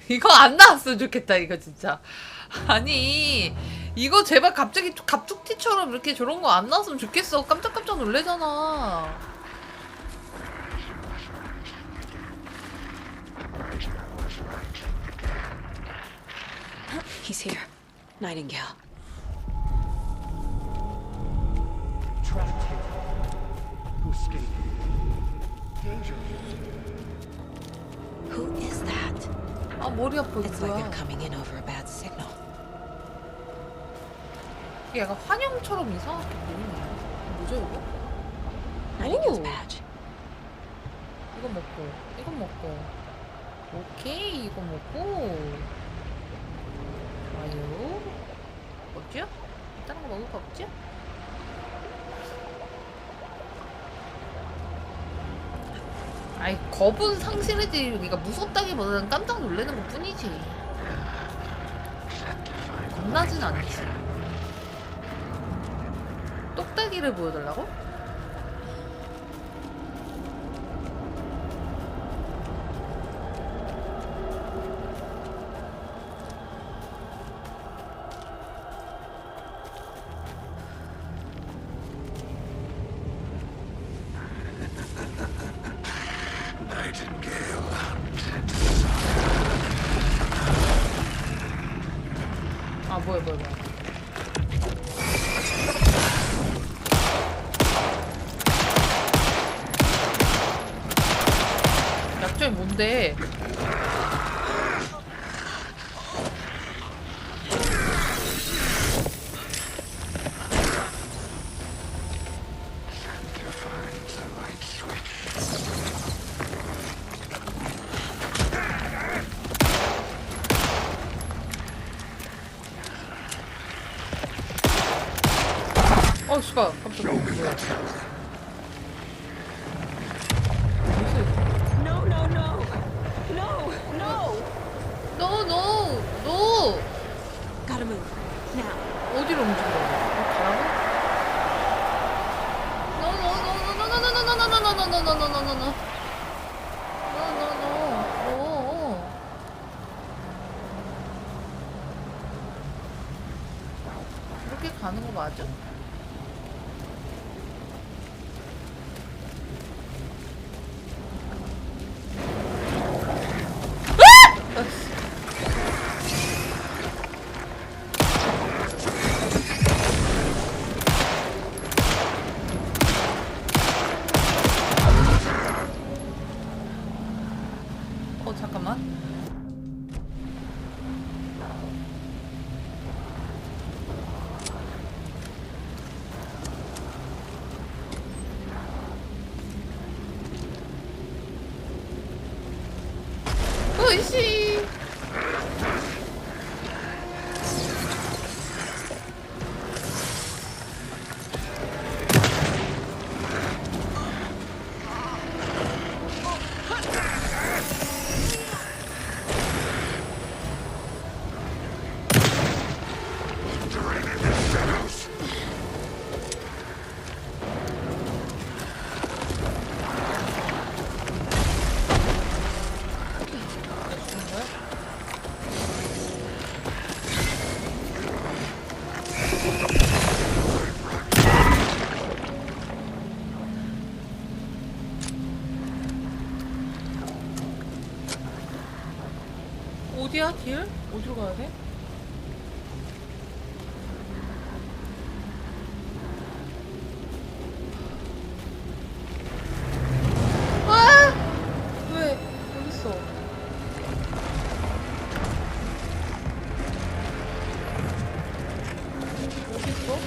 이거 안 나왔으면 좋겠다, 이거 진짜. 아니, 이거 제발 갑자기 갑툭튀처럼 이렇게 저런 거 안 나왔으면 좋겠어. 깜짝깜짝 놀래잖아. He's here. Nightingale. Trapped here. To escape. Danger. Who is that? 아, 머리 아파. It's like 뭐야? they're coming in over a bad signal. 이게 약간 환영처럼 이상하게 보이네요. 뭐죠, 이거? Nightingale's 오! badge. 이거 먹고, 이거 먹고. 오케이, 이거 먹고. 좋아요. 없죠? 다른 거 먹을 거 없죠? 아이, 겁은 상실해지. 그러니까 무섭다기보다는 깜짝 놀라는 것 뿐이지. 겁나진 않지. 똑딱이를 보여달라고? 아, 뭐야. 약점이 뭔데? 어, 씨발, 깜짝이야. 뭐야. No, no, no. No, no. No. Gotta move. Now. 어디로 움직이라고? 가라고? No. 이렇게 가는 거 맞아? 어디야 길? 어디로 가야 돼? 아! 왜? 어딨어? 어딨어?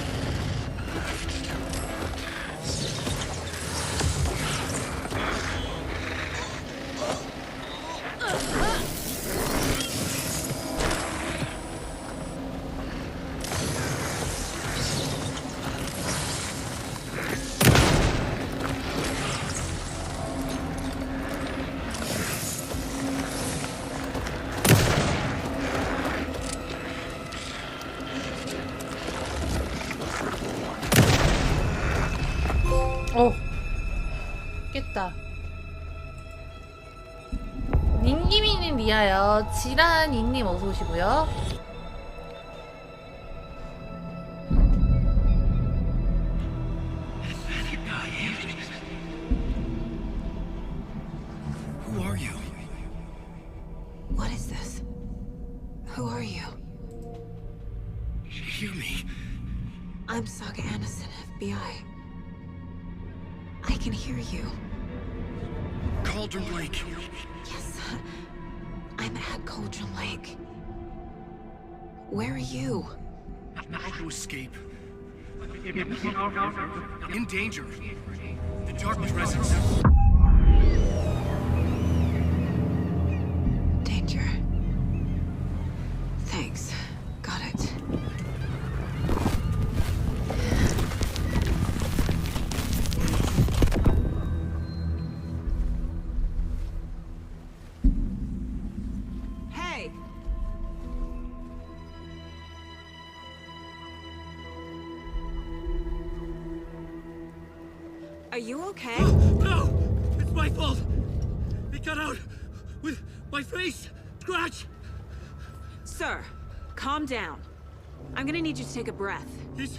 깼다. 닌님이는 리하여 지란 닌님 어서 오시고요. Who are you? What is this? Who are you? Hear me. I'm Saga Anderson, FBI. I can hear you. Cauldron Lake. Yes, I'm at Cauldron Lake. Where are you? How to escape. In danger. The dark presence. Danger. Thanks. Got it. Hey! Are you okay? No! It's my fault! It got out with my face scratch! Sir, calm down. I'm gonna need you to take a breath. He's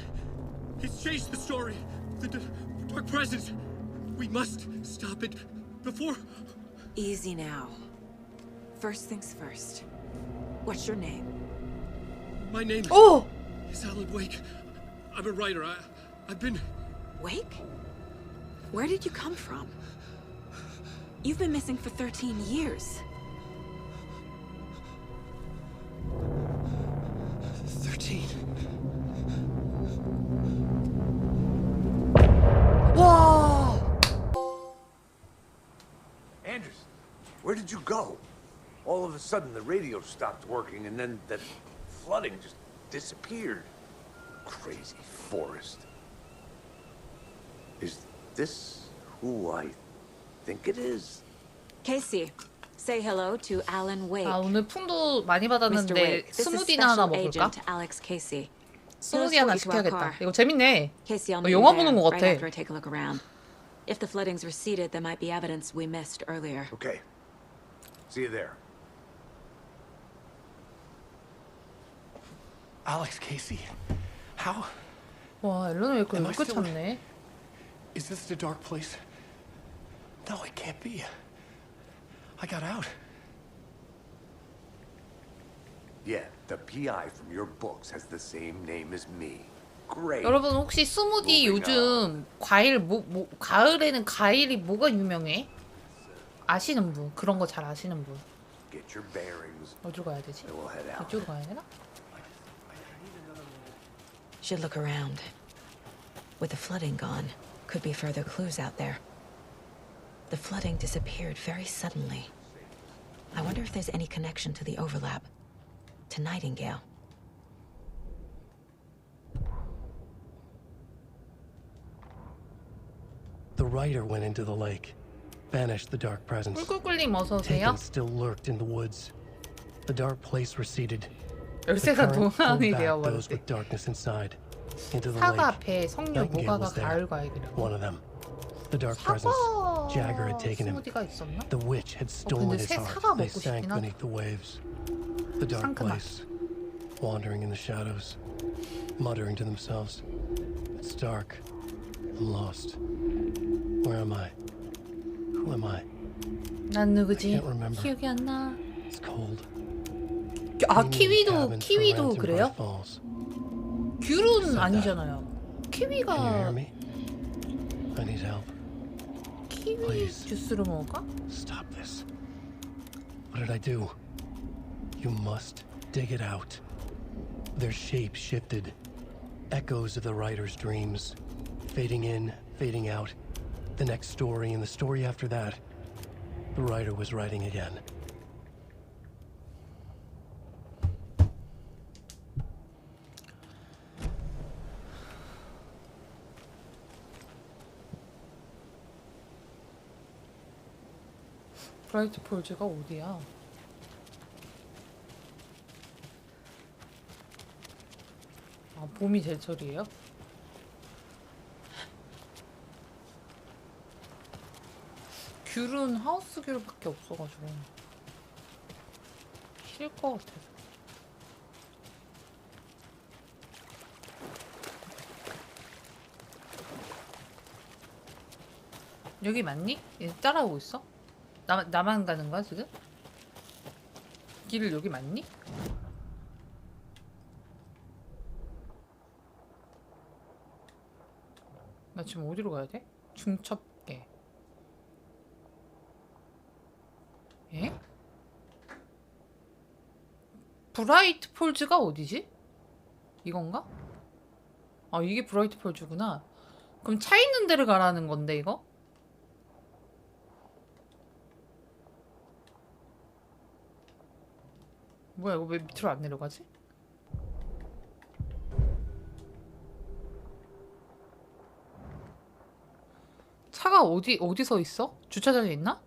changed the story. The dark presence. We must stop it before... Easy now. First things first. What's your name? My name Oh! is Alan Wake. I'm a writer. I've been... Wake? Where did you come from? You've been missing for 13 years. 13. 와! Anderson, where did you go? All of a sudden, the radio stopped working, and then that flooding just disappeared. Crazy forest. Is this who I think it is? Casey, say hello to Alan Wake. 아 오늘 풍도 많이 Mr. 받았는데 Wake, this is 스무디나 하나 Special 먹을까? Agent Alex Casey. 스무디 하나 시켜야겠다. 이거 재밌네. Casey, I'll 어, meet you 영화 there 보는 것 right 같아. after I take a look around. If the flooding's receded, there might be evidence we missed earlier. Okay. See you there. Alex Casey? How? 와 앨런 웨이크 Am I 여기 still- 참네. Is this the dark place? No, it can't be. I got out. Yeah, the PI from your books has the same name as me. Great. 여러분 혹시 스무디 요즘 과일 가을에는 과일이 뭐가 유명해? 아시는 분 그런 거 잘 아시는 분 Get your bearings. 어디로 가야 되지? And we'll head out. 이쪽으로 가야 되나? Should look around. With the flooding gone, could be further clues out there. The flooding disappeared very suddenly. I wonder if there's any connection to the overlap. To Nightingale. The writer went into the lake, banished the dark presence. 꿀꿀꿀님 어서 오세요. Taken still lurked in the woods. The dark place receded. The 열쇠가 current pulled 동안이 back those 되어버렸대. with darkness inside into the 사과 lake. 앞에 성녀 Nightingale 모가가 was there. 가을 과일이라고. One of them. The dark presence. Jagger had taken him. 스무디가 있었나? The witch had 근데 stolen his 새 heart. 사과 They 먹고 sank 싶긴 하다. beneath the waves. The dark 상큼하. place, wandering in the shadows, muttering to themselves. It's dark. I'm lost. Where am I? Who am I? 난 누구지? I can't remember. 기억이 안 나. It's cold. 아 키위도 그래요? 귤은 아니잖아요. 키위가 키위 주스로 먹을까? Stop this. What did I do? You must dig it out. Their shape shifted. Echoes of the writer's dreams. Fading in, fading out. The next story and the story after that. The writer was writing again. 브라이트 폴즈가 어디야? 아, 봄이 제철이에요? 귤은 하우스 귤밖에 없어가지고 싫을 것 같아서. 여기 맞니? 얘 따라오고 있어? 나만 가는 거야 지금? 길을 여기 맞니? 나 지금 어디로 가야 돼? 중첩계. 에? 브라이트 폴즈가 어디지? 이건가? 아 이게 브라이트 폴즈구나. 그럼 차 있는 데를 가라는 건데 이거? 뭐야 이거 왜 밑으로 안 내려가지? 차가 어디서 있어? 주차장에 있나?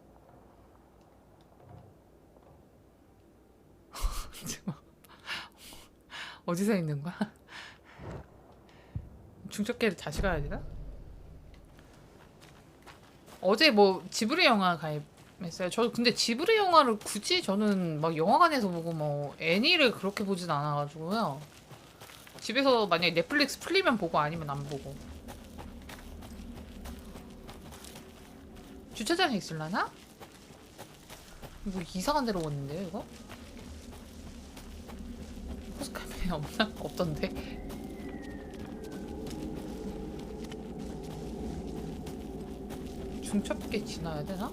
어디서 있는 거야? 중첩계를 다시 가야 되나? 어제 뭐 지브리 영화 가입했어요. 저 근데 지브리 영화를 굳이 저는 막 영화관에서 보고 뭐 애니를 그렇게 보진 않아가지고요. 집에서 만약에 넷플릭스 풀리면 보고 아니면 안 보고. 주차장에 있을라나? 뭐 이상한 데로 왔는데요 이거? 포스카페 없나? 없던데. 중첩계 지나야 되나?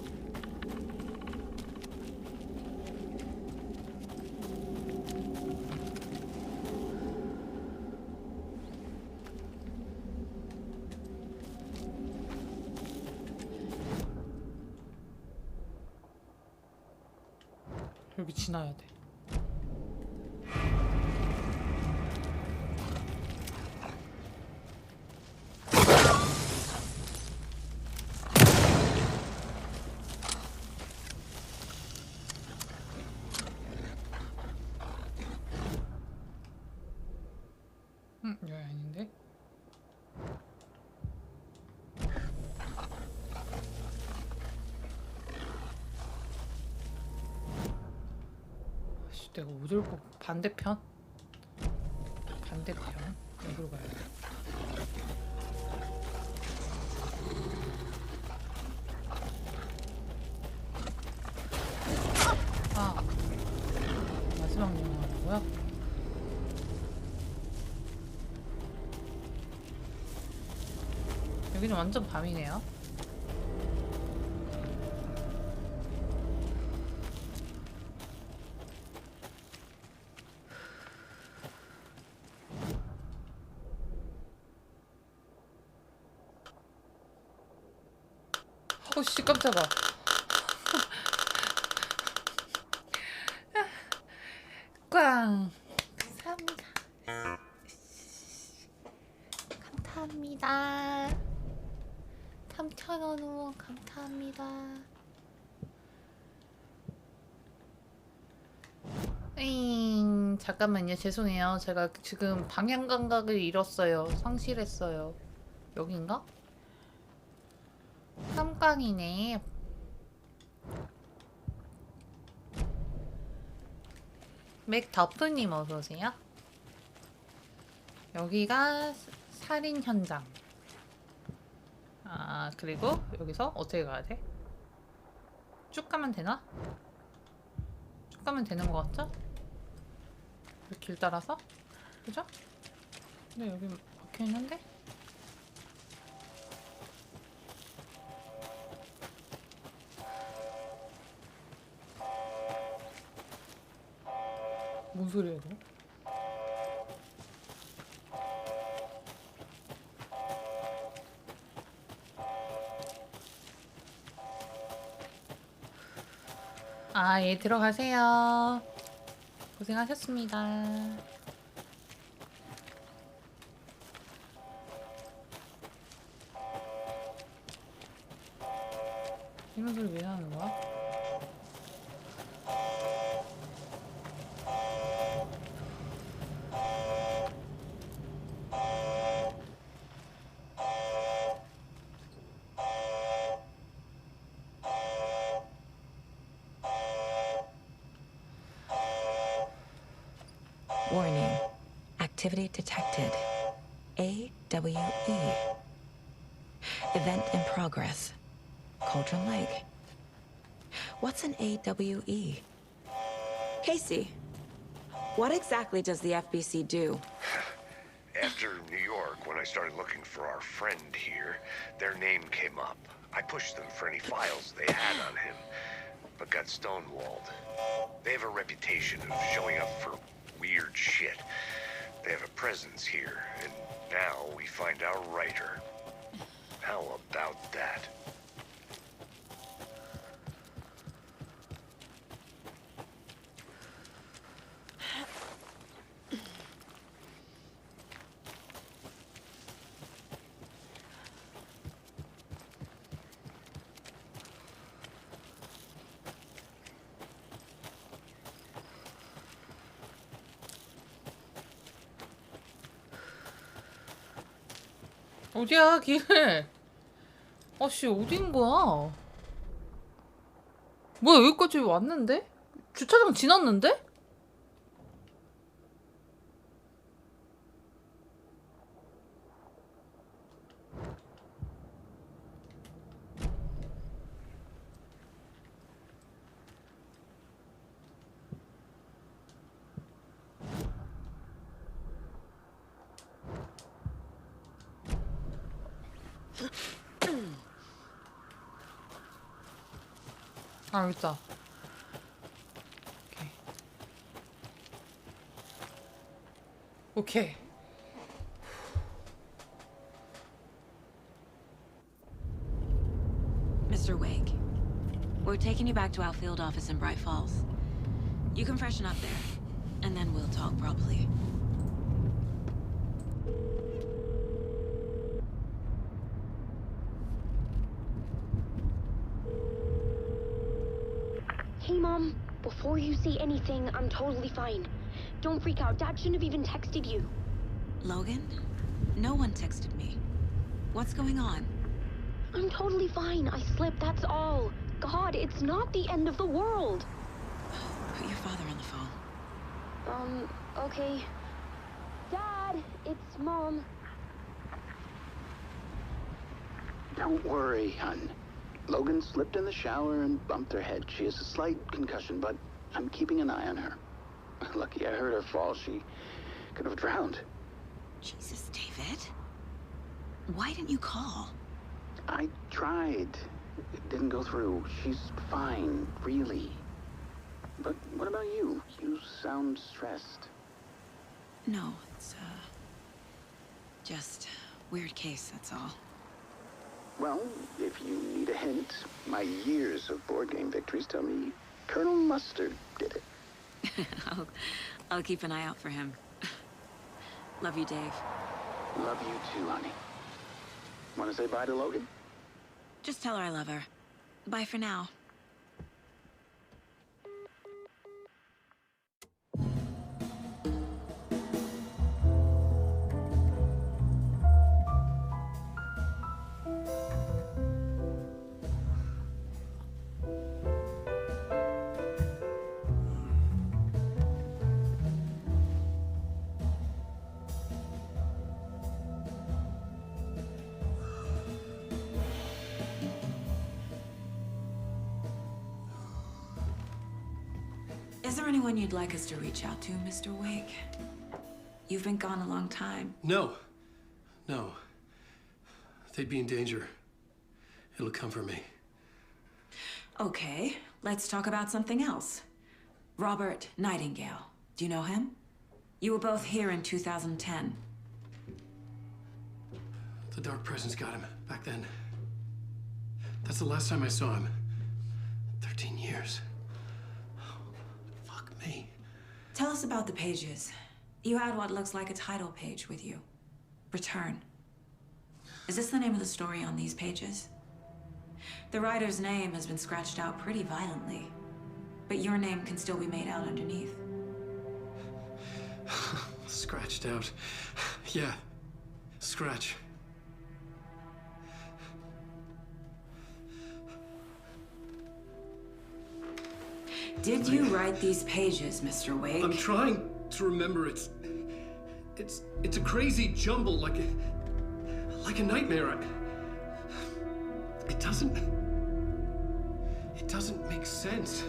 여기 지나야 돼. 여기 아닌데? 아씨, 내가 어딜 보고 반대편? 반대편? 여기로 가야 돼. 아, 마지막 영화라고요? 여기는 완전 밤이네요. 어씨 깜짝아. 꽝. 감사합니다. 감사합니다. 3,000원 후원 감사합니다. 잠깐만요. 죄송해요. 제가 지금 방향 감각을 잃었어요. 상실했어요. 여긴가? 삼강이네. 맥더프님 어서오세요. 여기가 살인 현장. 아 그리고 여기서 어떻게 가야 돼? 쭉 가면 되나? 쭉 가면 되는 것 같죠? 길 따라서? 그죠? 근데 여기 막혀있는데? 뭔 소리야 이거? 아, 예, 들어가세요. 고생하셨습니다. 이런 소리 왜 나는 거야? Warning. Activity detected. AWE. Event in progress. Cauldron Lake. What's an AWE? Casey, what exactly does the FBC do? After New York, when I started looking for our friend here, their name came up. I pushed them for any files they had on him, but got stonewalled. They have a reputation of showing up for weird shit. They have a presence here, and now we find our writer. How about that? 어디야 길? 아씨 어딘 거야? 뭐야 여기까지 왔는데? 주차장 지났는데? 아 여기 있다. 오케이. Mr. Wake, we're taking you back to our field office in Bright Falls. You can freshen up there, and then we'll talk properly. Hey, Mom. Before you say anything, I'm totally fine. Don't freak out. Dad shouldn't have even texted you. Logan? No one texted me. What's going on? I'm totally fine. I slipped, that's all. God, it's not the end of the world. Put your father on the phone. Okay. Dad, it's Mom. Don't worry, hon. Logan slipped in the shower and bumped her head. She has a slight concussion, but I'm keeping an eye on her. Lucky I heard her fall. She could have drowned. Jesus, David. Why didn't you call? I tried. It didn't go through. She's fine, really. But what about you? You sound stressed. No, it's, just weird case, that's all. Well, if you need a hint, my years of board game victories tell me Colonel Mustard did it. I'll keep an eye out for him. Love you, Dave. Love you too, honey. Want to say bye to Logan? Just tell her I love her. Bye for now. Is there anyone you'd like us to reach out to, Mr. Wake? You've been gone a long time. No. No. They'd be in danger. It'll come for me. Okay, let's talk about something else. Robert Nightingale. Do you know him? You were both here in 2010. The Dark Presence got him back then. That's the last time I saw him. 13 years. Fuck me. Tell us about the pages. You had what looks like a title page with you. Return. Is this the name of the story on these pages? The writer's name has been scratched out pretty violently, but your name can still be made out underneath. Scratched out. Yeah. Scratch. Did you write these pages, Mr. Wake? I'm trying to remember. It's a crazy jumble, like a nightmare. It doesn't make sense.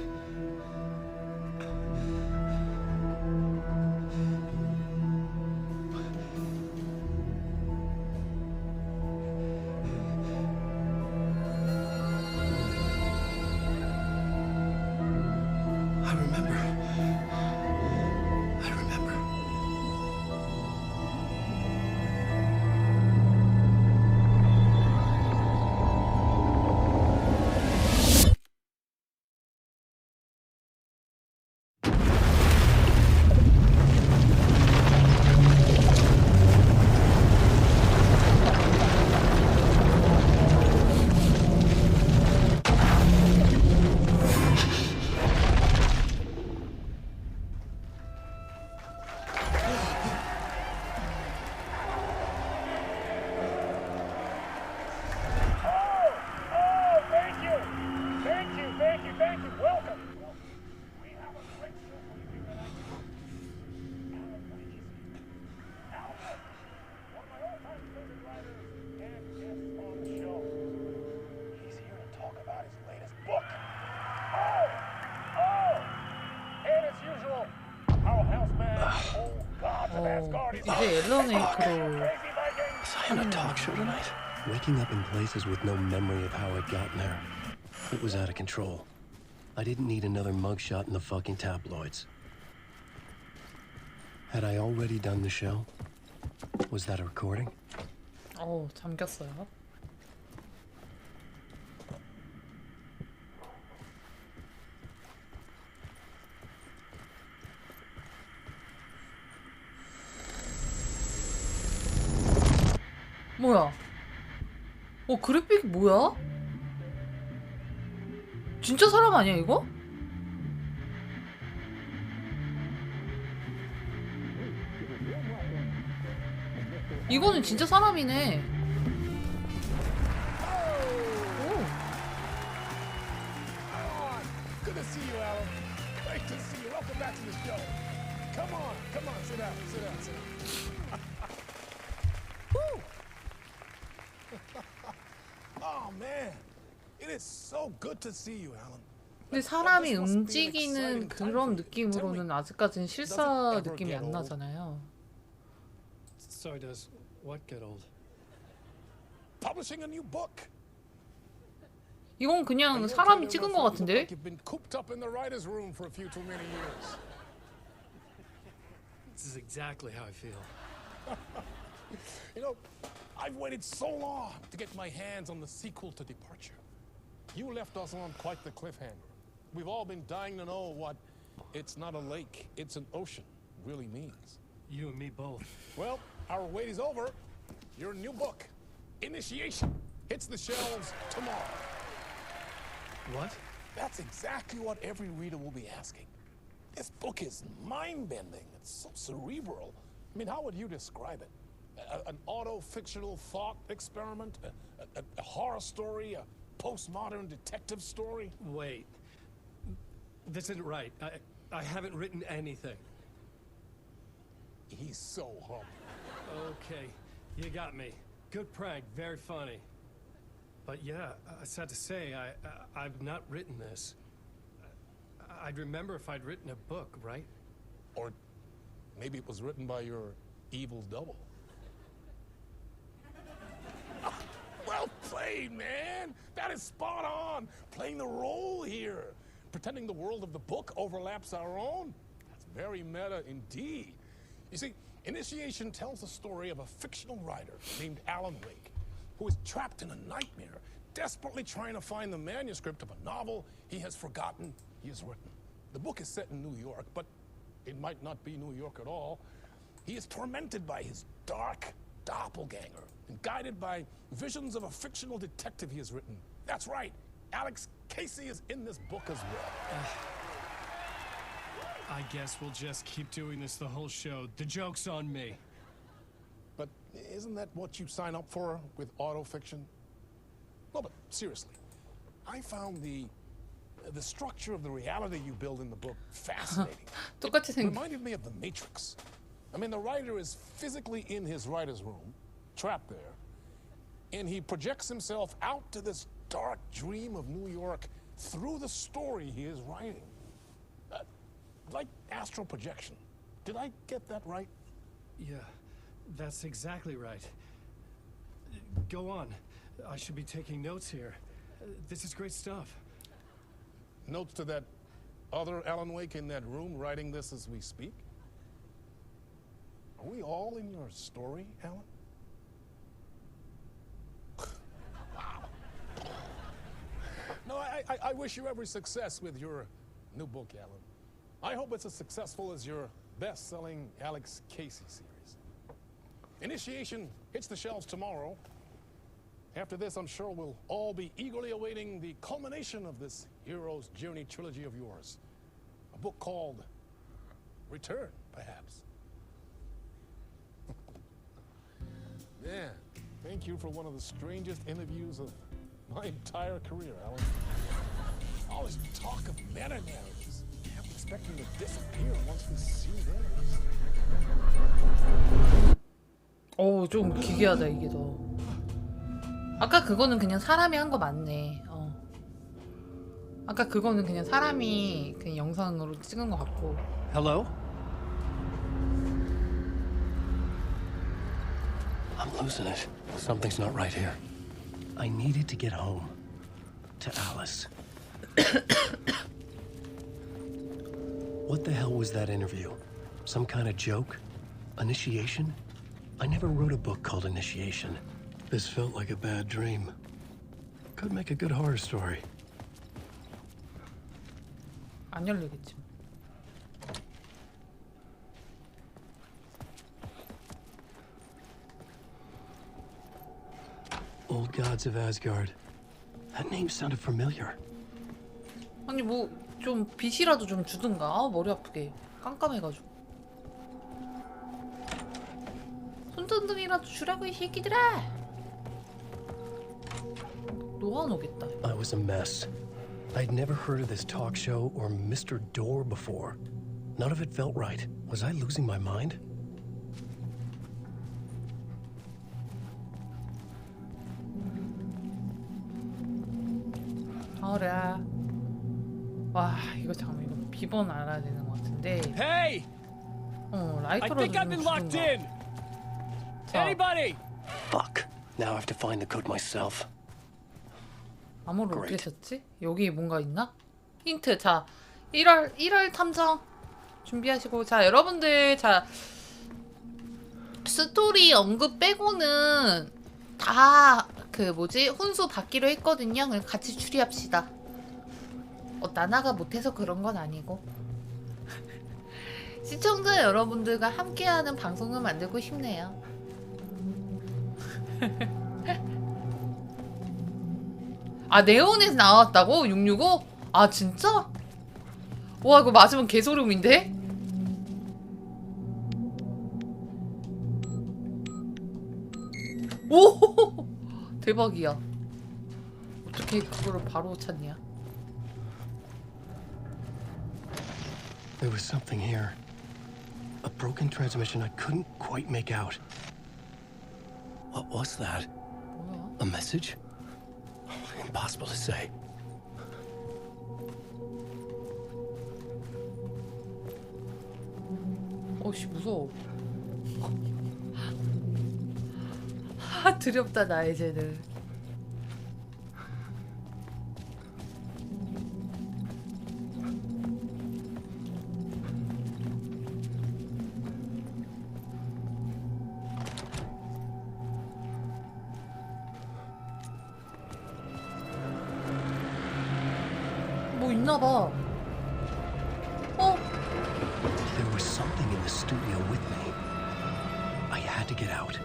이제 엘러네이크로 Was I on a talk show tonight? Waking up in places with no memory of how I'd gotten there. It was out of control. I didn't need another mugshot in the fucking tabloids. Had I already done the show? Was that a recording? 잠겼어요. 뭐야? 그래픽이 뭐야? 진짜 사람 아니야 이거? 이거는 진짜 사람이네. Good to see you, Alan. Great to see you. Welcome back to the show. Come on, sit down, sit down. Woo! Oh man, it is so good to see you, Alan. 근데 사람이 움직이는 그런 느낌으로는 아직까지는 실사 느낌이 안 나잖아요. So does what get old? Publishing a new book. 이건 그냥 사람이 찍은 것 같은데? You've been cooped up in the writer's room for a few too many years. This is exactly how I feel. You know, I've waited so long to get my hands on the sequel to Departure. You left us on quite the cliffhanger. We've all been dying to know what "it's not a lake, it's an ocean" really means. You and me both. Well, our wait is over. Your new book, Initiation, hits the shelves tomorrow. What? That's exactly what every reader will be asking. This book is mind-bending. It's so cerebral. I mean, how would you describe it? An auto-fictional thought experiment? A horror story? A postmodern detective story? Wait. This isn't right. I haven't written anything. He's so humble. Okay, you got me. Good prank, very funny. But yeah, sad to say, I've not written this. I'd remember if I'd written a book, right? Or maybe it was written by your evil double. Well played, man! That is spot on! Playing the role here. Pretending the world of the book overlaps our own. That's very meta indeed. You see, Initiation tells the story of a fictional writer named Alan Wake, who is trapped in a nightmare, desperately trying to find the manuscript of a novel he has forgotten he has written. The book is set in New York, but it might not be New York at all. He is tormented by his dark doppelganger and guided by visions of a fictional detective he has written. That's right, Alex Casey is in this book as well. I guess we'll just keep doing this the whole show. The joke's on me. But isn't that what you sign up for with autofiction? No, but seriously, I found the structure of the reality you build in the book fascinating. 똑같이 It reminded me of The Matrix. I mean, the writer is physically in his writer's room, trapped there, and he projects himself out to this dark dream of New York through the story he is writing. Like astral projection. Did I get that right? Yeah, that's exactly right. Go on. I should be taking notes here. This is great stuff. Notes to that other Alan Wake in that room writing this as we speak? Are we all in your story, Alan? Wow. No, I wish you every success with your new book, Alan. I hope it's as successful as your best-selling Alex Casey series. Initiation hits the shelves tomorrow. After this, I'm sure we'll all be eagerly awaiting the culmination of this hero's journey trilogy of yours. A book called Return, perhaps. Man, thank you for one of the strangest interviews of my entire career, Alan. All this talk of meta-narratives. I'm expecting to disappear once we see this. 좀 기괴하다 이게 더. 아까 그거는 그냥 사람이 한 거 맞네. 아까 그거는 그냥 사람이 그냥 영상으로 찍은 거 같고. Hello? I'm losing it. Something's not right here. I needed to get home. To Alice. What the hell was that interview? Some kind of joke? Initiation? I never wrote a book called Initiation. This felt like a bad dream. Could make a good horror story. 안 열리겠지. Old Gods of Asgard. That name sounded familiar. 아니 뭐 좀 빛이라도 좀 주든가. 머리 아프게 깜깜해가지고. 손전등이라도 주라고 이 새끼들아. 녹아오겠다. I was a mess. I'd never heard of this talk show or Mr. Door before. None of it felt right. Was I losing my mind? 어라. 와 이거 잠깐만 이거 비번 알아야 되는 것 같은데. Hey! I 라이터로 think I've been locked in. Anybody? Fuck. Now I have to find the code myself. 암호를 어떻게 썼지? 여기 뭔가 있나? 힌트. 자, 1월 탐정 준비하시고. 자, 여러분들 자 스토리 언급 빼고는 다 그 뭐지? 혼수 받기로 했거든요. 그냥 같이 추리합시다. 나나가 못해서 그런 건 아니고 시청자 여러분들과 함께하는 방송을 만들고 싶네요. 아 네온에서 나왔다고? 665? 아 진짜? 와 이거 맞으면 개소름인데? 오 대박이야. 어떻게 그거를 바로 찾냐? There was something here. A broken transmission I couldn't quite make out. What was that? A message? Impossible to say. 어씨 무서워. 하 두렵다 나의 쟤는. 뭐 있나봐. 어? There was something in the studio with me. I had to get out.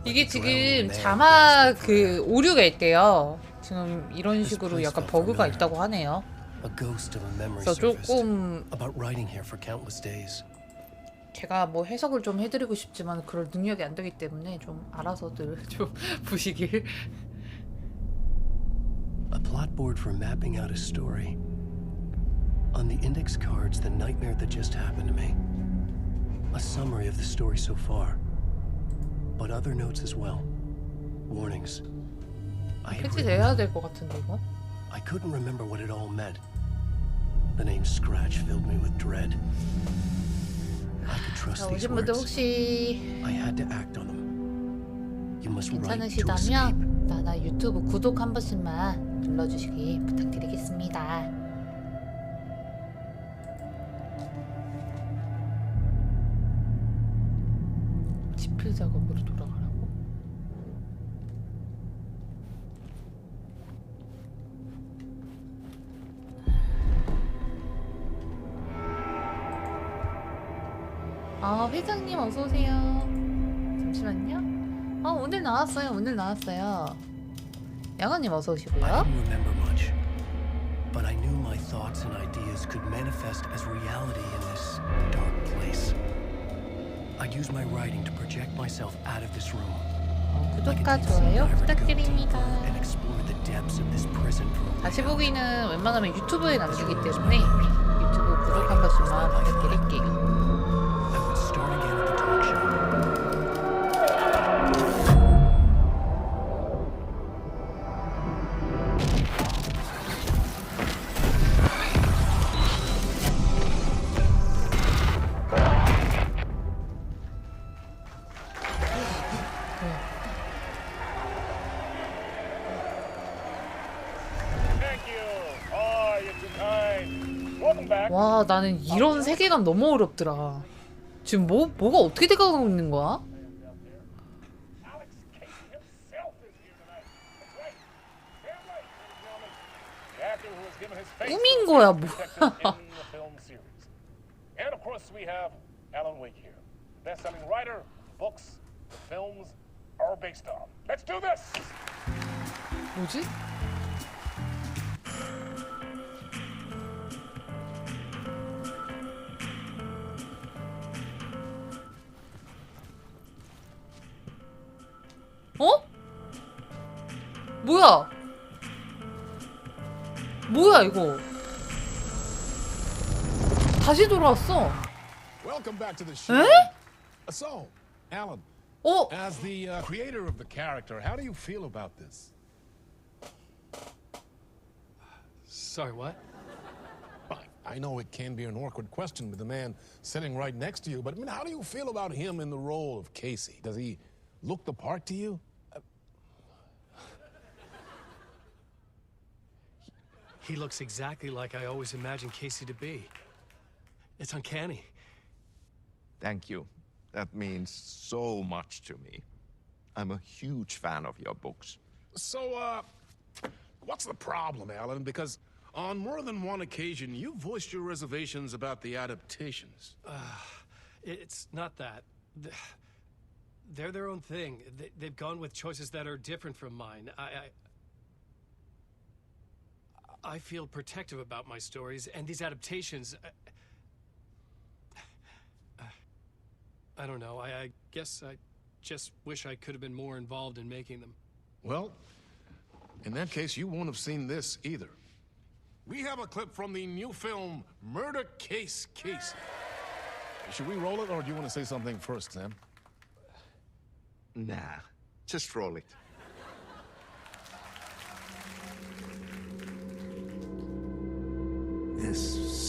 이게 지금 자막 그 오류가 있대요. 지금 이런 식으로 약간 버그가 있다고 하네요. 그래서 조금 제가 뭐 해석을 좀 해드리고 싶지만 그럴 능력이 안 되기 때문에 좀 알아서들 좀 보시길. A plotboard for mapping out a story. On the index cards, the nightmare that just happened to me. A summary of the story so far. But other notes as well. Warnings. 패치돼야 될 것 같은데 이거? I couldn't remember what it all meant. The name Scratch filled me with dread. I could trust these 오신 분들 words. 혹시 I had to act on them. You must write to escape. 괜찮으시다면 나나 유튜브 구독 한 번씩만 눌러주시기 부탁드리겠습니다. 지필 작업으로 돌아가라고? 아 회장님 어서 오세요. 잠시만요. 오늘 나왔어요. 오늘 나왔어요. 양아님 어서 오시고요. I didn't remember much, but I knew my thoughts and ideas could manifest as reality in this dark place. I'd use my writing to project myself out of this room. 구독과 좋아요 부탁드립니다. And explore the depths of this prison for a 다시 보기는 웬만하면 유튜브에 남기기 때문에 유튜브 구독 한 번씩만 부탁드릴게요. I would start again at the talk show. 와 나는 이런 세계관 너무 어렵더라. 지금 뭐가 어떻게 돼가고 있는 거야? 꿈인 거야 뭐야? And of course we have Alan Wake here. Best-selling writer, books, the films are based on. Let's do this. 뭐지? 어? 뭐야? 뭐야 이거? 다시 돌아왔어. Welcome back to the show. 에? So, Alan. Oh. As the creator of the character, how do you feel about this? Sorry, what? I know it can be an awkward question with the man sitting right next to you, but I mean, how do you feel about him in the role of Casey? Does he look the part to you? He looks exactly like I always imagined Casey to be. It's uncanny. Thank you. That means so much to me. I'm a huge fan of your books. So, what's the problem, Alan? Because on more than one occasion, you voiced your reservations about the adaptations. It's not that. They're their own thing. They've gone with choices that are different from mine. I feel protective about my stories, and these adaptations... I don't know. I guess I just wish I could have been more involved in making them. Well, in that case, you won't have seen this either. We have a clip from the new film, Murder Case Casey. Should we roll it, or do you want to say something first, Sam? Nah, just roll it. This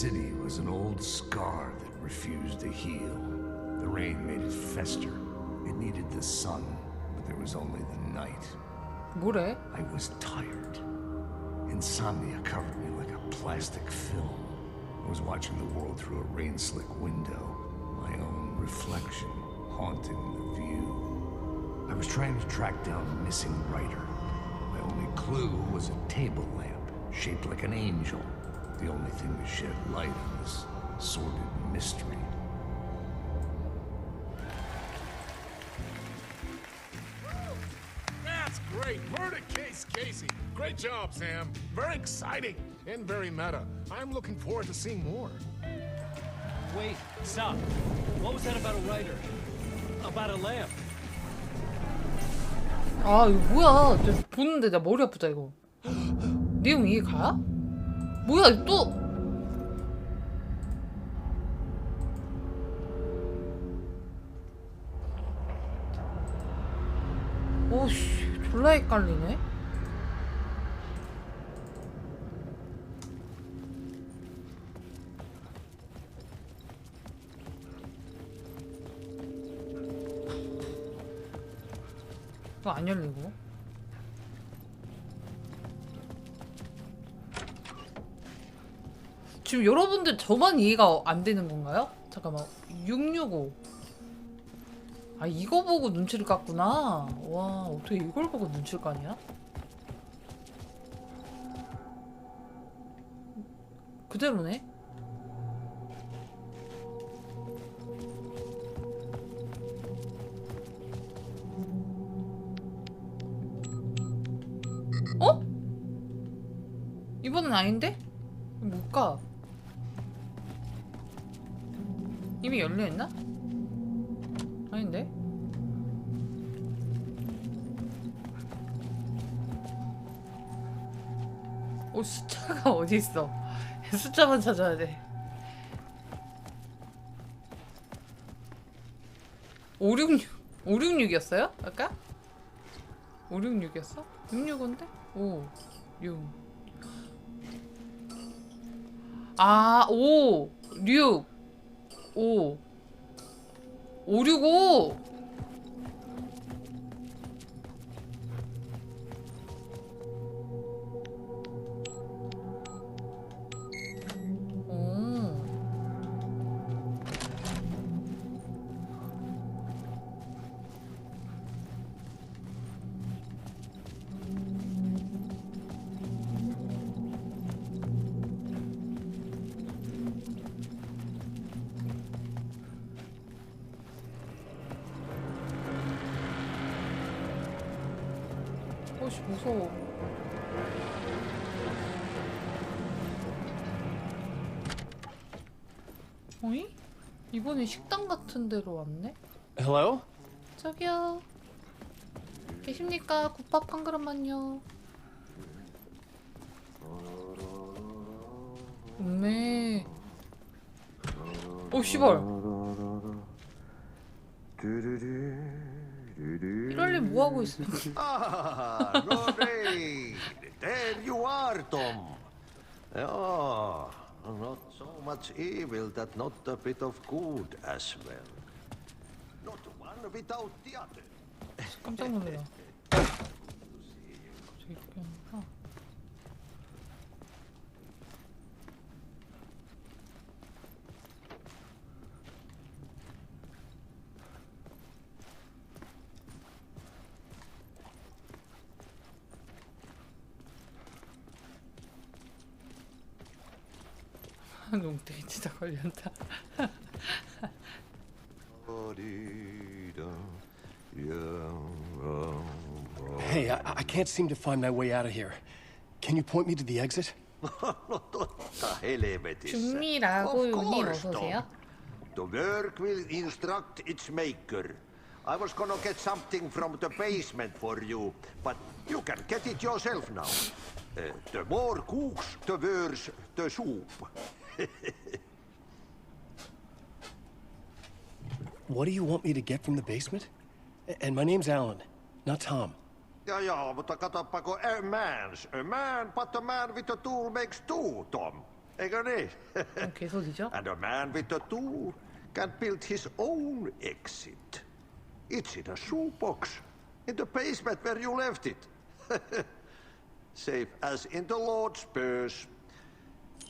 city was an old scar that refused to heal. The rain made it fester. It needed the sun, but there was only the night. 뭐래? I was tired. Insomnia covered me like a plastic film. I was watching the world through a rain-slick window. My own reflection haunting the view. I was trying to track down a missing writer. My only clue was a table lamp shaped like an angel. The only thing to shed light on this sordid mystery. That's great! Murder Case Casey! Great job, Sam. Very exciting and very meta. I'm looking forward to seeing more. Wait, stop. What was that about a writer? About a lamp? 아 이거 뭐야? 저 보는데 나 머리 아프다 이거. 내용 이해 가? 뭐야 이거 또? 오씨 졸라 헷갈리네. 이거 안 열리고. 지금 여러분들 저만 이해가 안 되는 건가요? 잠깐만 665. 아 이거 보고 눈치를 깠구나. 와 어떻게 이걸 보고 눈치를 까냐? 그대로네. 어? 이번엔 아닌데? 뭘까? 이미 열려있나? 아닌데? 숫자가 어디 있어? 숫자만 찾아야 돼. 566이었어요? 아까? 566이었어? 665인데? 5, 6. 아, 5, 6, 5. 565! 어씨 무서워. 어이? 이번에 식당 같은 데로 왔네? Hello? 저기요. 계십니까? 국밥 한 그릇만요. 음메. 오 씨발. 이럴리 뭐하고 있어? Ah, Rodney! There you are, Tom. Oh, not so much evil that not a bit of good as well. Not one without the other. 깜짝 놀래라. 농땡이 진짜 걸렸다. Hey, I can't seem to find my way out of here. Can you point me to the exit? No totta helvetissä. 중미라고요님 Of course, 어서오세요. Tom. The work will instruct its maker. I was gonna get something from the basement for you, but you can get it yourself now. The more cooks, the worse the soup. What do you want me to get from the basement? And my name's Alan, not Tom. Ja, mutta katsoppa, a man, but a man with a tool makes two, Tom. Eikö niin? 개소리죠? And a man with a tool can build his own exit. It's in a shoebox, in the basement where you left it. Safe as in the Lord's purse.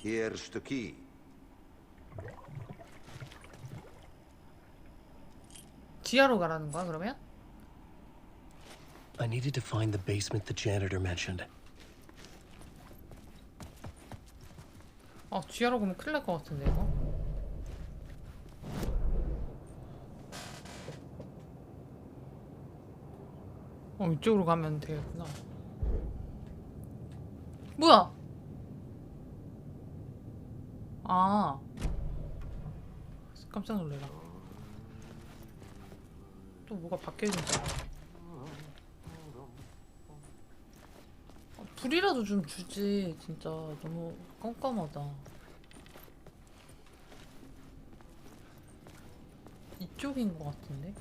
Here's the key. 지하로 가라는 거야, 그러면? I needed to find the basement the janitor mentioned. 지하로 가면 큰일 날 것 같은데, 이거? 이쪽으로 가면 되겠구나. 뭐야? 깜짝 놀래라. 또 뭐가 바뀌어있는지. 불이라도 좀 주지. 진짜 너무 깜깜하다. 이쪽인 것 같은데?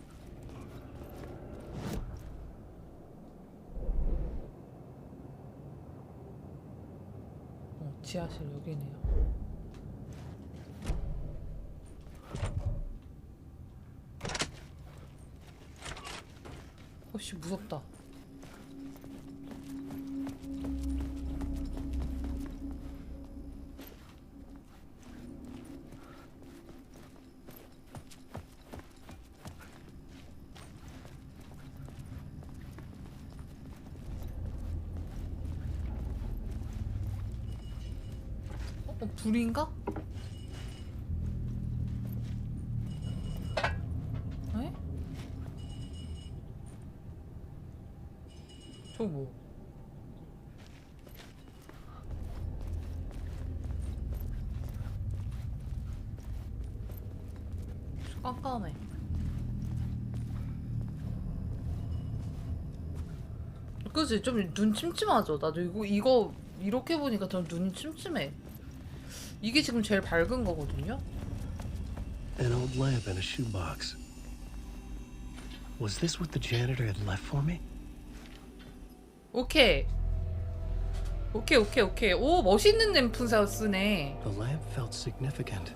지하실 여기네요. 씨, 무섭다. 불인가? 에? 저거 뭐? 깜깜해. 그치? 좀 눈 침침하죠? 나도 이거 이렇게 보니까 좀 눈이 침침해. 이게 지금 제일 밝은 거거든요? An old lamp in a shoebox. Was this what the janitor had left for me? 오케이. 오, 멋있는 램프 쓰네. The lamp felt significant.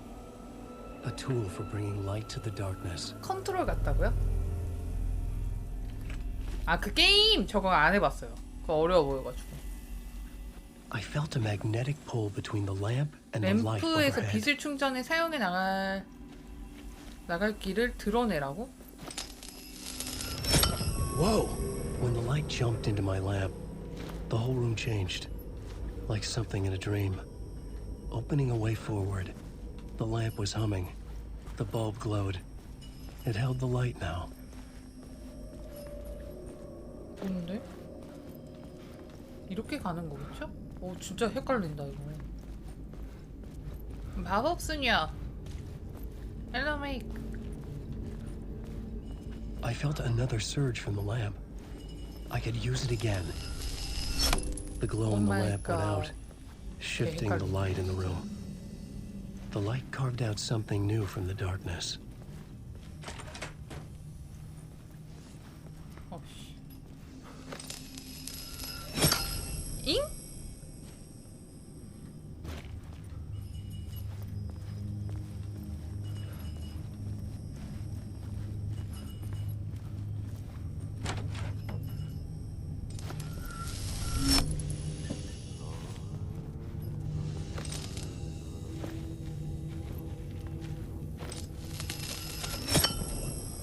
A tool for bringing light to the darkness. 컨트롤 같다고요? 그 게임 저거 안 해봤어요. 그거 어려워 보여가지고. I felt a magnetic pull between the lamp and the light 램프에서 overhead. 빛을 충전해 사용해 나갈 길을 드러내라고? Whoa! When the light jumped into my lamp, the whole room changed, like something in a dream. Opening a way forward, the lamp was humming. The bulb glowed. It held the light now. 뭔데? 이렇게 가는 거겠죠? 오, 진짜 헷갈린다 이거. 마법 소녀. 헬로 메이크. I felt another surge from the lamp. I could use it again. The glow in the lamp went out, shifting the light in the room. The light carved out something new from the darkness. 잉?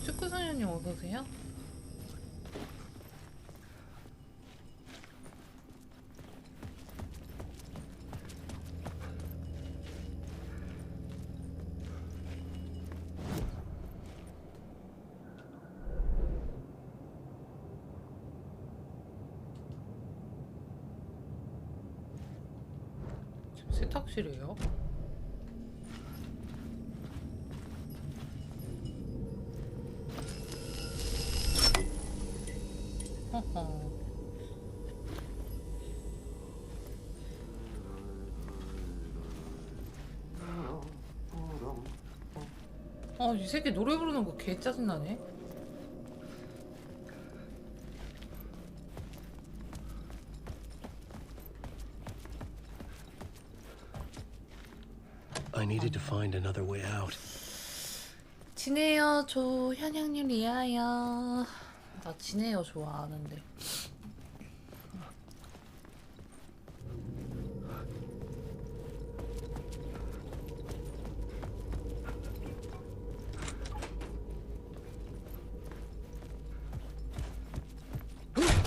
축구소년님 어서오세요? 세탁실이에요? 허허. 이 새끼 노래 부르는 거 개 짜증나네. I needed to find another way out. 지내요 조 현양님 리아야. 나 지내요 좋아하는데.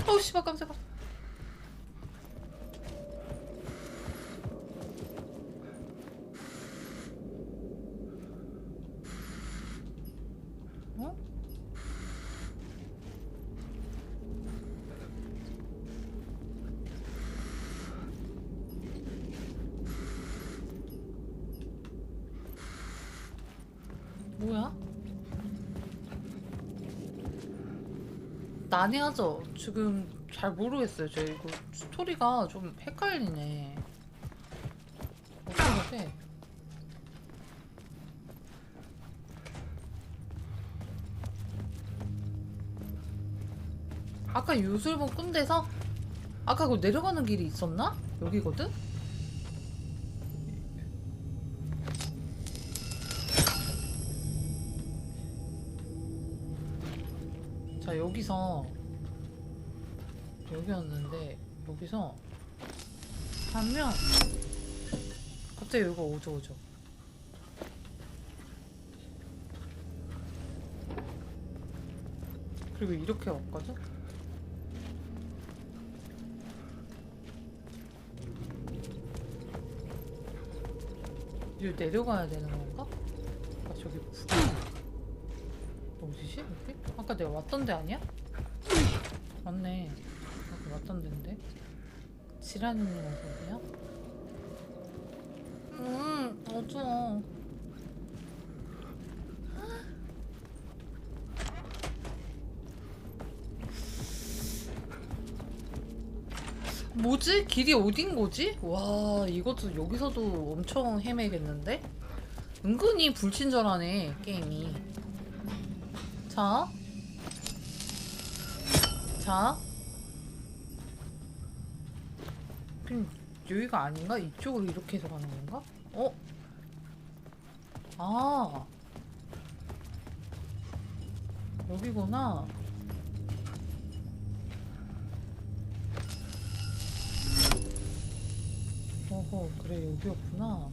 어우 씨발 깜짝아. 어? 뭐야? 난해하죠? 지금 잘 모르겠어요. 저 이거 스토리가 좀 헷갈리네. 어떻게 돼? 아까 요술봉 끈 데서 아까 그 내려가는 길이 있었나? 여기거든? 자 여기서 여기였는데 여기서 가면 갑자기 여기가 오죠. 그리고 이렇게 왔거든? 이거 내려가야 되는 건가? 아 저기 어디지? 여기? 아까 내가 왔던 데 아니야? 맞네. 아까 왔던 데인데. 지란이님 어디야? 어두워. 뭐지? 길이 어딘 거지? 와 이것도 여기서도 엄청 헤매겠는데? 은근히 불친절하네 게임이. 자 그럼 여기가 아닌가? 이쪽으로 이렇게 해서 가는 건가? 아 여기구나. 어허 그래 여기였구나.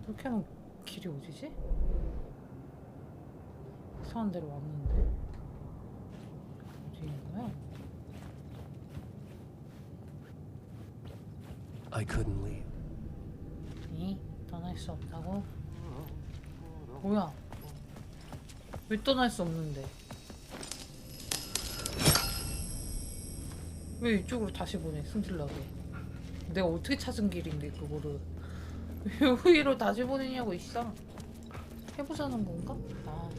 이렇게 하면 길이 어디지? 이상한 데로 왔는데 어디인 거야? I couldn't leave. 떠날 수 없다고? 뭐야? 왜 떠날 수 없는데? 왜 이쪽으로 다시 보내? 승질나게. 내가 어떻게 찾은 길인데 그거를 여기로 다시 보내냐고 이상. 해보자는 건가? 아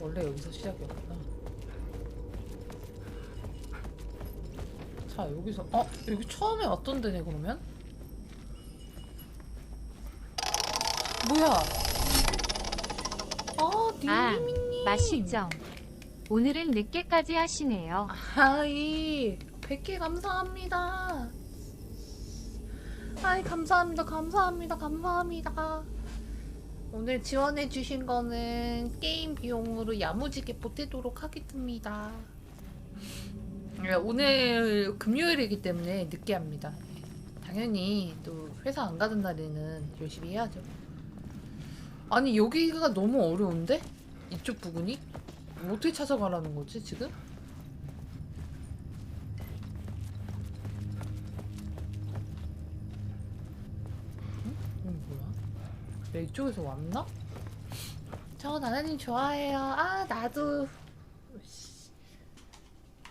원래 여기서 시작이었구나. 자 여기서 여기 처음에 왔던 데네 그러면? 뭐야? 님 맛있죠? 오늘은 늦게까지 하시네요. 아이 100개 감사합니다. 아이 감사합니다. 오늘 지원해주신 거는 게임 비용으로 야무지게 보태도록 하겠습니다. 오늘 금요일이기 때문에 늦게 합니다. 당연히 또 회사 안 가는 날에는 열심히 해야죠. 아니 여기가 너무 어려운데? 이쪽 부분이? 어떻게 찾아가라는 거지 지금? 뭐야? 내가 이쪽에서 왔나? 저 나나님 좋아해요. 아 나도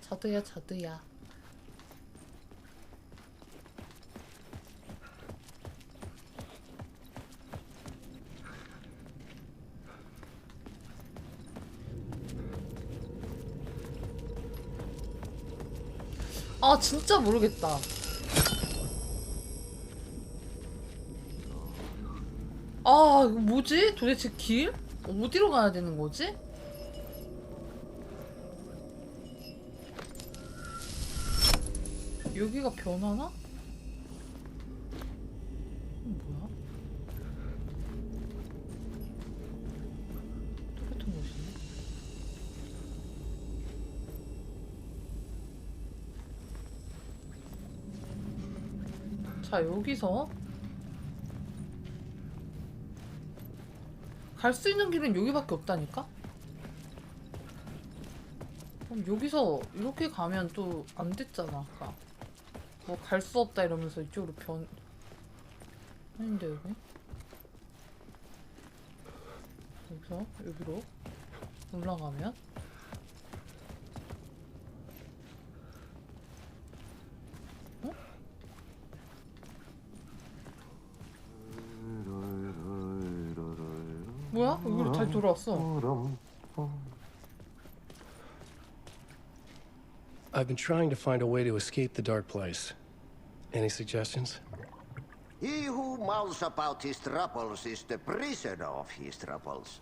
저도요, 저도요. 아, 진짜 모르겠다. 아, 이거 뭐지? 도대체 길? 어디로 가야 되는 거지? 여기가 변하나? 뭐야? 똑같은 곳이네. 자, 여기서 갈 수 있는 길은 여기밖에 없다니까? 그럼 여기서 이렇게 가면 또 안 됐잖아, 아까. 뭐 갈 수 없다 이러면서 이쪽으로 아닌데 여기? 여기서 여기로 올라가면 어? 뭐야? 여기로 잘 돌아왔어. I've been trying to find a way to escape the dark place. Any suggestions? He who mouths about his troubles is the prisoner of his troubles.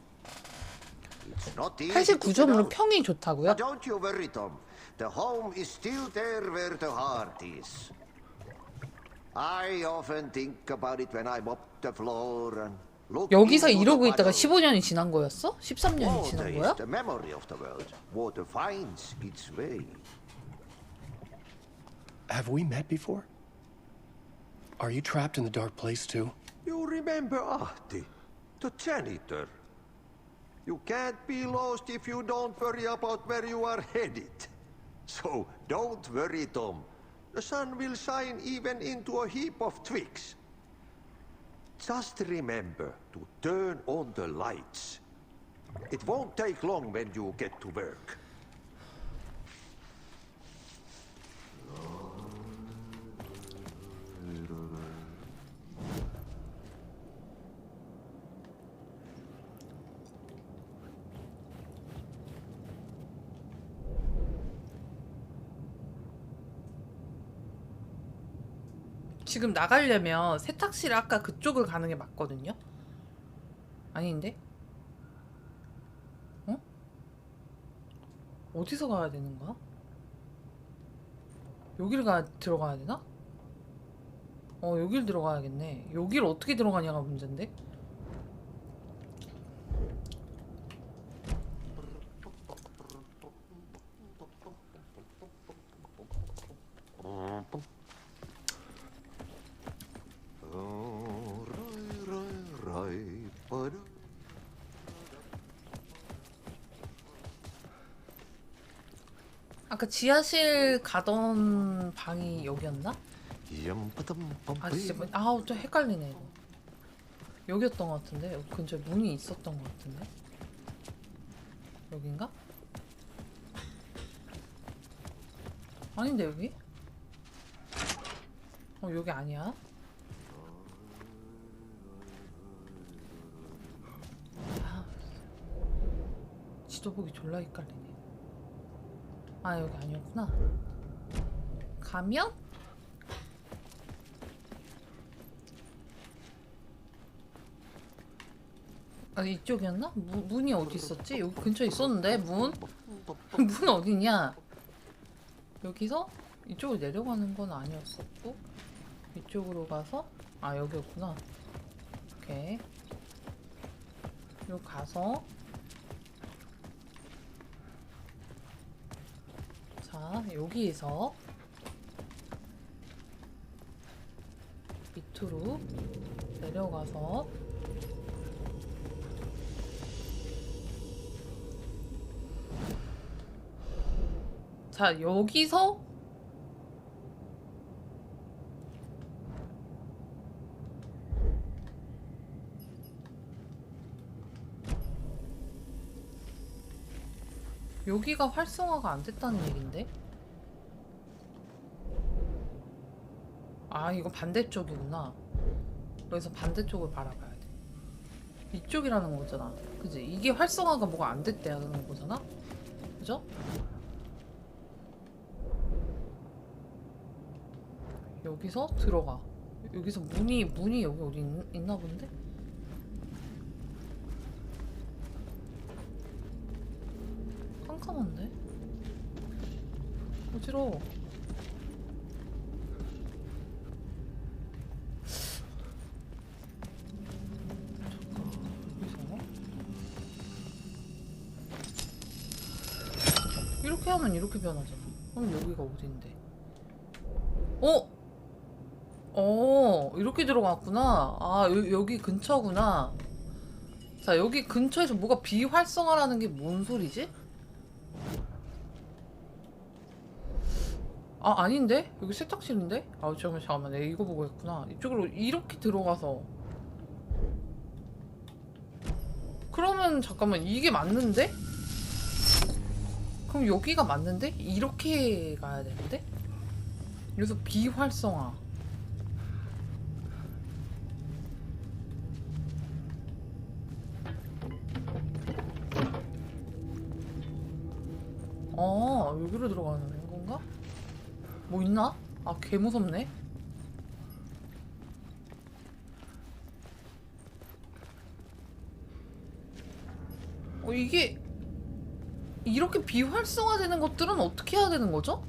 It's not easy to 89점으로 know. 평이 좋다고요? But don't you worry, Tom. The home is still there where the heart is. I often think about it when I mop the floor and look 여기서 into 이러고 the 있다가 puddle. 15년이 지난 거였어? 13년이 지난 Water 거야? is the memory of the world. Water finds its way. Have we met before? Are you trapped in the dark place too? You remember Ahti, the janitor. You can't be lost if you don't worry about where you are headed. So don't worry, Tom. The sun will shine even into a heap of twigs. Just remember to turn on the lights. It won't take long when you get to work. 지금 나가려면 세탁실 아까 그쪽을 가는 게 맞거든요? 아닌데? 어? 어디서 가야 되는 거야? 여기를 들어가야 되나? 여길 들어가야겠네. 여길 어떻게 들어가냐가 문제인데? 아까 지하실 가던 방이 여기였나? 아 진짜 아우 좀 헷갈리네 이거. 여기였던 것 같은데 여기 근처에 문이 있었던 것 같은데 여긴가? 아닌데 여기? 여기 아니야? 아, 지도 보기 졸라 헷갈리네. 아 여기 아니었구나. 가면? 아 이쪽이었나? 문이 어디 있었지? 여기 근처에 있었는데 문? 문 어디냐? 여기서 이쪽으로 내려가는 건 아니었었고 이쪽으로 가서 아 여기였구나. 오케이. 여기 가서 자 여기에서 밑으로 내려가서 자 여기서 여기가 활성화가 안 됐다는 얘긴데? 아, 이거 반대쪽이구나. 여기서 반대쪽을 바라봐야 돼. 이쪽이라는 거잖아. 그지? 이게 활성화가 뭐가 안 됐다는 거잖아? 그죠? 여기서 들어가. 여기서 문이 여기 어디 있나 본데? 깜깜한데? 어지러워. 이렇게 하면 이렇게 변하잖아. 그럼 여기가 어딘데? 이렇게 들어갔구나. 아, 여기 근처구나. 자, 여기 근처에서 뭐가 비활성화라는 게 뭔 소리지? 아, 아닌데? 여기 세탁실인데? 아, 잠깐만. 내가 이거 보고 했구나. 이쪽으로 이렇게 들어가서. 그러면 잠깐만, 이게 맞는데? 그럼 여기가 맞는데? 이렇게 가야 되는데? 그래서 비활성화. 여기로 들어가는 건가? 뭐 있나? 아, 개 무섭네. 이게 이렇게 비활성화되는 것들은 어떻게 해야 되는 거죠?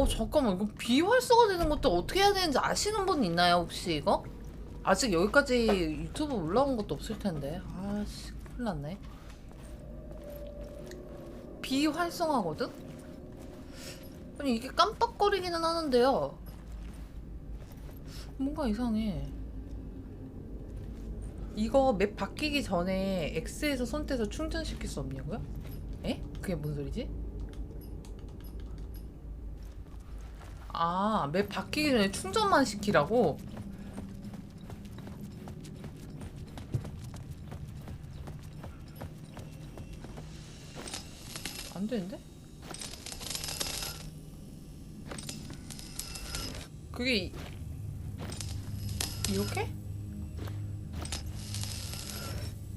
잠깐만, 이거 비활성화 되는 것도 어떻게 해야 되는지 아시는 분 있나요, 혹시 이거? 아직 여기까지 유튜브 올라온 것도 없을 텐데. 아씨, 큰일 났네. 비활성화거든? 아니, 이게 깜빡거리기는 하는데요. 뭔가 이상해. 이거 맵 바뀌기 전에 X에서 손 떼서 충전시킬 수 없냐고요? 에? 그게 무슨 소리지? 아, 맵 바뀌기 전에 충전만 시키라고? 안 되는데? 그게 이렇게?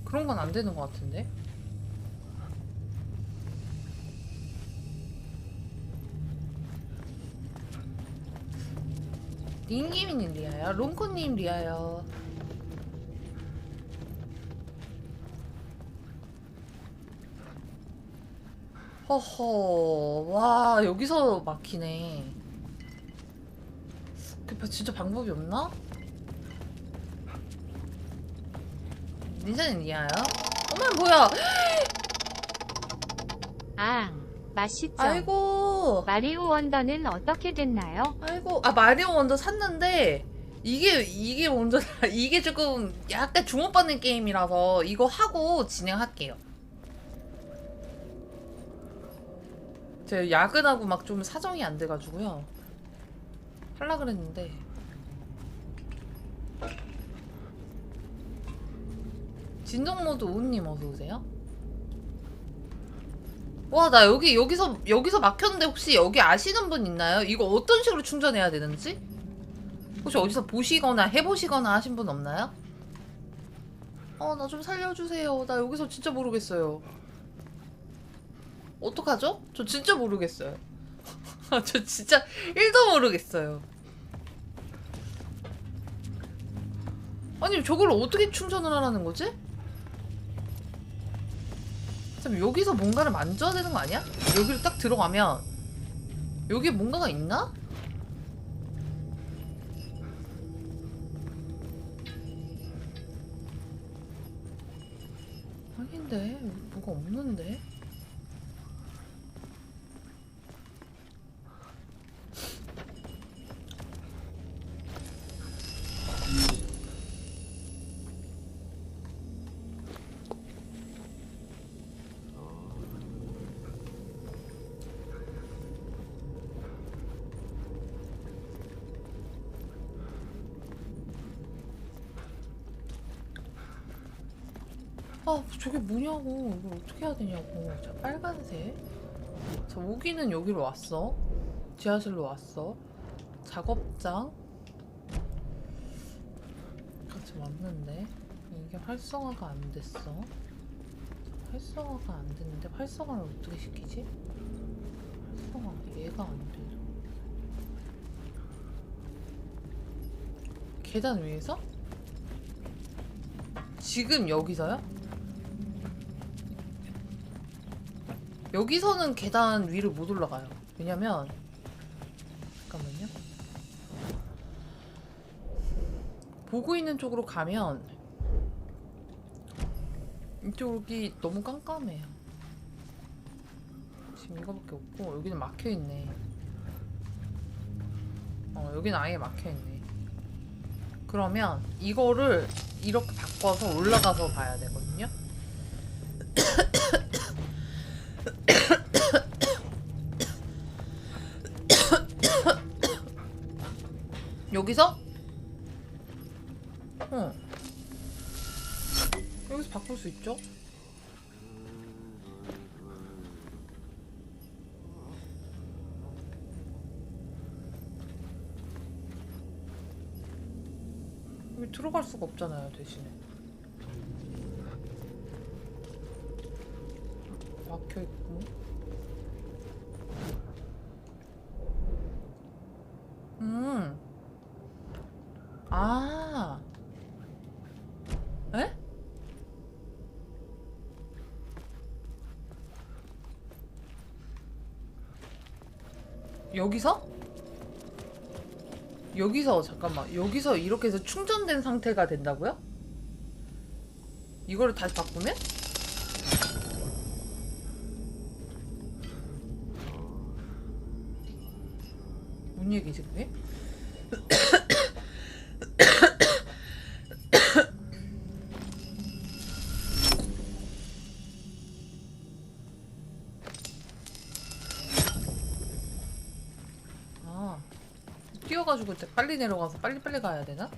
그런 건 안 되는 것 같은데? 닝기미님 리하여, 롱코님 리하여. 허허, 와, 여기서 막히네. 진짜 방법이 없나? 닌자님 리하여. 어머, 뭐야? 맛있죠? 아이고. 마리오 원더는 어떻게 됐나요? 아이고, 마리오 원더 샀는데 이게 먼저 이게 조금 약간 주목받는 게임이라서 이거 하고 진행할게요. 제가 야근하고 막 좀 사정이 안 돼가지고요. 할라 그랬는데. 진정모드 우님 어서오세요. 와, 나 여기서 막혔는데 혹시 여기 아시는 분 있나요? 이거 어떤 식으로 충전해야 되는지? 혹시 어디서 보시거나 해보시거나 하신 분 없나요? 나 좀 살려주세요. 나 여기서 진짜 모르겠어요. 어떡하죠? 저 진짜 모르겠어요. 저 진짜 1도 모르겠어요. 아니, 저걸 어떻게 충전을 하라는 거지? 참, 여기서 뭔가를 만져야 되는 거 아니야? 여기를 딱 들어가면 여기에 뭔가가 있나? 아닌데, 뭐가 없는데? 아 저게 뭐냐고. 이걸 어떻게 해야 되냐고. 자 빨간색. 자 오기는 여기로 왔어. 지하실로 왔어. 작업장. 같이 왔는데 이게 활성화가 안 됐어. 활성화가 안 됐는데 활성화를 어떻게 시키지? 활성화 얘가 안 돼. 계단 위에서? 지금 여기서요? 여기서는 계단 위를 못 올라가요. 왜냐면 잠깐만요. 보고 있는 쪽으로 가면 이쪽이 너무 깜깜해요. 지금 이거밖에 없고 여기는 막혀있네. 여기는 아예 막혀있네. 그러면 이거를 이렇게 바꿔서 올라가서 봐야 되거든요. 여기서? 여기서 바꿀 수 있죠? 여기 들어갈 수가 없잖아요, 대신에. 막혀있고. 아. 에? 여기서? 여기서 잠깐만. 여기서 이렇게 해서 충전된 상태가 된다고요? 이거를 다시 바꾸면? 뭔 얘기지 그게? 아 뛰어가지고 빨리 내려가서 빨리빨리 가야 되나?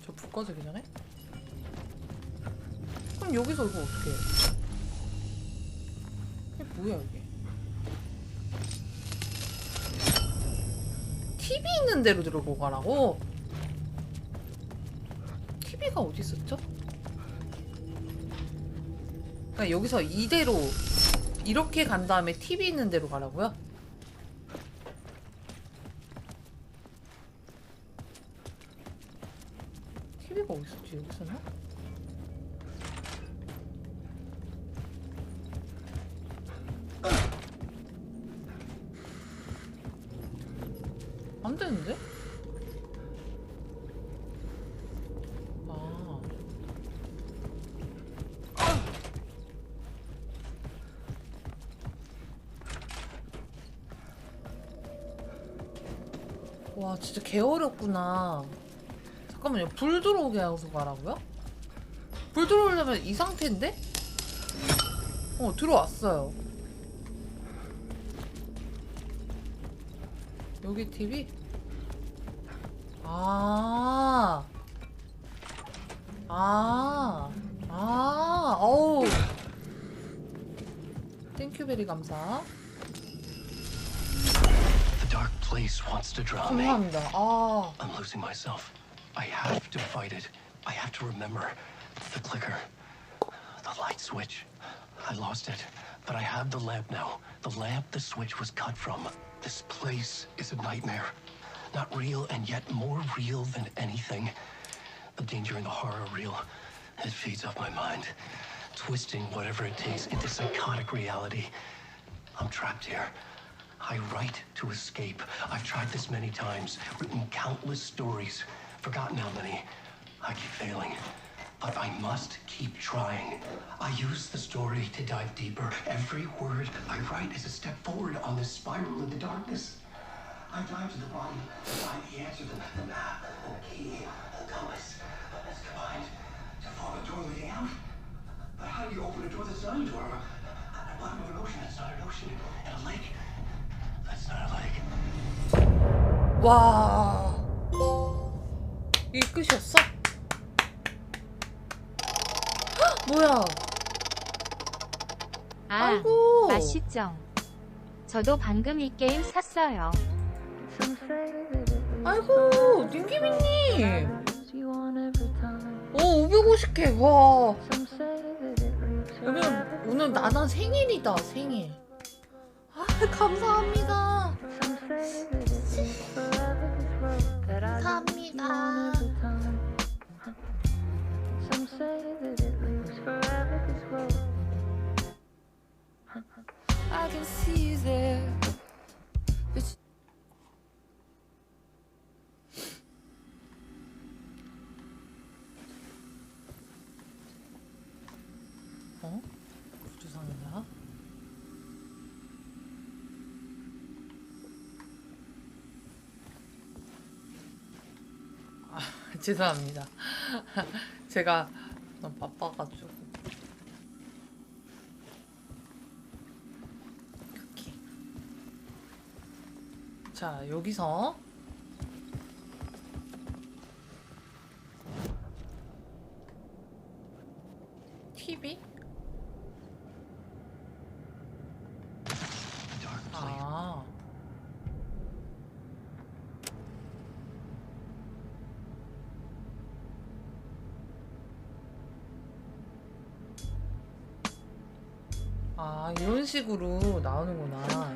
저 불 꺼지기 전에? 그럼 여기서 이거 어떻게 해? 이게 뭐야 이게? TV 있는 데로 들어오고 가라고? TV가 어디 있었죠? 그러니까 여기서 이대로 이렇게 간 다음에 TV 있는 데로 가라고요? TV가 어디 있었지? 여기 있었나? 안 되는데? 아. 와, 진짜 개 어렵구나. 잠깐만요. 불 들어오게 하고서 가라고요? 불 들어오려면 이 상태인데? 들어왔어요. 여기 TV? 어우. 땡큐베리 감사. The dark place wants to draw me. 감사합니다. I'm losing myself. I have to fight it. I have to remember the clicker, the light switch. I lost it, but I have the lamp now. The lamp the switch was cut from. This place is a nightmare. Not real, and yet more real than anything. The danger and the horror are real. It feeds off my mind, twisting whatever it takes into psychotic reality. I'm trapped here. I write to escape. I've tried this many times, written countless stories, forgotten how many. I keep failing, but I must keep trying. I use the story to dive deeper. Every word I write is a step forward on this spiral into darkness. I dive to the bottom to find the answer, the map, and the key, the compass. It's combined to form a door leading out. But how do you open a door that's not a door? At the bottom of an ocean that's not an ocean. And a lake that's not a lake. 와. 이게 끝이었어? 헉! 뭐야? 아, 아이고. 맛있죠. 저도 방금 이 게임 샀어요. 아이고, 님기민님. 오, 550개. 와. 여러분, 오늘 나나 생일이다, 생일. 아, 감사합니다. 감사합니다. I can see you there. 어? 구조상이야? 아, 죄송합니다. 제가 너무 바빠가지고. 이렇게. 자, 여기서 TV? 아. 아, 이런 식으로 나오는구나.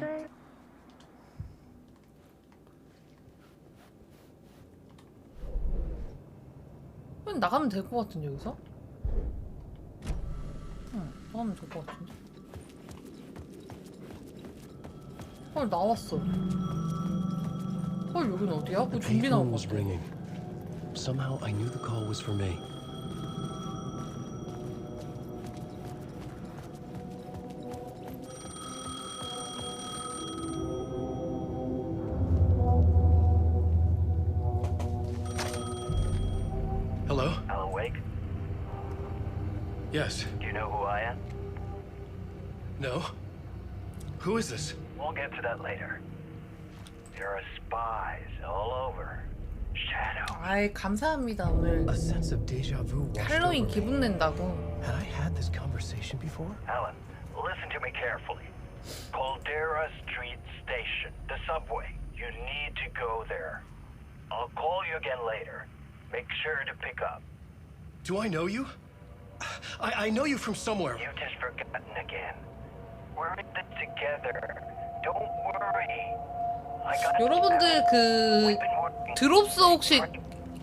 그냥 나가면 될 것 같은데, 여기서? 응, 나가면 될 것 같은데. 헐, 나왔어. 헐, 여긴 어디야? 뭐 좀비 나온 것 같아. Somehow I knew the call was for me. Hello? Alan Wake? Yes. Do you know who I am? No. Who is this? We'll get to that later. There are spies all over. Shadow. 아이, 감사합니다, 오늘. A sense of déjà vu washed over 할로윈 me. 기분 낸다고. Had I had this conversation before? Alan, listen to me carefully. Caldera Street Station, the subway. You need to go there. I'll call you again later. Make sure to pick up. Do I know you? I know you from somewhere. You've just forgotten again. We're in this together. Don't worry. I got 여러분들 그 드롭스 혹시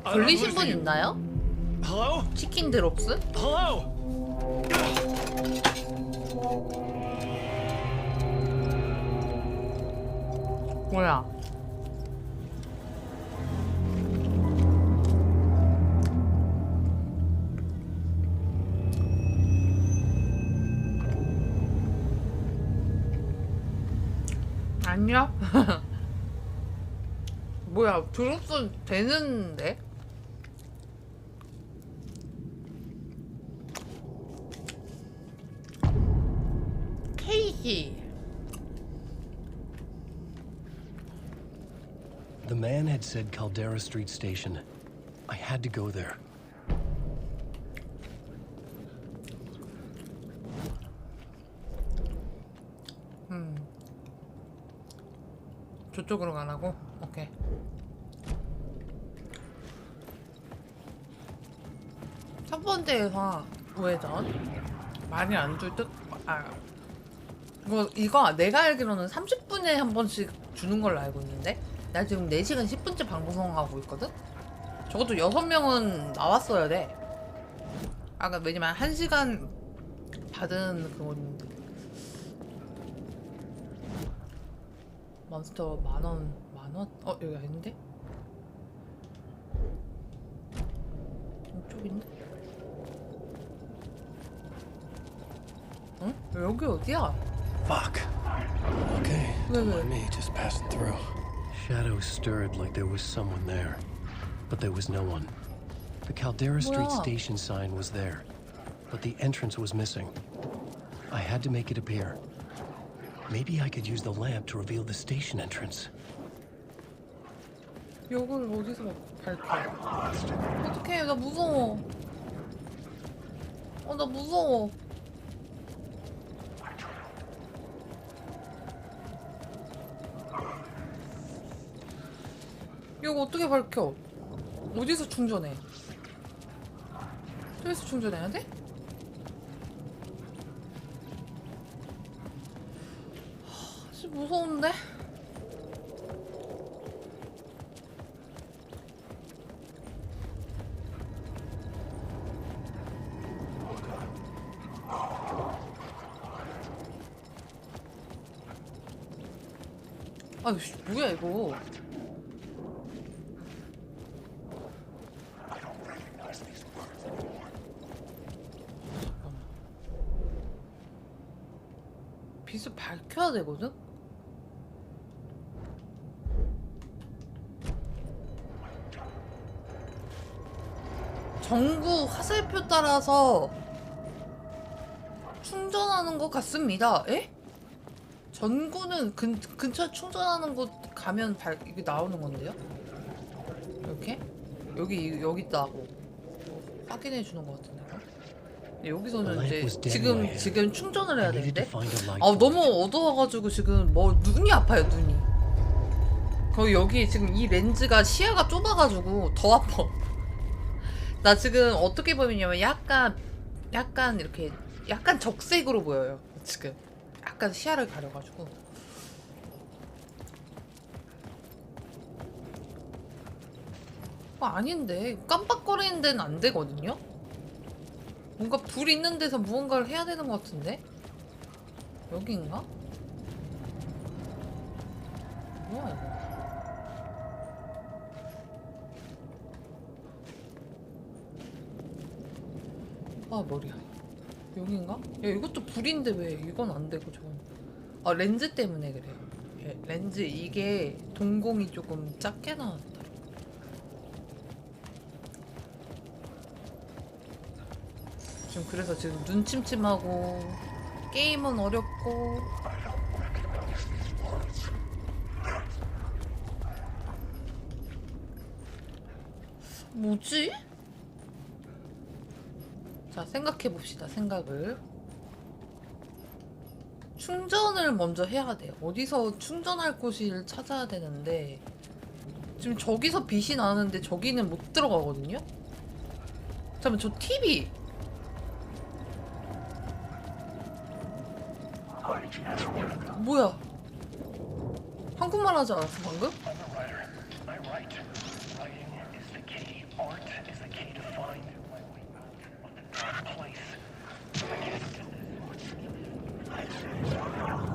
걸리신 분 있나요? Hello? 치킨 드롭스? Hello? 뭐야? 아니야? 뭐야, 드롭스 되는데? 케이지. The man had said Caldera Street Station. I had to go there. 저쪽으로 가라고? 오케이. 첫 번째 우회전 많이 안 줄 듯? 아, 이거 내가 알기로는 30분에 한 번씩 주는 걸로 알고 있는데 나 지금 4시간 10분째 방송하고 있거든? 적어도 6명은 나왔어야 돼. 아까 왜냐면 1시간 받은 그건 몬스터 만원? 어, 여기 아닌데? 이쪽인데? 응? 여기 어디야? Fuck. Okay, Wait, don't wait. mind me, just passing through. Shadows stirred like there was someone there, but there was no one. The Caldera Street Wow. Station sign was there, but the entrance was missing. I had to make it appear. Maybe I could use the lamp to reveal the station entrance. 이걸 어디서 밝혀? 어떡해, 나 무서워. 나 무서워. 이거 어떻게 밝혀? 어디서 충전해? 저기서 충전해야 돼? 진짜 무서운데? 아유, 뭐야 이거? 빛을 밝혀야 되거든? 전구 화살표 따라서 충전하는 것 같습니다. 에? 전구는 근처 충전하는 곳 가면 이게 나오는 건데요? 이렇게? 여기 있다고 확인해 주는 것 같은데. 여기서는 이제 지금 충전을 해야 되는데. 너무 어두워가지고 지금 뭐 눈이 아파요, 눈이. 거의 여기 지금 이 렌즈가 시야가 좁아가지고 더 아파. 나 지금 어떻게 보이냐면 약간 이렇게 약간 적색으로 보여요. 지금 약간 시야를 가려가지고. 아닌데 깜빡거리는 데는 안 되거든요? 뭔가 불 있는 데서 무언가를 해야 되는 것 같은데? 여기인가? 뭐야 이거. 머리야. 여기인가? 야, 이것도 불인데 왜 이건 안 되고 저건. 렌즈 때문에 그래요. 렌즈 이게 동공이 조금 작게 나왔다. 지금 그래서 지금 눈 침침하고 게임은 어렵고. 뭐지? 자, 생각해봅시다. 생각을. 충전을 먼저 해야 돼요. 어디서 충전할 곳을 찾아야 되는데 지금 저기서 빛이 나는데 저기는 못 들어가거든요? 잠깐만, 저 TV! 뭐야? 한국말 하지 않았어 방금?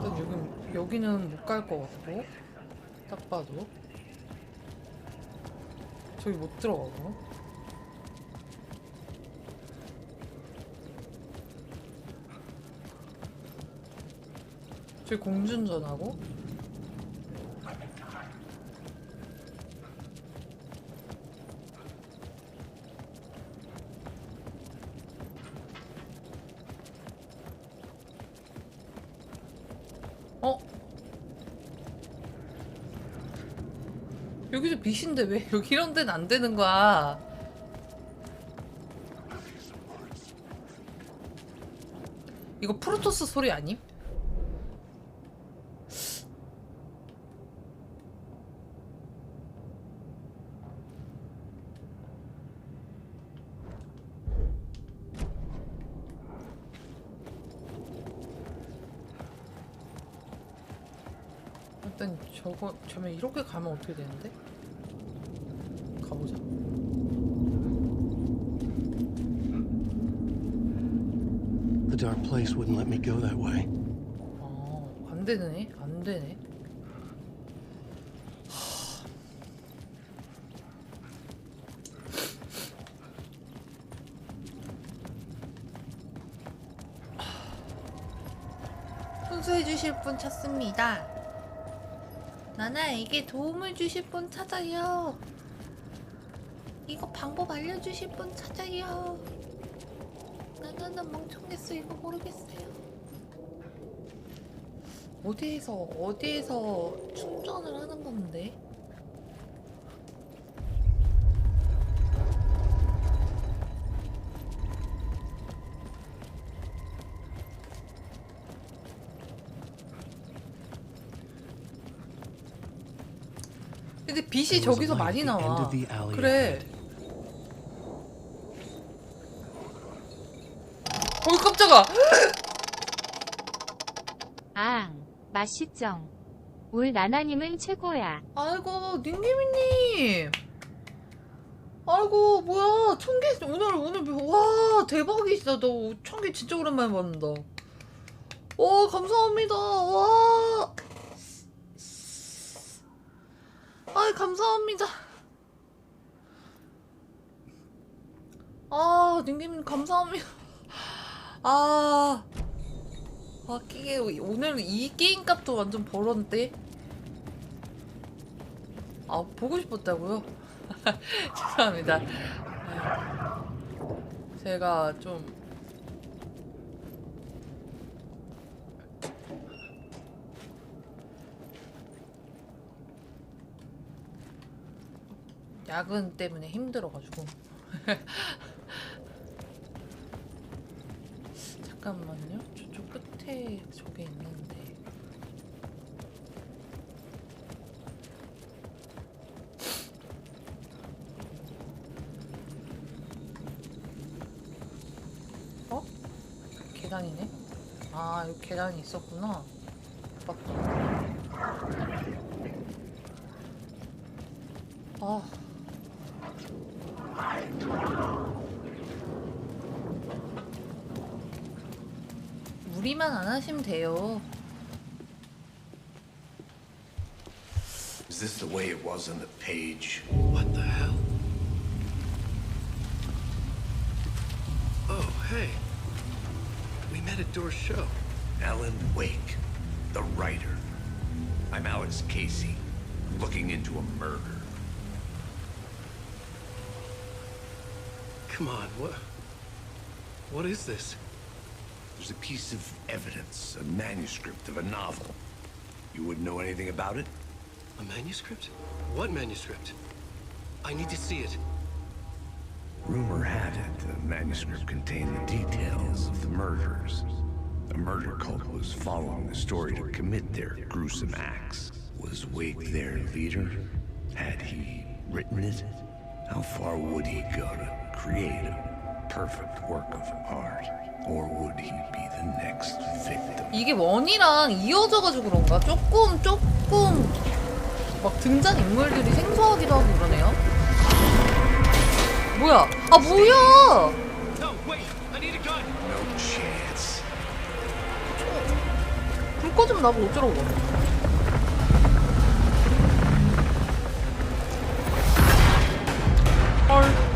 일단 여기는 못 갈 것 같고, 딱 봐도 저기 못 들어가고. 저기 공중전하고. 여기도 빛인데 왜 여기 이런 데는 안 되는 거야? 이거 프로토스 소리 아님? 일단 저면 이렇게 가면 어떻게 되는데? 가보자. The dark place wouldn't let me go that way. 안 되네. 안 되네. 순수해 주실 분 찾습니다. 나나에게 도움을 주실 분 찾아요. 이거 방법 알려주실 분 찾아요. 나나는 멍청겠어. 이거 모르겠어요. 어디에서 충전을 하는 건데? 빛이 저기서 많이 나와. 그래. 어이 깜짝아. 아, 맛있정. 울 나나님은 최고야. 아이고 닌기미님. 아이고 뭐야 1000개 오늘 와 대박이시다. 너 1000개 진짜 오랜만에 받는다. 와 감사합니다. 와. 아이 감사합니다. 아 닌기미님 감사합니다. 이게 오늘 이 게임 값도 완전 벌었는데. 보고 싶었다고요? 죄송합니다. 제가 좀 야근 때문에 힘들어가지고. 잠깐만요. 저쪽 끝에 저게 있는데. 계단이네? 여기 계단이 있었구나. 맞다. 무리만 안 하시면 돼요. Is this the way it was on the page? What the hell? Oh, hey. We met at Door's show. Alan Wake, the writer. I'm Alex Casey, looking into a murder. Come on, what is this? There's a piece of evidence, a manuscript of a novel. You wouldn't know anything about it? A manuscript? What manuscript? I need to see it. Rumor had it the manuscript contained the details of the murders. A murder cult was following the story to commit their gruesome acts. Was Wake their leader? Had he written it? How far would he go to create a perfect work of art? Or would he be the next victim? 이게 원이랑 이어져가지고 그런가? 조금 막 등장 인물들이 생소하기도 하고 그러네요. 뭐야? 뭐야? No chance. 불 꺼지면 나보고 어쩌라고. 헐.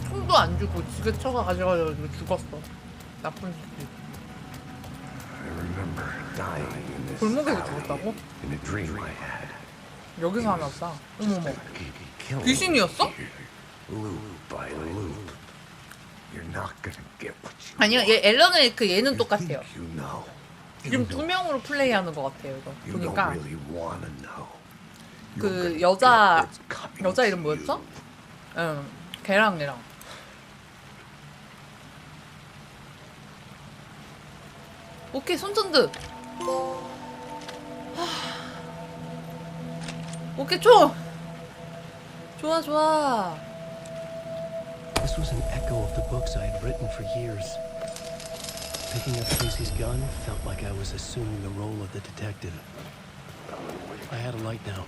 총도 안 주고 지가 쳐가 가져가지고 죽었어. 나쁜 새끼. 골목에서 죽었다고? 여기서 하나 없다. 어머머. 귀신이었어? 아니요, 얘 앨런 웨이크 얘는 똑같아요. 지금 2명으로 플레이하는 것 같아요. 이거 보니까 그 여자 이름 뭐였죠? 응, 걔랑 얘랑. 오케이, 손전등. 오케이, 총. 좋아. This was an echo of the books I had written for years. Picking up Casey's gun felt like I was assuming the role of the detective. I had a light now.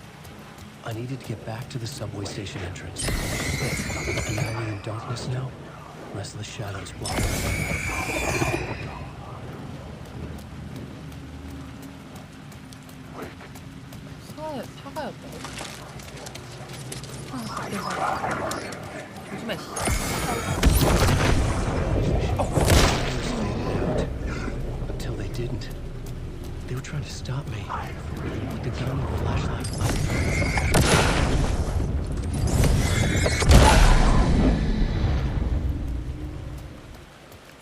I needed to get back to the subway station entrance. An alley in darkness now, restless shadows blocking the way. 사과였다고? 조심해. Until they didn't. They were trying to stop me. With the gun and flashlight.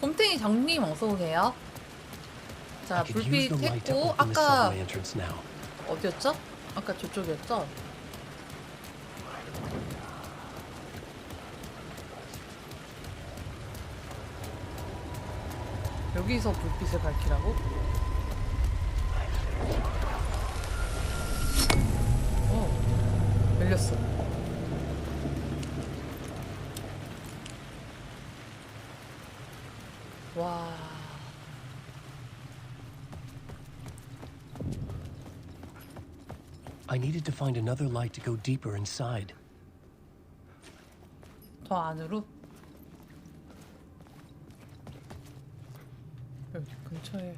곰탱이 장님 어서 오세요. 자, 불빛 켰고 아까 어디였죠? 아까 저쪽이었죠? 여기서 불빛을 밝히라고? 열렸어. 와. I needed to find another light to go deeper inside. 더 안으로? 여기 근처에.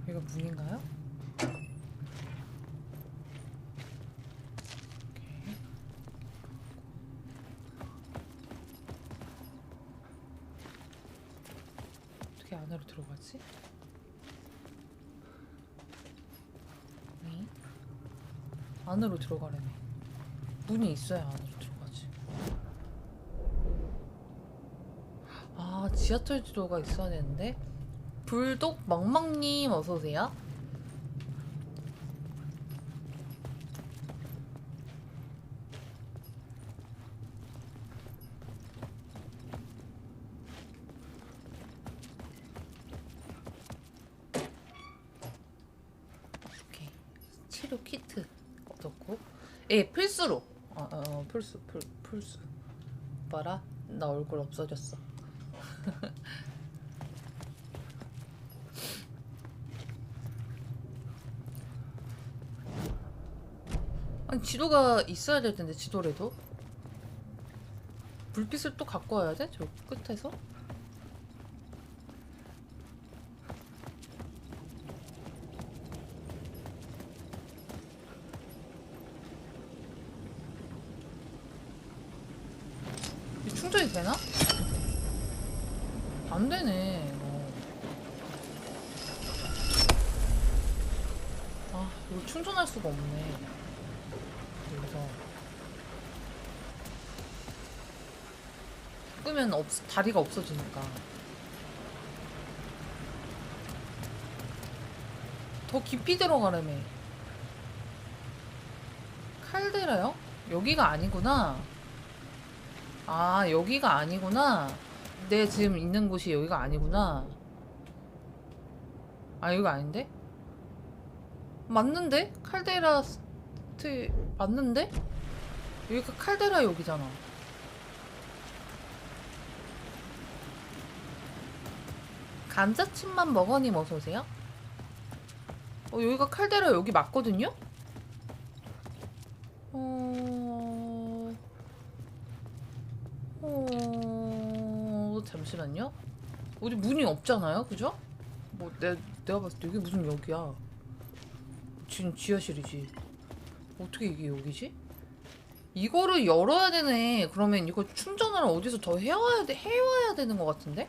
이거 문인가요? 어떻게 안으로 들어가지? 네? 안으로 들어가려네. 문이 있어야 안으로 들어가지. 아, 지하철 지도가 있어야 되는데. 불독 멍멍님 어서오세요. 오케이. 치료 키트 얻었고, 예, 필수로. 필수. 봐라, 나 얼굴 없어졌어. 아니, 지도가 있어야 될 텐데, 지도래도. 불빛을 또 갖고 와야 돼? 저 끝에서? 이게 충전이 되나? 안 되네. 아, 이거 충전할 수가 없네. 여기서 끄면 다리가 없어지니까. 더 깊이 들어가라며. 칼데라요? 여기가 아니구나. 아, 여기가 아니구나. 내 지금 있는 곳이 여기가 아니구나. 아, 여기가 아닌데? 맞는데? 칼데라 맞는데? 여기가 칼데라 여기잖아. 감자칩만 먹어님 어서오세요. 여기가 칼데라 여기 맞거든요? 잠시만요. 어디 문이 없잖아요, 그죠? 뭐 내가 봤을 때 여기 무슨 역이야. 지금 지하실이지. 어떻게 이게 여기지? 이거를 열어야 되네. 그러면 이거 충전을 어디서 더 해와야 되는 것 같은데?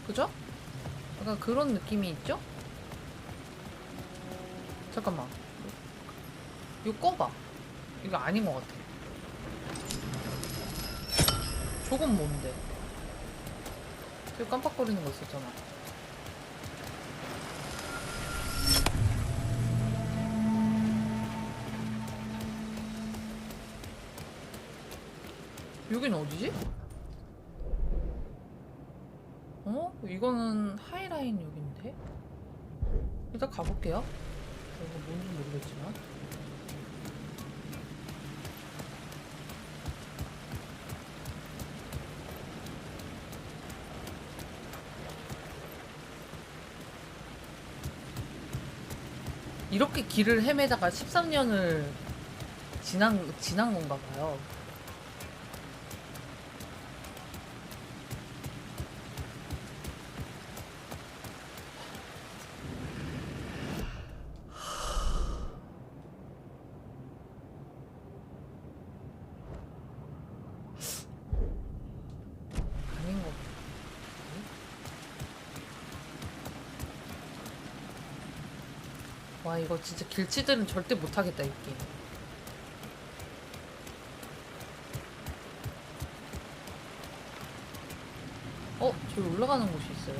그죠? 약간 그런 느낌이 있죠? 잠깐만. 이거 꺼봐. 이거 아닌 것 같아. 저건 뭔데? 되게 깜빡거리는 거 있었잖아. 여긴 어디지? 이거는 하이라인 여긴데? 일단 가볼게요. 이거 뭔지 모르겠지만. 이렇게 길을 헤매다가 13년을 지난 건가 봐요. 와, 이거 진짜 길치들은 절대 못하겠다, 이 게임. 저기 올라가는 곳이 있어요.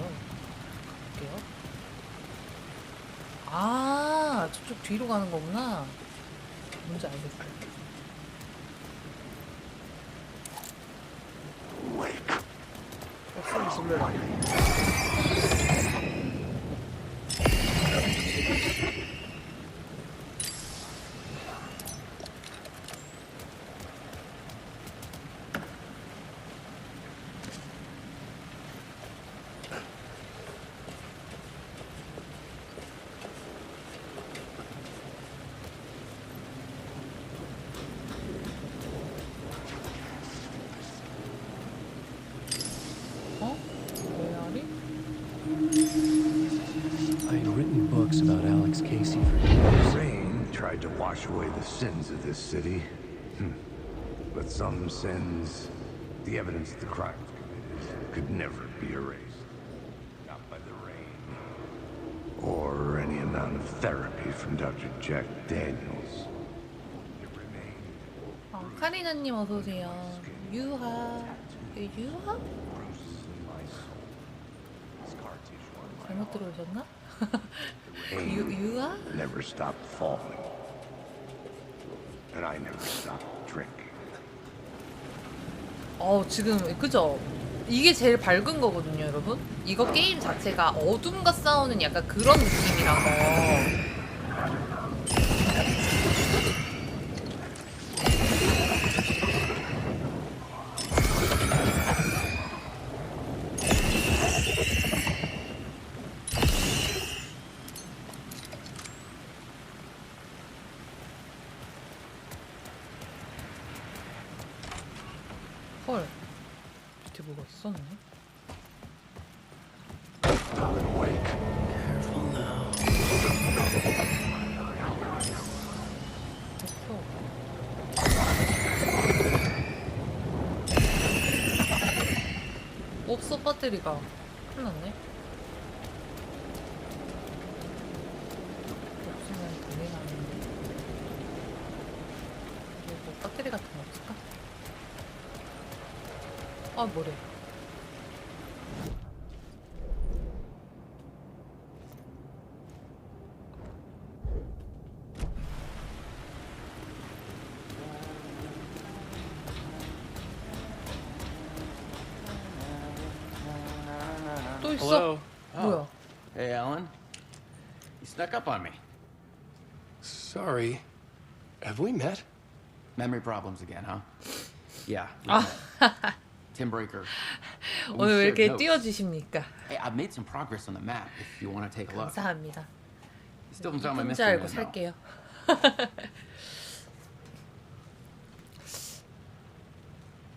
볼게요. 아, 저쪽 뒤로 가는 거구나. 뭔지 알겠어요. About Alex Casey for years. Rain tried to wash away the sins of this city. But some sins, the evidence the crimes committed, could never be erased. Not by the rain. Or any amount of therapy from Dr. Jack Daniels. 카리나님 어서오세요. 유하. 유하? 잘못 들어오셨나? 유하? Never stopped falling. And I never stopped drinking. 지금 그죠? 이게 제일 밝은 거거든요, 여러분. 이거 게임 자체가 어둠과 싸우는 약간 그런 느낌이라서. 헐, 밑에 뭐가 있었네? 없어, 배터리가. 큰일 났네. 없으면 분리 나는데. 뭐 배터리 같은 거 없을까? 아, 뭐래. 또 있어. Hello. 뭐야? Hey, Alan. You snuck up on me. Sorry. Have we met? Memory problems again, huh? Yeah. Tim Breaker. 오늘 왜 이렇게 띄워주십니까? Hey, I've made some progress on the map if you want to take a look. 감사합니다. You still haven't found my 이쁜지 mystery 알고 man, though. 살게요.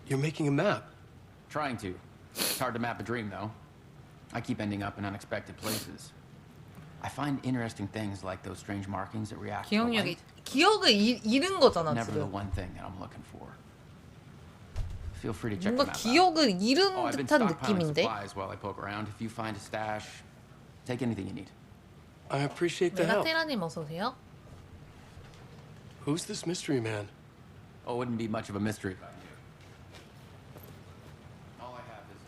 You're making a map. Trying to. It's hard to map a dream, though. I keep ending up in unexpected places. I find interesting things like those strange markings that react to the light. 기억을 잃은 거잖아, Never the 지금. one thing that I'm looking for. Feel free to check the 뭔가 map out. 기억을 잃은 I've been 듯한 stockpiling 느낌인데? supplies while I poke around. If you find a stash, take anything you need. I appreciate the help. 메가테라님 어서 오세요. Who's this mystery man? Oh, it wouldn't be much of a mystery if I knew. All I have is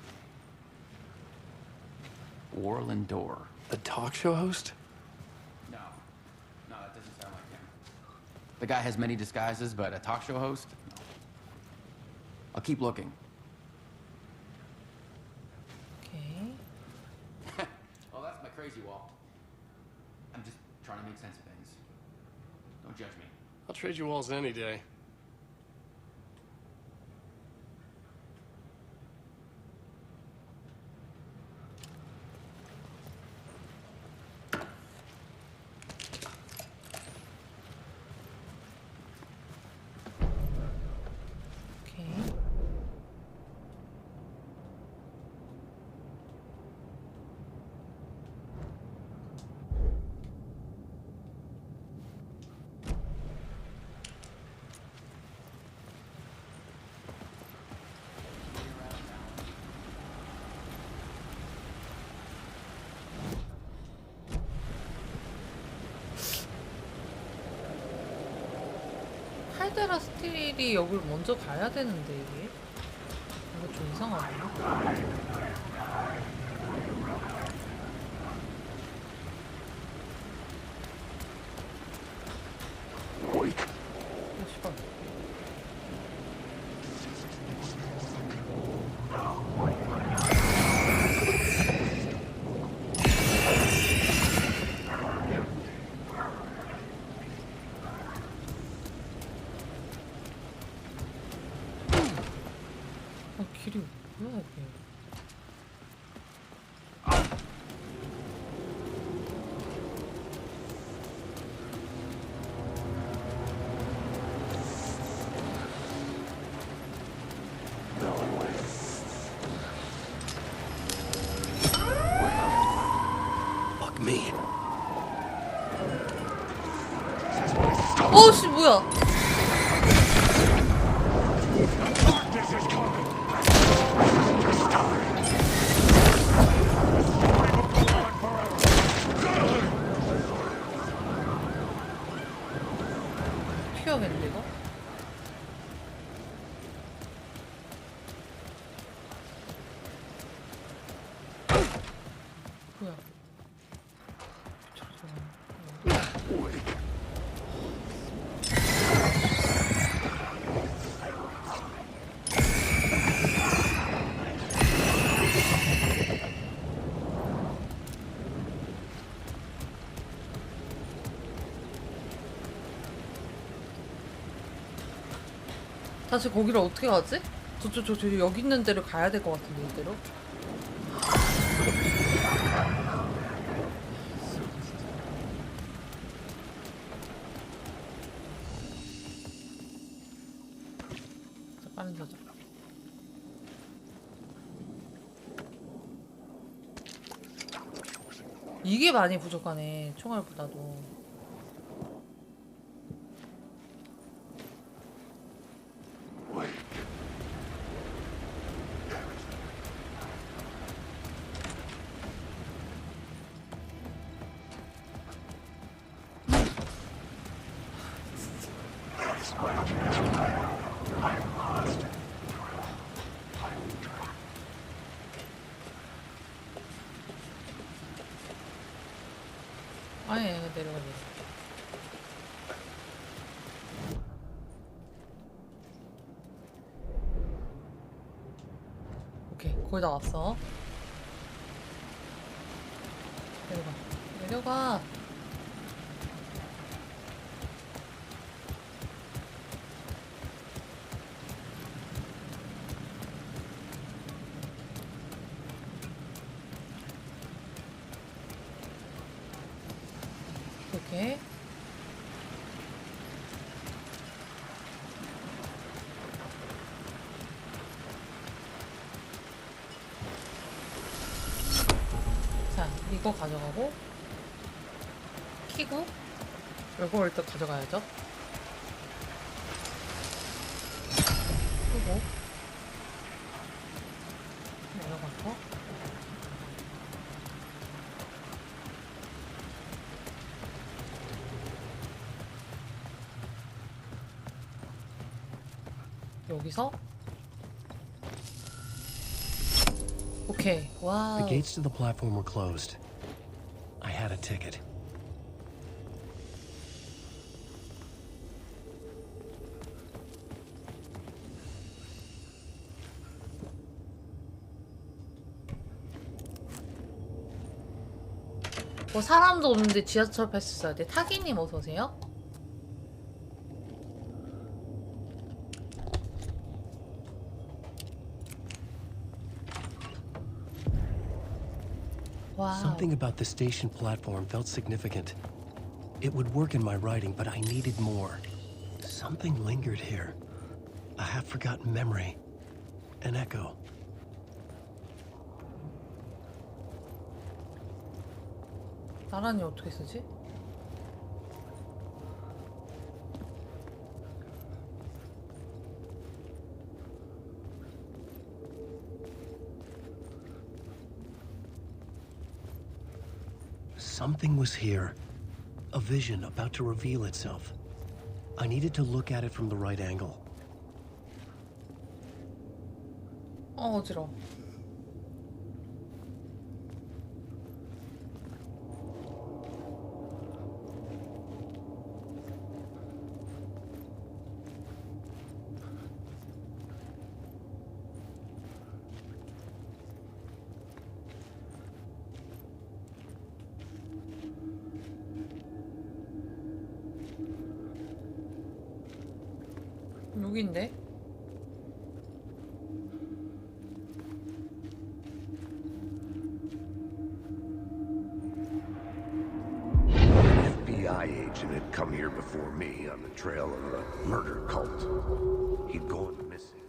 Warland Door. A talk show host? No, that doesn't sound like him. The guy has many disguises, but a talk show host? No. I'll keep looking. Okay. Oh, that's my crazy wall. I'm just trying to make sense of things. Don't judge me. I'll trade you walls any day. 칼데라 스틸이 여길 먼저 가야 되는데 이게 뭔가 좀 이상하네. 길이 뭐야 이게? Fuck me. 어씨 뭐야? 튀어야겠는데 이거? 뭐야? 다시 거기를 어떻게 가지? 저 여기 있는 데를 가야 될 것 같은데 이대로? 자, 빠른 저장. 이게 많이 부족하네, 총알보다도. 아니, 내려가. 오케이, 거의 다 왔어. 내려가. 내려가. 오케이. 자, 이거 가져가고 키고 이거 일단 가져가야죠. 끄고 내려가서 여기서 오케이. 와우. The gates to the platform were closed. I had a ticket. 뭐 사람도 없는데 지하철 패스 써야 돼. 타기님 어서 오세요. Wow. Something about the station platform felt significant. It would work in my writing, but I needed more. Something lingered here. A half-forgotten memory. An echo. 나란히 어떻게 쓰지? Something was here. A vision about to reveal itself. I needed to look at it from the right angle. 어지러워. 여긴데? FBI agent had come here before me on the trail of a murder cult. He'd gone missing,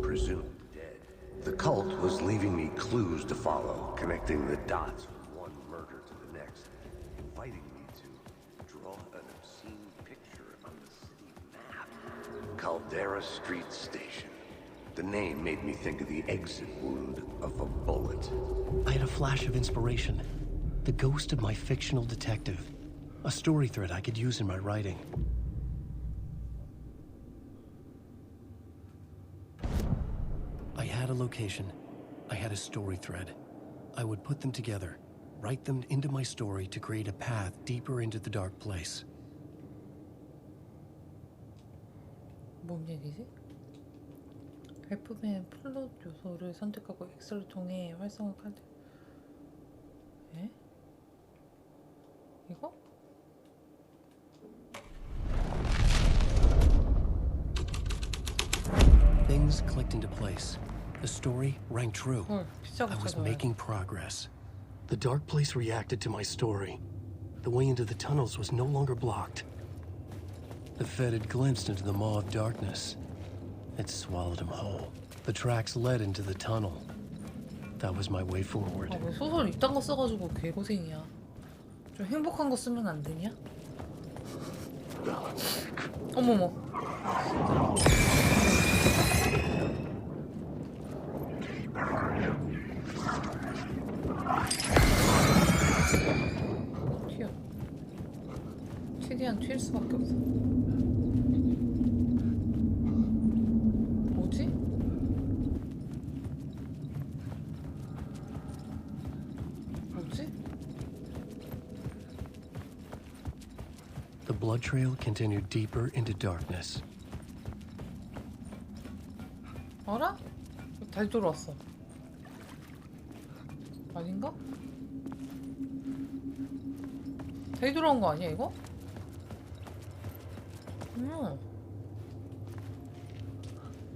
presumed dead. The cult was leaving me clues to follow, connecting the dots from one murder to the next, inviting me to draw an obscene picture on the city map. Caldera Street Station. The name made me think of the exit wound of a bullet. I had a flash of inspiration. The ghost of my fictional detective. A story thread I could use in my writing. I had a location. I had a story thread. I would put them together, write them into my story to create a path deeper into the dark place. 뭔 얘기지? 발품의 플롯 요소를 선택하고 엑셀을 통해 활성화 카드. 에? 이거? Things clicked into place. The story rang true. 헐, I was making progress. The dark place reacted to my story. The way into the tunnels was no longer blocked. The Fed had glimpsed into the maw of darkness. It swallowed him whole. The tracks led into the tunnel. That was my way forward. 아, 왜 소설 이딴 거 써가지고 개고생이야. 좀 행복한 거 쓰면 안 되냐? 어머머. 튀어. 최대한 튈 수밖에 없어. 뭐지? 뭐지? The blood trail continued deeper into darkness. 알아? 다시 돌아왔어. 아닌가? 다시 돌아온 거 아니야 이거?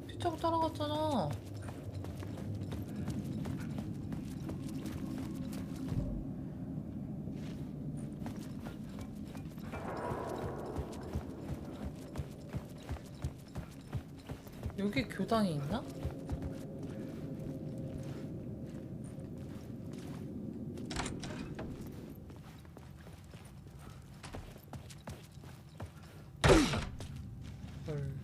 피차고 따라갔잖아. 여기 교단이 있나? 헐.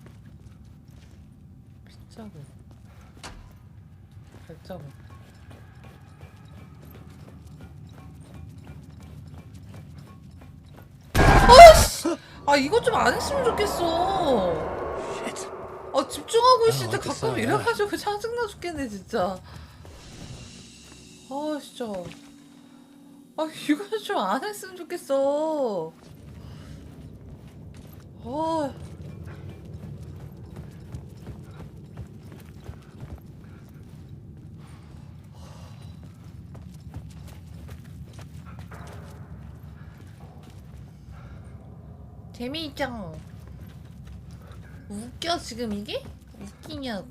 빗자국. 발자국. 아씨! 아 이거 좀 안 했으면 좋겠어. 아 집중하고 있을 때 가끔 이래가지고 짜증나 죽겠네 진짜. 아 진짜. 아 이거 좀 안 했으면 좋겠어. 아. 재미있죠? 웃겨 지금 이게? 웃기냐고.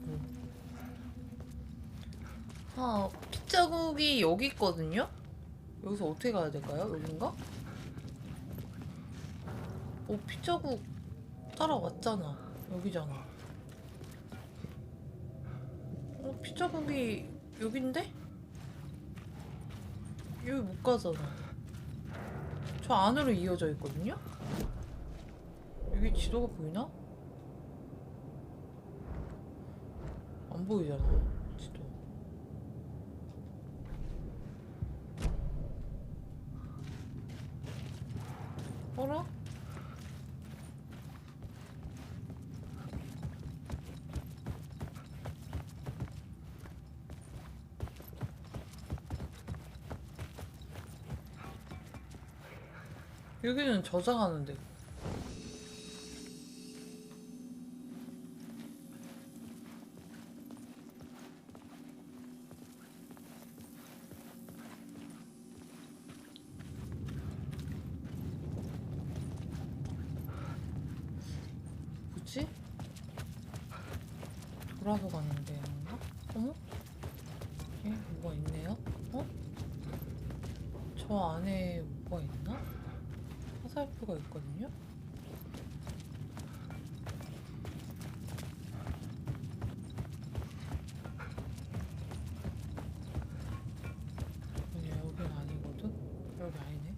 아 빗자국이 여기 있거든요? 여기서 어떻게 가야 될까요? 여긴가? 빗자국 따라왔잖아. 여기잖아. 빗자국이 여긴데? 여기 못 가잖아. 저 안으로 이어져 있거든요? 여기 지도가 보이나? 안 보이잖아, 지도. 어라? 여기는 저장하는데. 뭐지? 돌아서 가는데 아닌가? 어머? 예? 뭐가 있네요? 어? 저 안에 뭐가 있나? 화살표가 있거든요? 아니, 여긴 아니거든? 여기 아니네.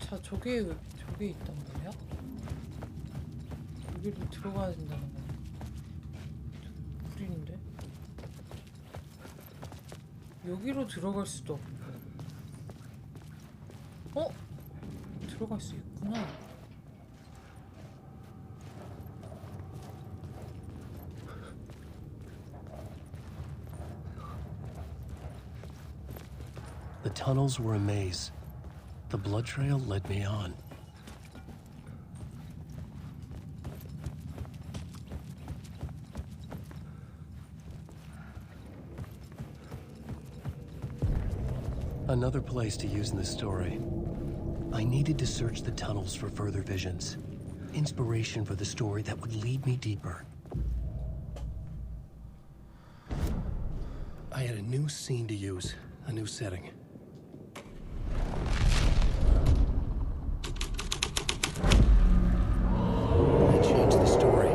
자, 저게 있단 말이야? 여기로 들어가야 된다는 거야. 불인데? 여기로 들어갈 수도 없고. 어? 들어갈 수 있구나. The tunnels were a maze. The blood trail led me on. Another place to use in the story. I needed to search the tunnels for further visions. Inspiration for the story that would lead me deeper. I had a new scene to use, a new setting. I changed the story,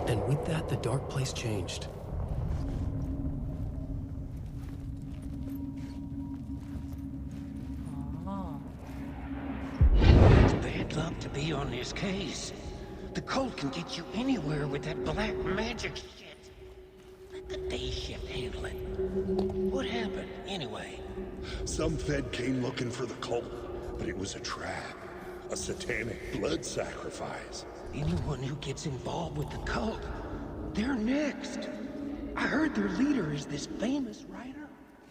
and with that, the dark place changed. Luck to be on this case. The cult can get you anywhere with that black magic shit. Let the day shift handle it. What happened, anyway? Some Fed came looking for the cult, but it was a trap. A satanic blood sacrifice. Anyone who gets involved with the cult, they're next. I heard their leader is this famous writer,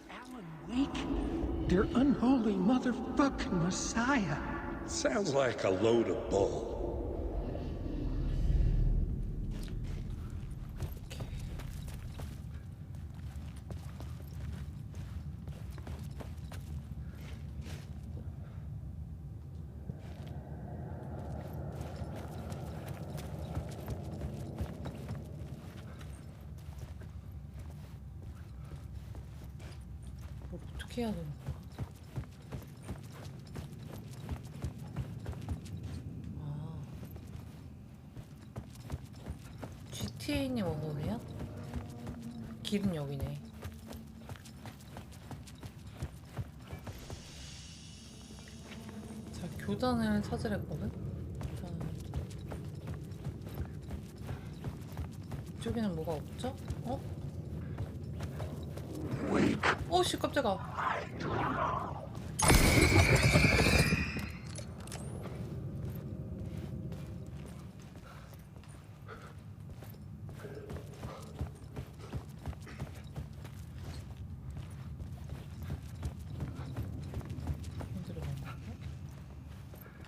Alan Wake. Their unholy motherfucking messiah. Sounds like a load of bull. 뭘 어떻게 해야 되는 거야? GTA님 어서오세요? 길은 여기네. 자, 교전을 찾으랬거든? 이쪽에는 뭐가 없죠? 어? 오씨, 깜짝아.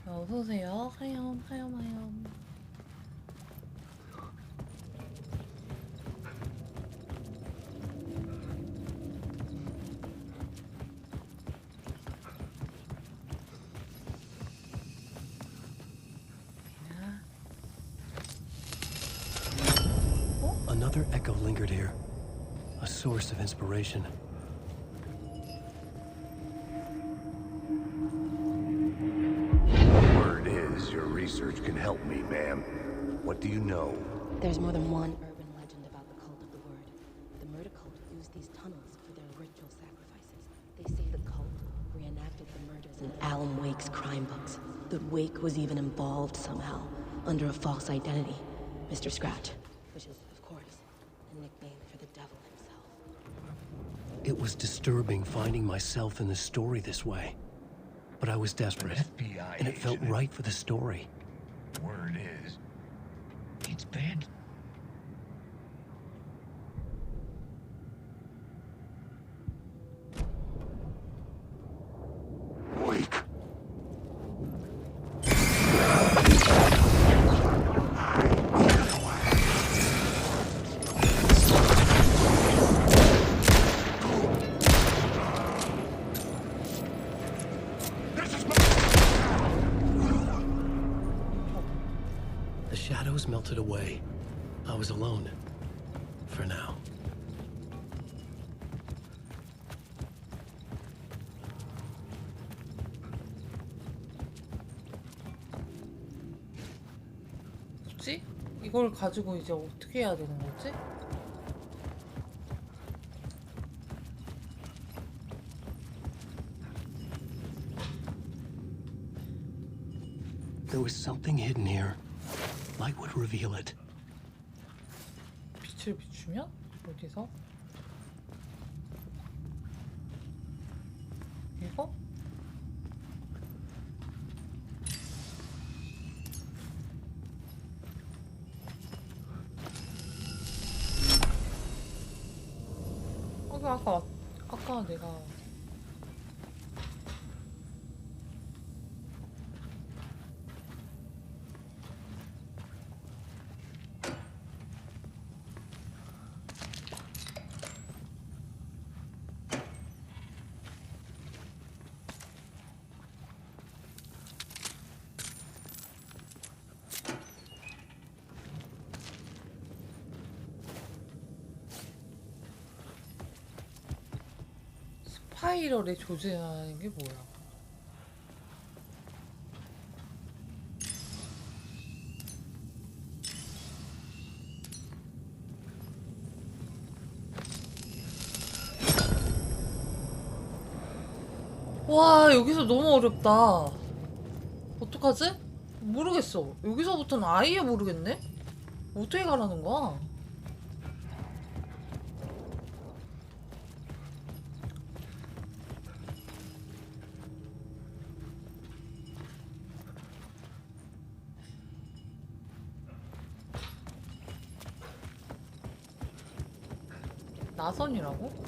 어서오세요. 하염. Another echo lingered here, a source of inspiration. Word is, your research can help me, ma'am. What do you know? There's more than one urban legend about the Cult of the Word. The murder cult used these tunnels for their ritual sacrifices. They say the cult reenacted the murders in Alan Wake's crime books. That Wake was even involved somehow, under a false identity. Mr. Scratch, which is, of course, a nickname for the devil himself. It was disturbing finding myself in the story this way. But I was desperate, and it felt right for the story. Word is, it's bad. Wake. The shadows melted away. I was alone. For now. 뭐지? 이걸 가지고 이제 어떻게 해야 되는 거지? There was something hidden here. Light would reveal it. 빛을 비추면? 어디서? 이거? 아까 내가 스파이럴에 조제하는 게 뭐야? 와, 여기서 너무 어렵다. 어떡하지? 모르겠어. 여기서부터는 아예 모르겠네? 어떻게 가라는 거야? 나선이라고?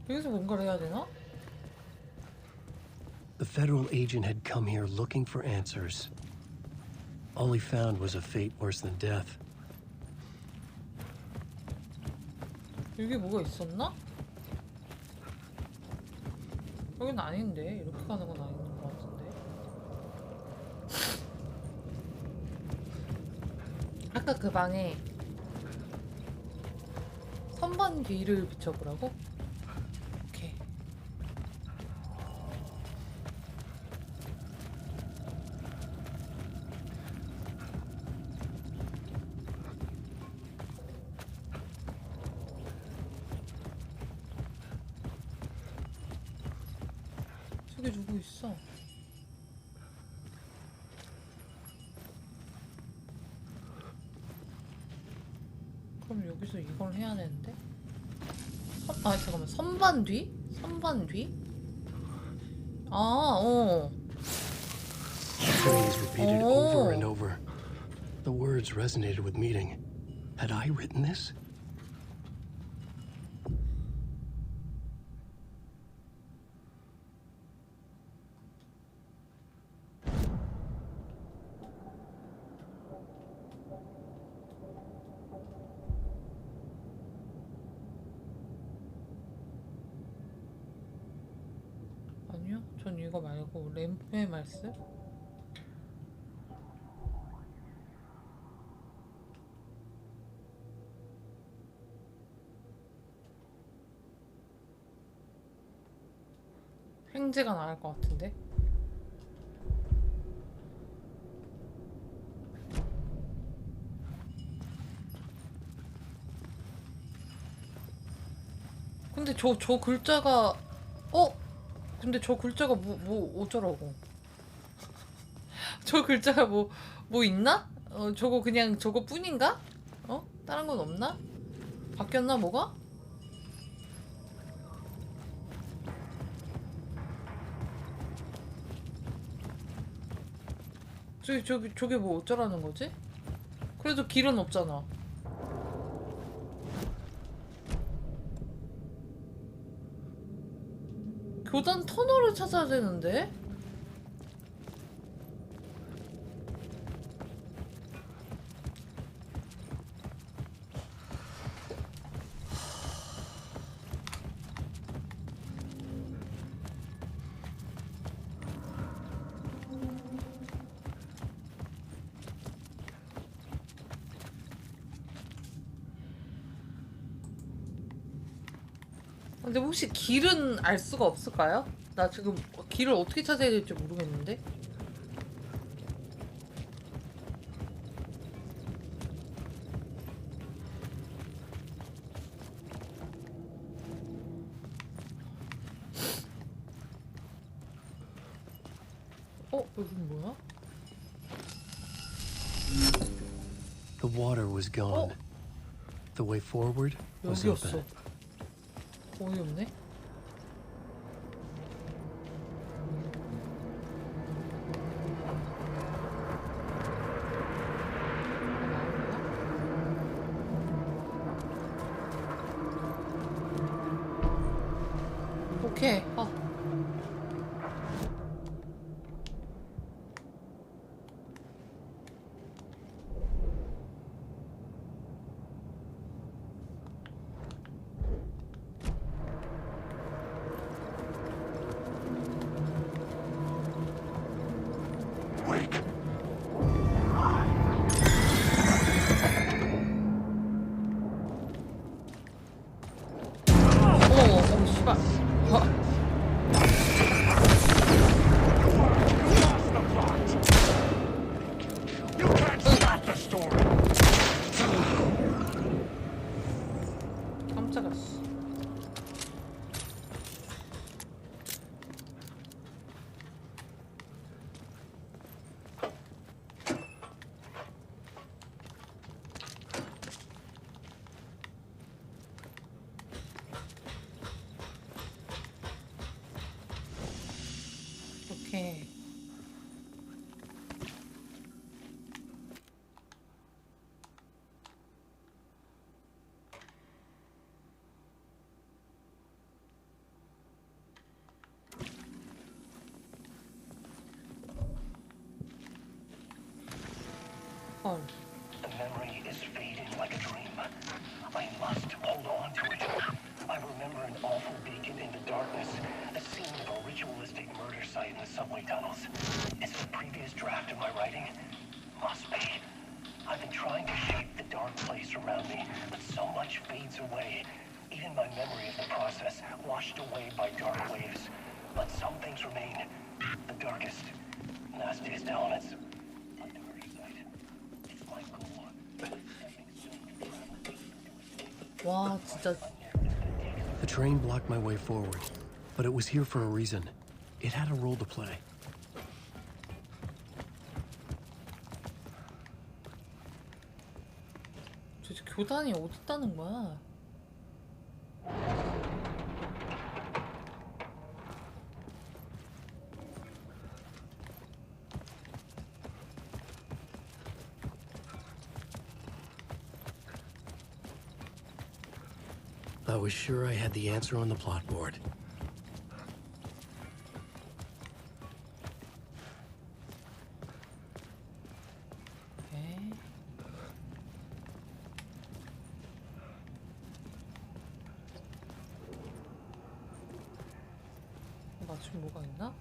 여기서 뭔가를 해야 되나? The federal agent had come here looking for answers. All he found was a fate worse than death. 여기 뭐가 있었나? 여긴 아닌데. 이렇게 가는 건 아닌 것 같은데. 아까 그 방에 선반 뒤를 비춰보라고? 오케이. 저기 누구 있어? 그럼 여기서 이걸 해야 되는데? 아, 잠깐만. 선반 뒤? 선반 뒤? 아, 어. Phrase repeated over and over. The words resonated with meaning. Had I written this? 아니요, 전 이거 말고 램프의 말씀? 횡재가 나을 것 같은데? 근데 저 글자가 근데 저 글자가 뭐 어쩌라고? 저 글자가 뭐 있나? 저거 그냥 저거 뿐인가? 다른 건 없나? 바뀌었나 뭐가? 저게 뭐 어쩌라는 거지? 그래도 길은 없잖아. 교단 터널을 찾아야 되는데? 근데 혹시 길은 알 수가 없을까요? 나 지금 길을 어떻게 찾아야 될지 모르겠는데? 여긴 뭐야? The water was gone. The way forward was 여기였어. open. 어이없네. 오케이. 오케이. The memory is fading like a dream. I must hold on to it. I remember an awful beacon in the darkness, the scene of a ritualistic murder site in the subway tunnels. Is it a previous draft of my writing? Must be. I've been trying to shape the dark place around me, but so much fades away. Even my memory of the process, washed away by dark waves. But some things remain. The darkest, nastiest elements. 와, 진짜. The train blocked my way forward, but it was here for a reason. It had a role to play. 도대체 교단이 어디 있다는 거야? I was sure I had the answer on the plot board. 맞춤 뭐가 있나?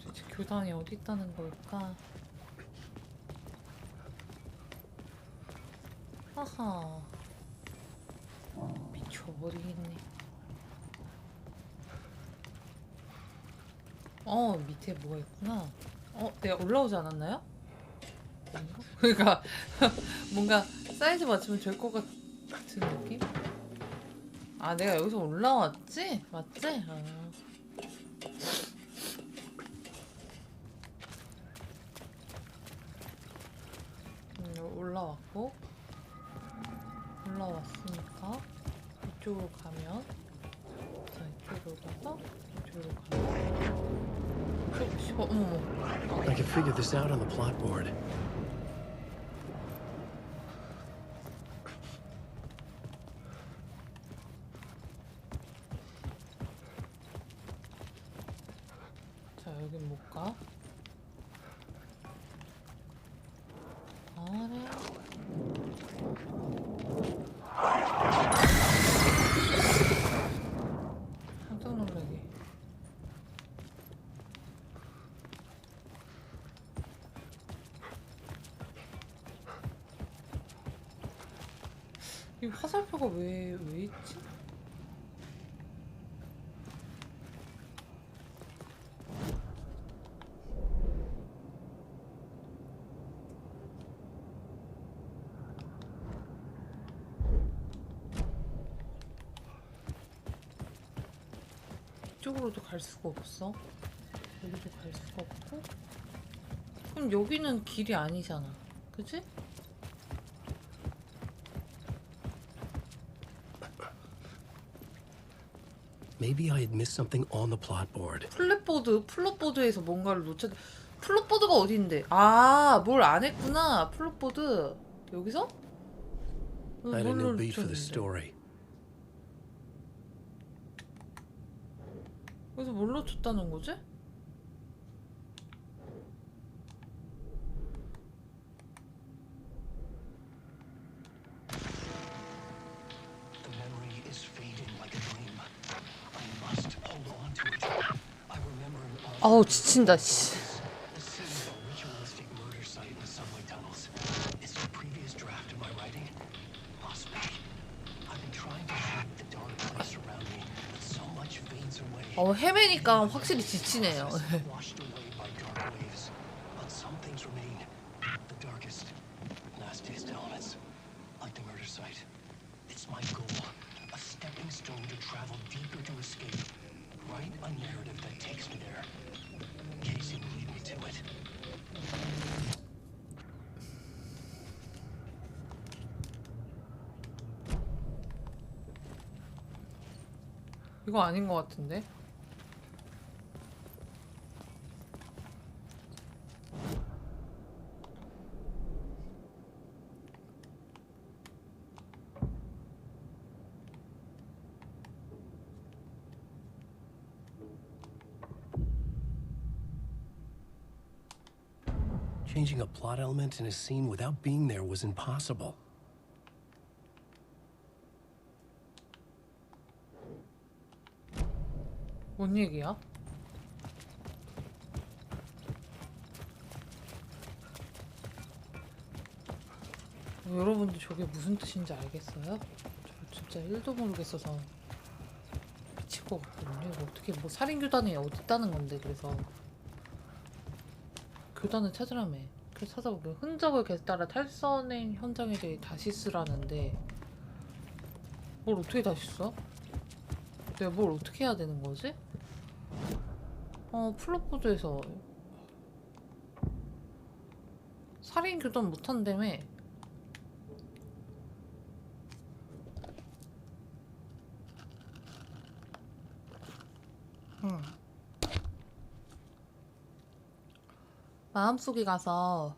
도대체 교단이 어디 있다는 걸까? 하하, 미쳐버리겠네. 밑에 뭐가 있구나. 내가 올라오지 않았나요? 그러니까 뭔가 사이즈 맞추면 될 것 같은 느낌? 아, 내가 여기서 올라왔지? 맞지? 아. 올라왔고, 올라왔으니까 이쪽으로 가면, 자, 이쪽으로 가서 이쪽으로 가면, 이쪽 씹어. 어머. I can figure this out on the plot board. 자, 여긴 못 가. 아래. 깜짝 놀라게. 이 화살표가 왜 있지? 이쪽으로도 갈 수가 없어. 여기도 갈 수가 없고. 그럼 여기는 길이 아니잖아. 그치? Maybe I had missed something on the plot board. 플롯보드에서 뭔가를 놓쳤. 플롯보드가 어딘데? 아, 뭘 안 했구나. 플롯보드. 여기서? I had a new beat for the story. 여기서 뭘 놓쳤다는 거지? 아우 지친다 씨. 헤매니까 확실히 지치네요. 이거 아닌 것 같은데? Changing a plot element in a scene without being there was impossible. 뭔 얘기야? 여러분들 저게 무슨 뜻인지 알겠어요? 저 진짜 1도 모르겠어서 미칠 것 같거든요. 이거 어떻게 뭐 살인교단이 어디 있다는 건데. 그래서 교단을 찾으라며. 그래서 찾아보면 흔적을 계속 따라 탈선행 현장에 대해 다시 쓰라는데 뭘 어떻게 다시 써? 내가 뭘 어떻게 해야 되는 거지? 플롯보드에서 살인 교단 못한다며. 마음속에 가서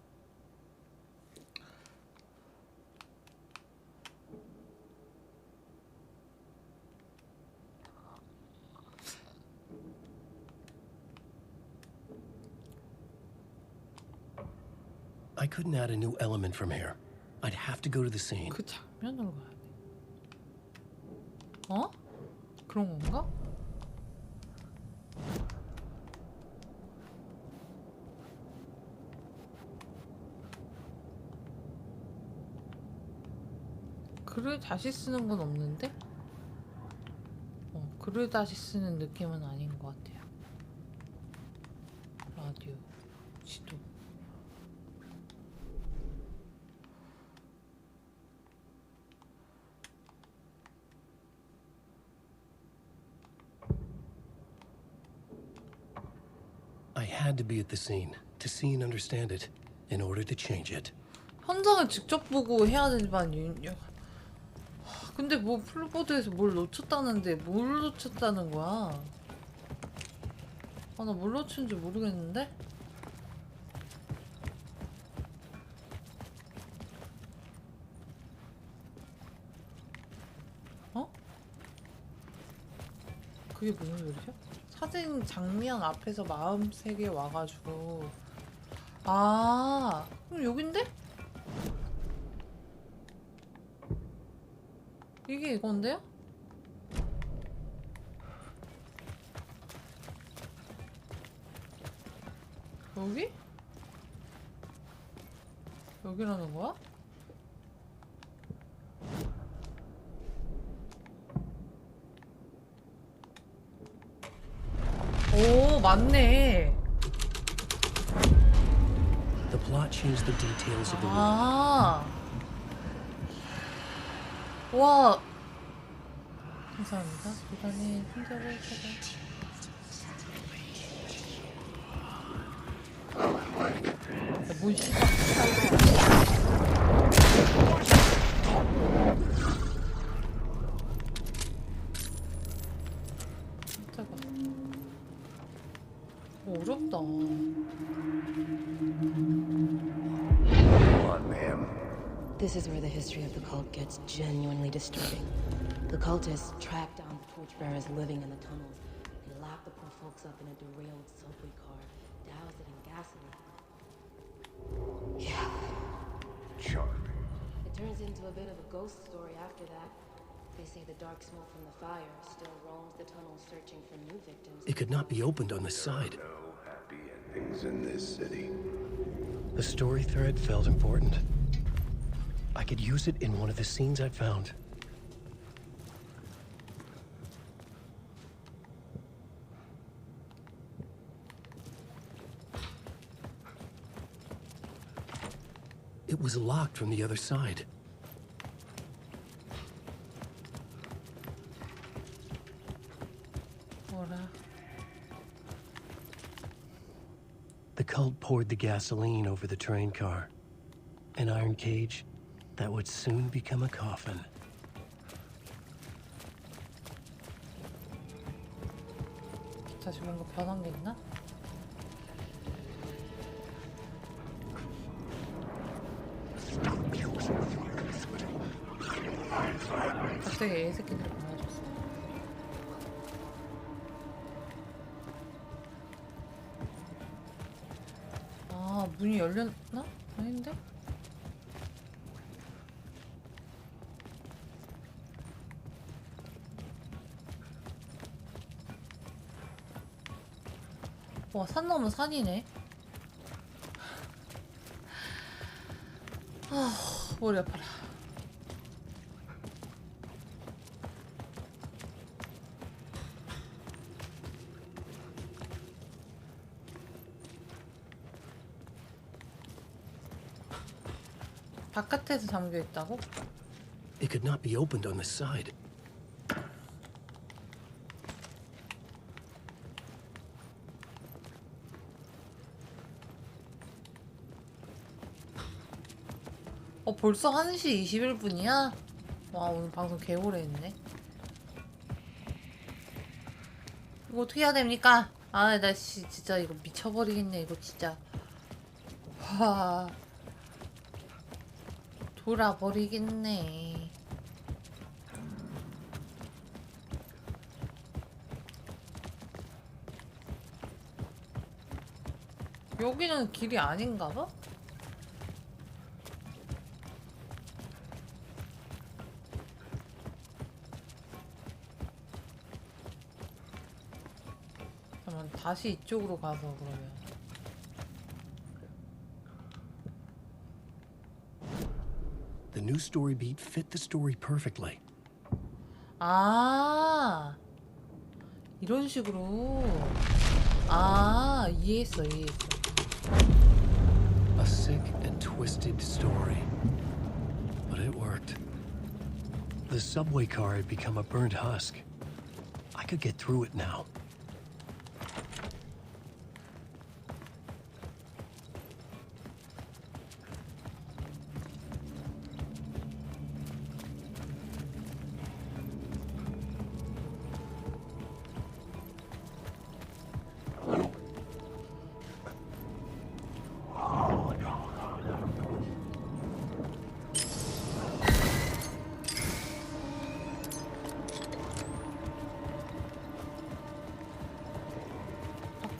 I couldn't add a new element from here. I'd have to go to the scene. 그 장면으로 가야 돼. 어? 그런 건가? 글을 다시 쓰는 건 없는데? 글을 다시 쓰는 느낌은 아닌 것 같아요. 라디오, 지도. had to be at the scene to see and understand it in order to change it. 현장을 직접 보고 해야 되지만 근데 뭐 플로보드에서 뭘 놓쳤다는데 뭘 놓쳤다는 거야? 아, 나 뭘 놓쳤는지 모르겠는데? 어? 그게 무슨 소리죠? 사진 장면 앞에서 마음 세계 와가지고 아 그럼 여긴데? 이게 이건데요? 여기? 여기라는 거야? 오, 맞네. The plot changed the details of the room. 아. 와. 감사합니다. 도단이 혼자를 찾아. 뭔 씨발. 어렵다. Come on, ma'am. This is where the history of the cult gets genuinely disturbing. The cultists tracked down the torchbearers living in the tunnels. They locked the poor folks up in a derailed subway car, doused it in gasoline. Yeah. Charming. It turns into a bit of a ghost story after that. They say the dark smoke from the fire still roams the tunnels searching for new victims. It could not be opened on the side. No happy endings in this city. The story thread felt important. I could use it in one of the scenes I'd found. It was locked from the other side. The cult poured the gasoline over the train car. An iron cage that would soon become a coffin. 다시 뭔가 변한 게 있나? 갑자기 애새끼들이 많아졌어. 아, 문이 열렸나? 아닌데? 와, 산 넘은 산이네. 아, 머리 아파라. 바깥에서 잠겨 있다고? It could not be opened on the side. 벌써 1시 21분이야? 와, 오늘 방송 개오래 했네. 이거 어떻게 해야 됩니까? 아, 나 진짜 이거 미쳐버리겠네, 이거 진짜. 와. 돌아버리겠네. 여기는 길이 아닌가 봐? 잠깐만, 다시 이쪽으로 가서 그러면. The new story beat fit the story perfectly. 아, 이런 식으로. 아, 이해했어. A sick and twisted story. But it worked. The subway car had become a burnt husk. I could get through it now.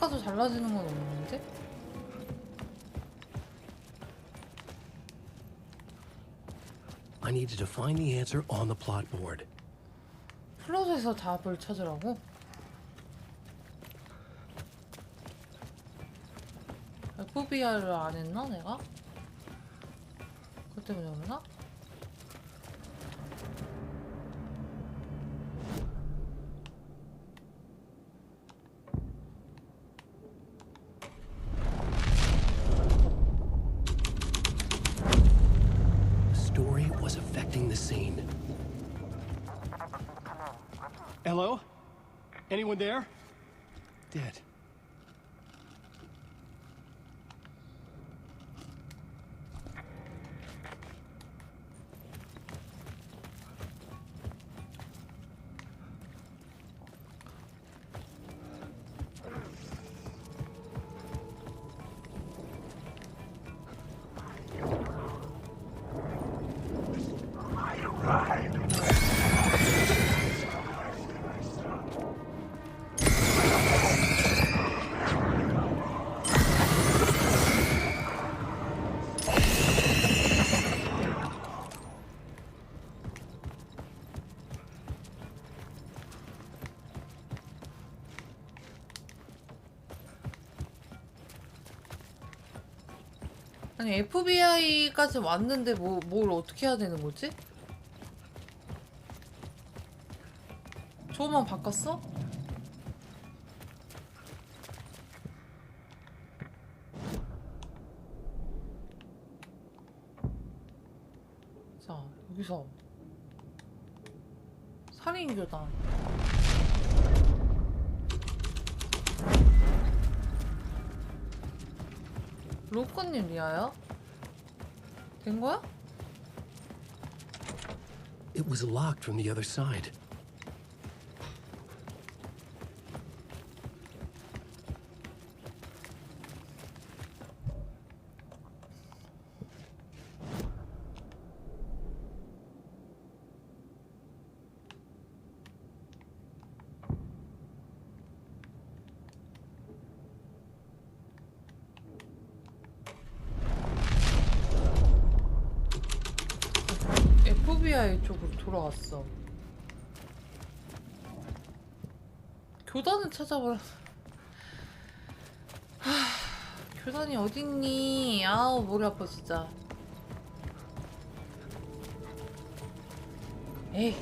깎아서 잘라지는 건 없는데? I needed to find the answer on the plot board. 플롯에서 답을 찾으라고? FBI를 안 했나 내가? 그것 때문에 그러나? Story was affecting the scene. Hello? Anyone there? Dead. 아니 FBI까지 왔는데 뭘 어떻게 해야 되는 거지? 저거만 바꿨어? 자 여기서 살인교단 로건님 리아야? 된 거야? It was locked from the other side. FBI 쪽으로 돌아왔어. 교단을 찾아보라. 교단이 어딨니? 아우 머리 아파 진짜. 에이